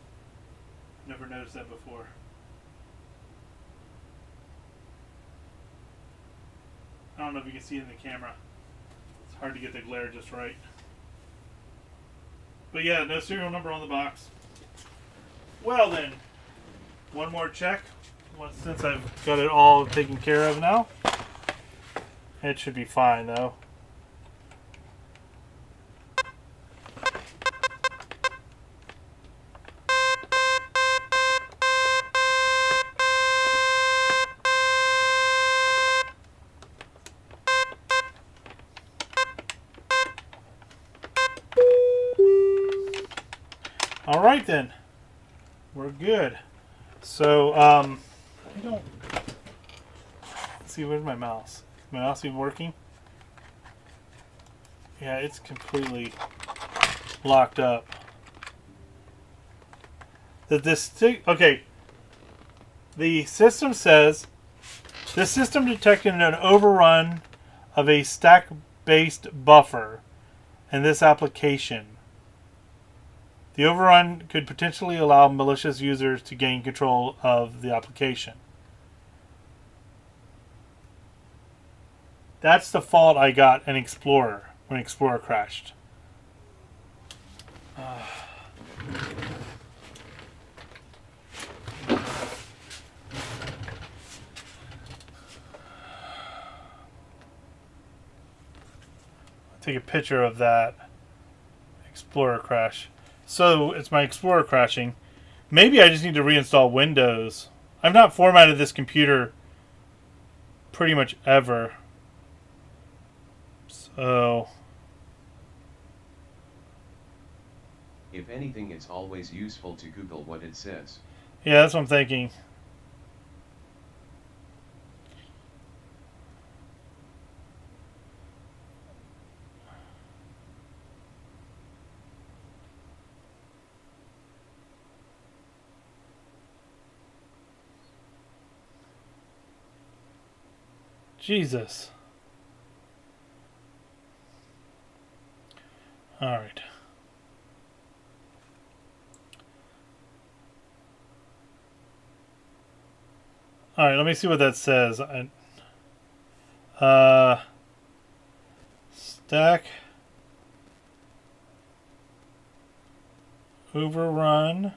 Never noticed that before. I don't know if you can see it in the camera. It's hard to get the glare just right. But yeah, no serial number on the box. Well then, one more check. Since I've got it all taken care of now. It should be fine though. Alright then. We're good. So, I don't... Let's see, where's my mouse? Is my mouse even working? Yeah, it's completely locked up. Okay. The system says, the system detected an overrun of a stack-based buffer in this application. The overrun could potentially allow malicious users to gain control of the application. That's the fault I got in Explorer when Explorer crashed. Take a picture of that Explorer crash. So it's my Explorer crashing. Maybe I just need to reinstall Windows. I've not formatted this computer pretty much ever. So If anything, it's always useful to Google what it says. yeah, that's what I'm thinking. Jesus. All right. All right, let me see what that says. Stack overrun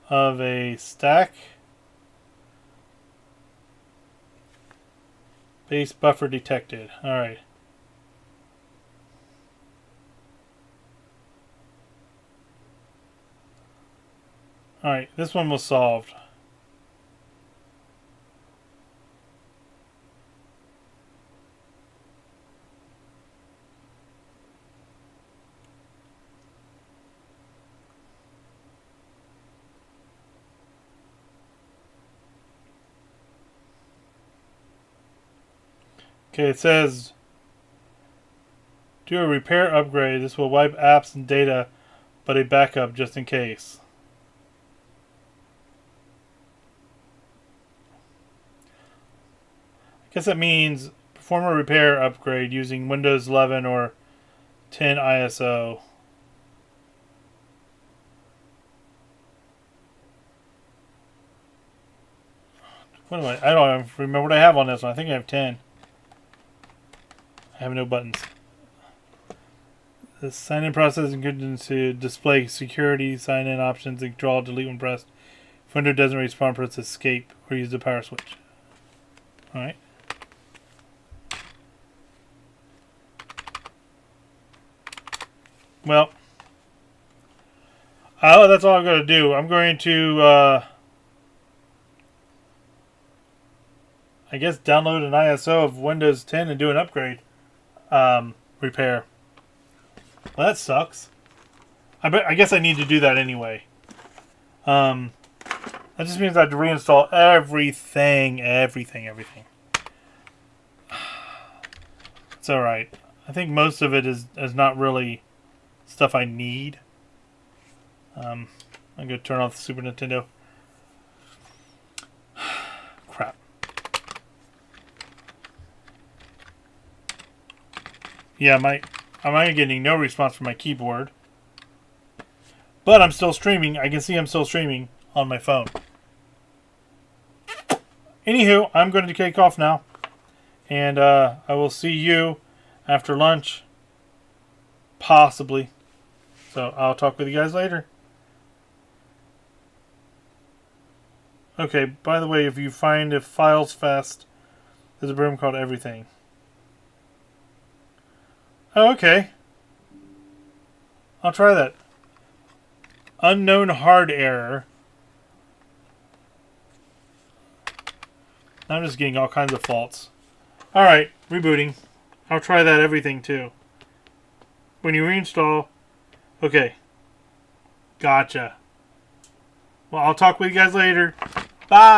of a stack base buffer detected. All right. All right, this one was solved. Okay, it says do a repair upgrade. This will wipe apps and data, but a backup just in case. I guess that means perform a repair upgrade using Windows 11 or 10 ISO. What am I don't remember what I have on this one. I think I have 10. I have no buttons. The sign-in process includes to display security sign-in options and control delete when pressed. If Windows doesn't respond, press escape or use the power switch. Alright. Well, that's all I'm going to do. I'm going to, I guess, download an ISO of Windows 10 and do an upgrade repair. Well, that sucks. I guess I need to do that anyway. That just means I have to reinstall everything. It's alright. I think most of it is not really stuff I need. I'm going to turn off the Super Nintendo. Crap. Yeah, I'm getting no response from my keyboard. But I'm still streaming. I can see I'm still streaming on my phone. Anywho, I'm going to take off now. And I will see you after lunch. Possibly. So I'll talk with you guys later. Okay, by the way, if you find a Files Fest, there's a program called Everything. Oh, okay. I'll try that. Unknown hard error. I'm just getting all kinds of faults. Alright, rebooting. I'll try that Everything too. When you reinstall... Okay. Gotcha. Well, I'll talk with you guys later. Bye!